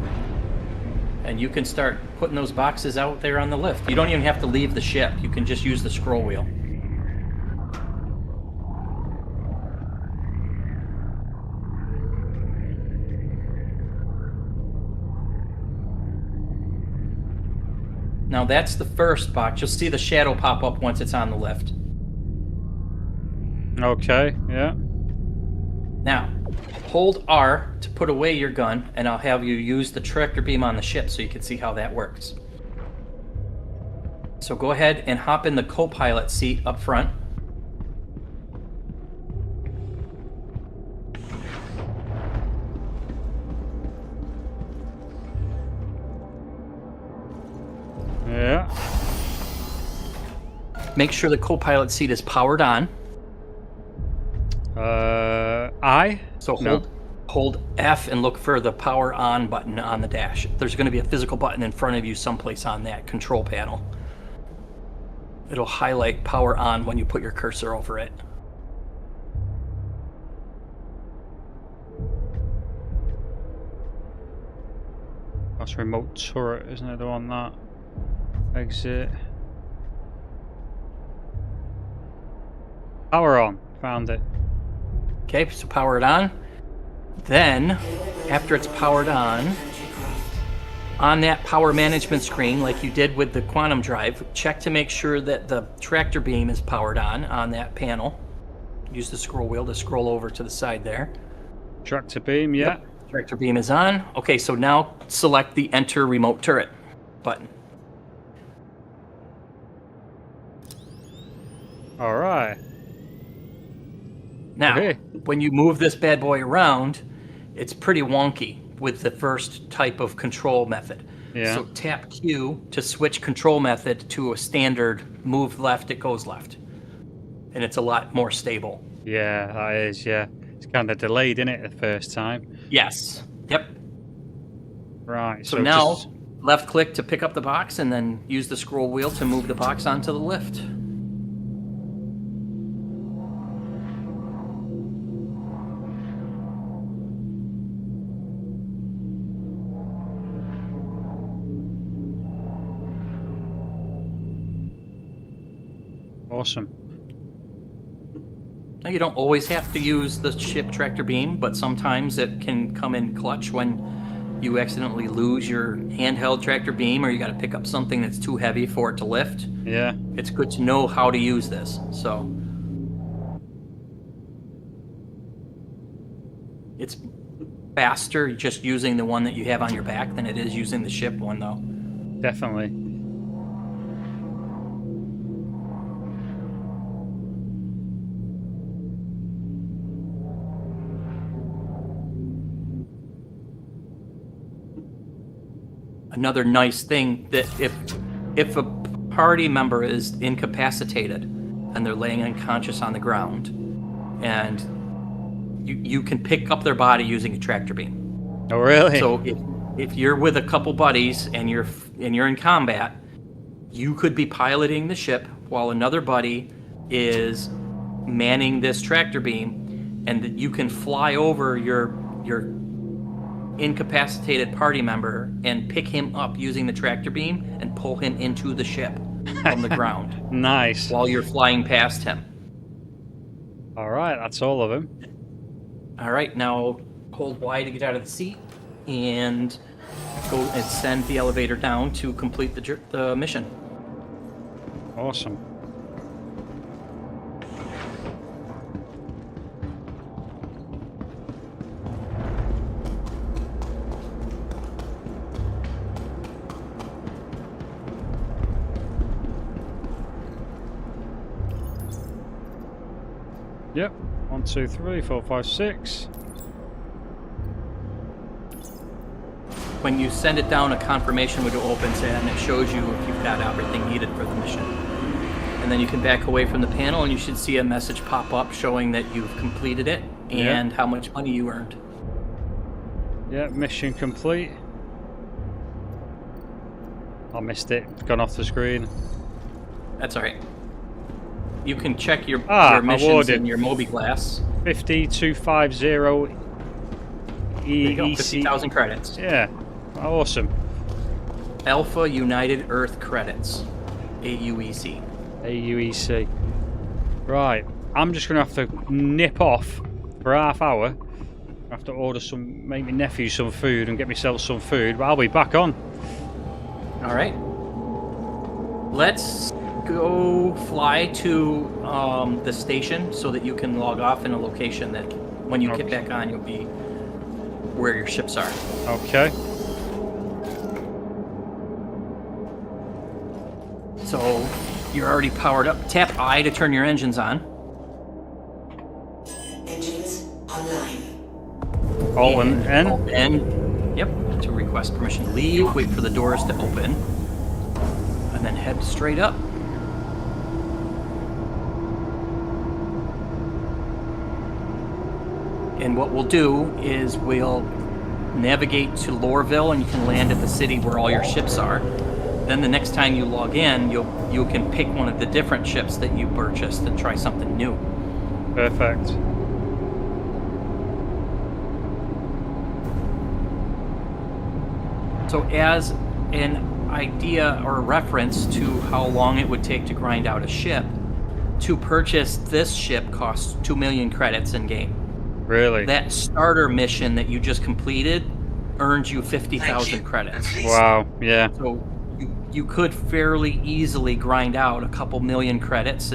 and you can start putting those boxes out there on the lift. You don't even have to leave the ship. You can just use the scroll wheel. Now that's the first box. You'll see the shadow pop up once it's on the lift. Okay, yeah. Now, hold R to put away your gun, and I'll have you use the tractor beam on the ship so you can see how that works. So go ahead and hop in the co-pilot seat up front. Yeah. Make sure the co-pilot seat is powered on. So hold F and look for the power on button on the dash. There's going to be a physical button in front of you someplace on that control panel. It'll highlight power on when you put your cursor over it. That's remote turret, isn't it? The one that exit. Power on. Found it. Okay, so power it on. Then, after it's powered on that power management screen, like you did with the quantum drive, check to make sure that the tractor beam is powered on that panel. Use the scroll wheel to scroll over to the side there. Tractor beam, yeah. Yep. Tractor beam is on. Okay, so now select the Enter Remote Turret button. All right. Now, okay. When you move this bad boy around, it's pretty wonky with the first type of control method. Yeah. So tap Q to switch control method to a standard move left, it goes left. And it's a lot more stable. Yeah, that is, yeah. It's kind of delayed, isn't it, the first time? Yes. Yep. Right. So now, left click to pick up the box and then use the scroll wheel to move the box onto the lift. Awesome. Now, you don't always have to use the ship tractor beam, but sometimes it can come in clutch when you accidentally lose your handheld tractor beam or you got to pick up something that's too heavy for it to lift. Yeah. It's good to know how to use this. So it's faster just using the one that you have on your back than it is using the ship one, though. Definitely. Another nice thing that if a party member is incapacitated and they're laying unconscious on the ground, and you can pick up their body using a tractor beam. Oh, really? So if you're with a couple buddies and you're in combat, you could be piloting the ship while another buddy is manning this tractor beam, and that you can fly over your incapacitated party member and pick him up using the tractor beam and pull him into the ship from the ground. Nice. While you're flying past him. All right, that's all of them. All right, now hold Y to get out of the seat and go and send the elevator down to complete the mission. Awesome. Yep. 1, 2, 3, 4, 5, 6. When you send it down, a confirmation window opens and it shows you if you've got everything needed for the mission. And then you can back away from the panel and you should see a message pop up showing that you've completed it and how much money you earned. Yeah, mission complete. I missed it. It's gone off the screen. That's all right. You can check your missions awarded. in your Moby Glass. 50250 There you go, 50,000 credits. Yeah, awesome. Alpha United Earth credits. AUEC. AUEC. Right. I'm just going to have to nip off for half hour. I have to order some, make my nephew some food and get myself some food, but I'll be back on. All right. Let's go fly to the station so that you can log off in a location that when you get back on, you'll be where your ships are. Okay. So you're already powered up. Tap I to turn your engines on. Engines online. Alt and N? Alt N. Yep. To request permission to leave. Wait for the doors to open. And then head straight up. And what we'll do is we'll navigate to Loreville, and you can land at the city where all your ships are. Then the next time you log in, you can pick one of the different ships that you purchased and try something new. Perfect. So as an idea or a reference to how long it would take to grind out a ship, to purchase this ship costs 2 million credits in game. Really? That starter mission that you just completed earns you 50,000 credits. Wow, yeah. So you could fairly easily grind out a couple million credits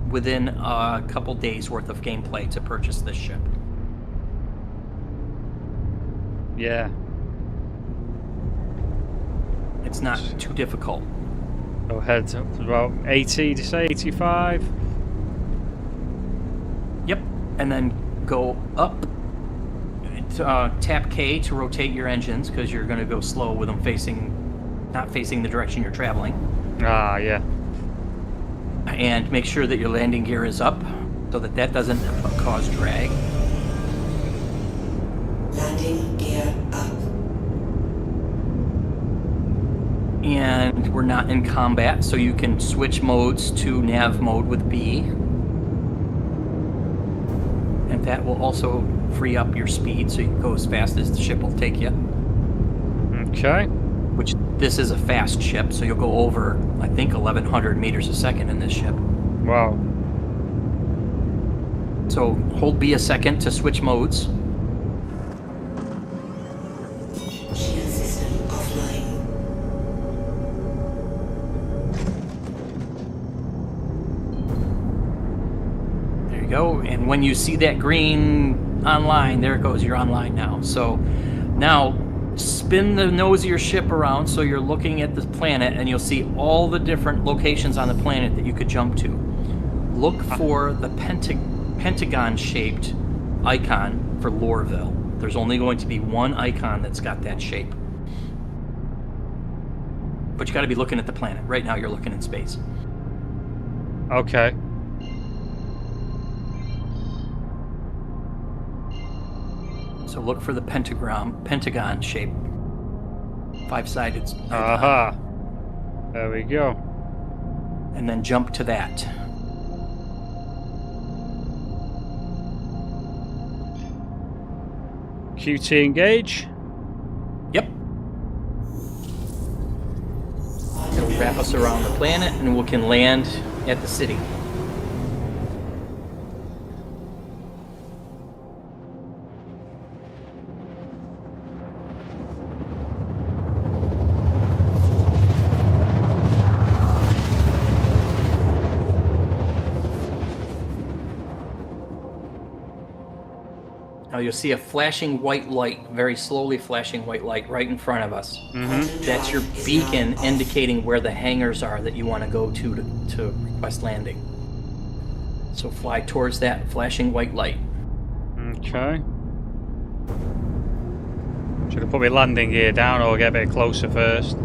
within a couple days worth of gameplay to purchase this ship. Yeah. It's not too difficult. Go ahead up to about 80, did you say 85? Yep. And then go up. Tap K to rotate your engines because you're going to go slow with them not facing the direction you're traveling. Ah, yeah. And make sure that your landing gear is up so that doesn't cause drag. Landing gear up. And we're not in combat, so you can switch modes to nav mode with B. And that will also free up your speed so you can go as fast as the ship will take you. Okay. Which this is a fast ship, so you'll go over, I think, 1,100 meters a second in this ship. Wow. So hold B a second to switch modes. Shield system offline. There you go. And when you see that green online, there it goes. You're online now. So now spin the nose of your ship around so you're looking at the planet, and you'll see all the different locations on the planet that you could jump to. Look for the pentagon-shaped icon for Loreville. There's only going to be one icon that's got that shape. But you got to be looking at the planet. Right now you're looking in space. Okay. So look for the pentagon shape. 5-sided icon. Aha. There we go. And then jump to that. QT engage. Yep. It'll wrap us around the planet, and we can land at the city. Now you'll see a flashing white light, very slowly flashing white light right in front of us. Mm-hmm. That's your beacon indicating where the hangars are that you want to go to request landing. So fly towards that flashing white light. Okay. Should have put my landing gear down or get a bit closer first?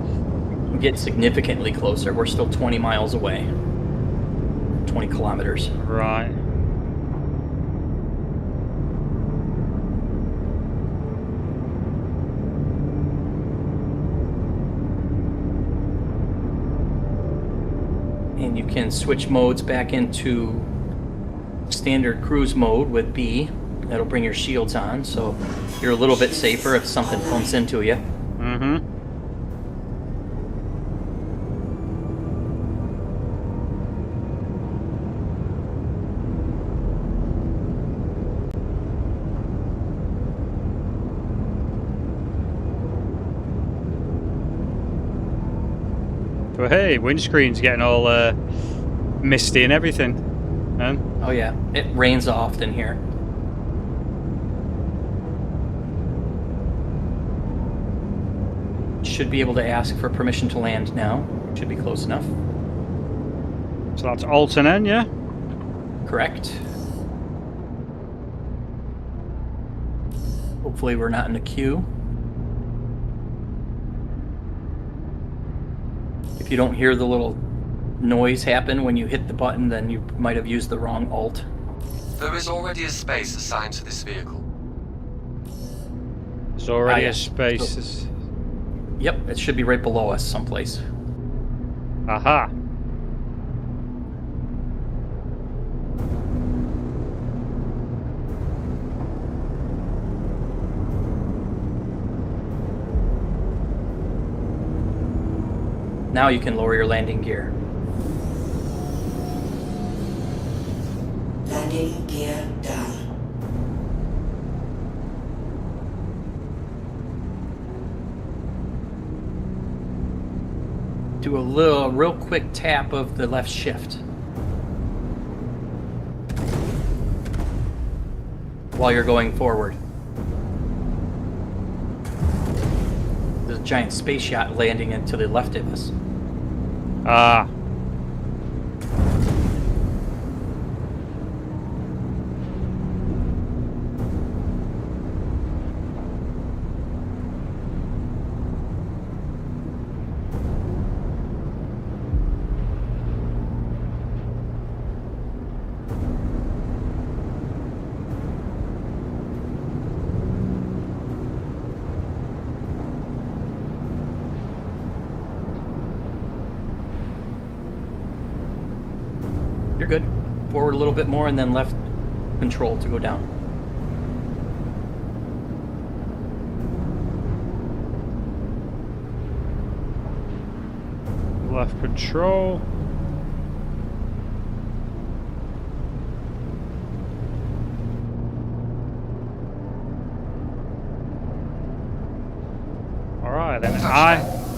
Get significantly closer. We're still 20 miles away. 20 kilometers. Right. And you can switch modes back into standard cruise mode with B. That'll bring your shields on, so you're a little bit safer if something bumps into you. Mm-hmm. But hey, windscreen's getting all misty and everything. Oh yeah, it rains often here. Should be able to ask for permission to land now. Should be close enough. So that's Alt and N, yeah? Correct. Hopefully we're not in the queue. If you don't hear the little noise happen when you hit the button, then you might have used the wrong Alt. There is already a space assigned to this vehicle. There's already a space. Yep, it should be right below us someplace. Aha. Now you can lower your landing gear. Landing gear down. Do a real quick tap of the left shift while you're going forward. There's a giant space yacht landing into the left of us. Ah. You're good. Forward a little bit more and then left control to go down. Left control. Alright, then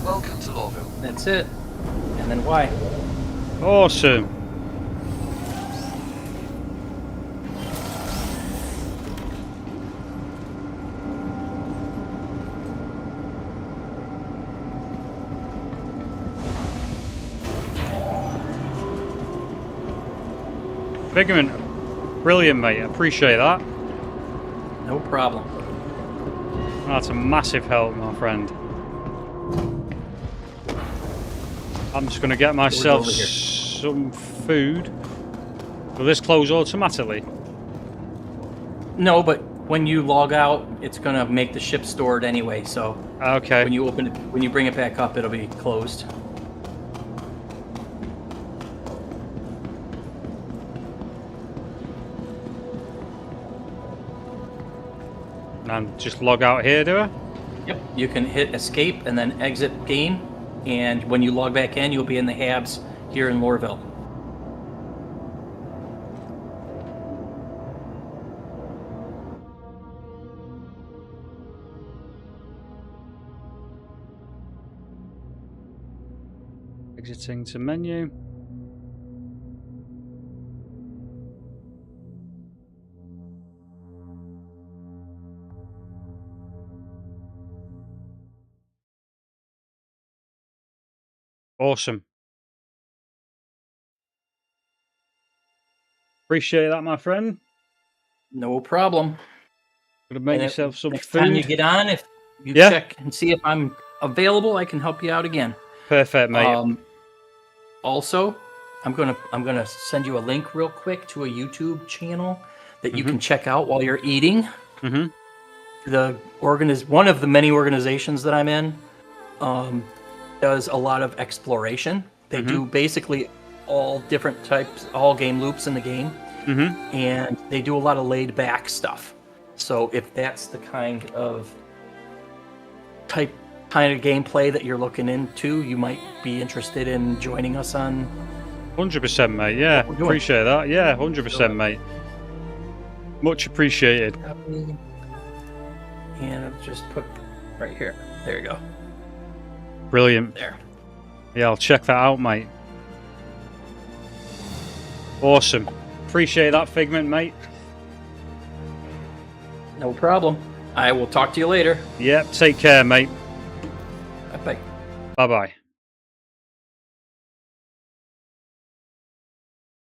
Welcome to Lawville. That's it. And then Y. Awesome. Figment, brilliant, mate. Appreciate that. No problem. That's a massive help, my friend. I'm just going to get myself some food. Will this close automatically? No, but when you log out, it's going to make the ship stored anyway. So okay. When you open it, when you bring it back up, it'll be closed. And just log out here, do I? Yep. You can hit escape and then exit game, and when you log back in, you'll be in the Habs here in Lorville. Exiting to menu. Awesome. Appreciate that, my friend. No problem. Gonna make yourself some next food. Time you get on, if you check and see if I'm available, I can help you out again. Perfect, mate. Also, I'm gonna send you a link real quick to a YouTube channel that you can check out while you're eating. One of the many organizations that I'm in does a lot of exploration. They do basically all different types, all game loops in the game, and they do a lot of laid back stuff. So if that's the kind of gameplay that you're looking into, you might be interested in joining us on. 100%, mate. Yeah, appreciate that. Yeah, 100%, mate. Much appreciated. And I'll just put right here. There you go. Brilliant. There. Yeah, I'll check that out, mate. Awesome. Appreciate that, Figment, mate. No problem. I will talk to you later. Yep, take care, mate. Bye. Bye-bye.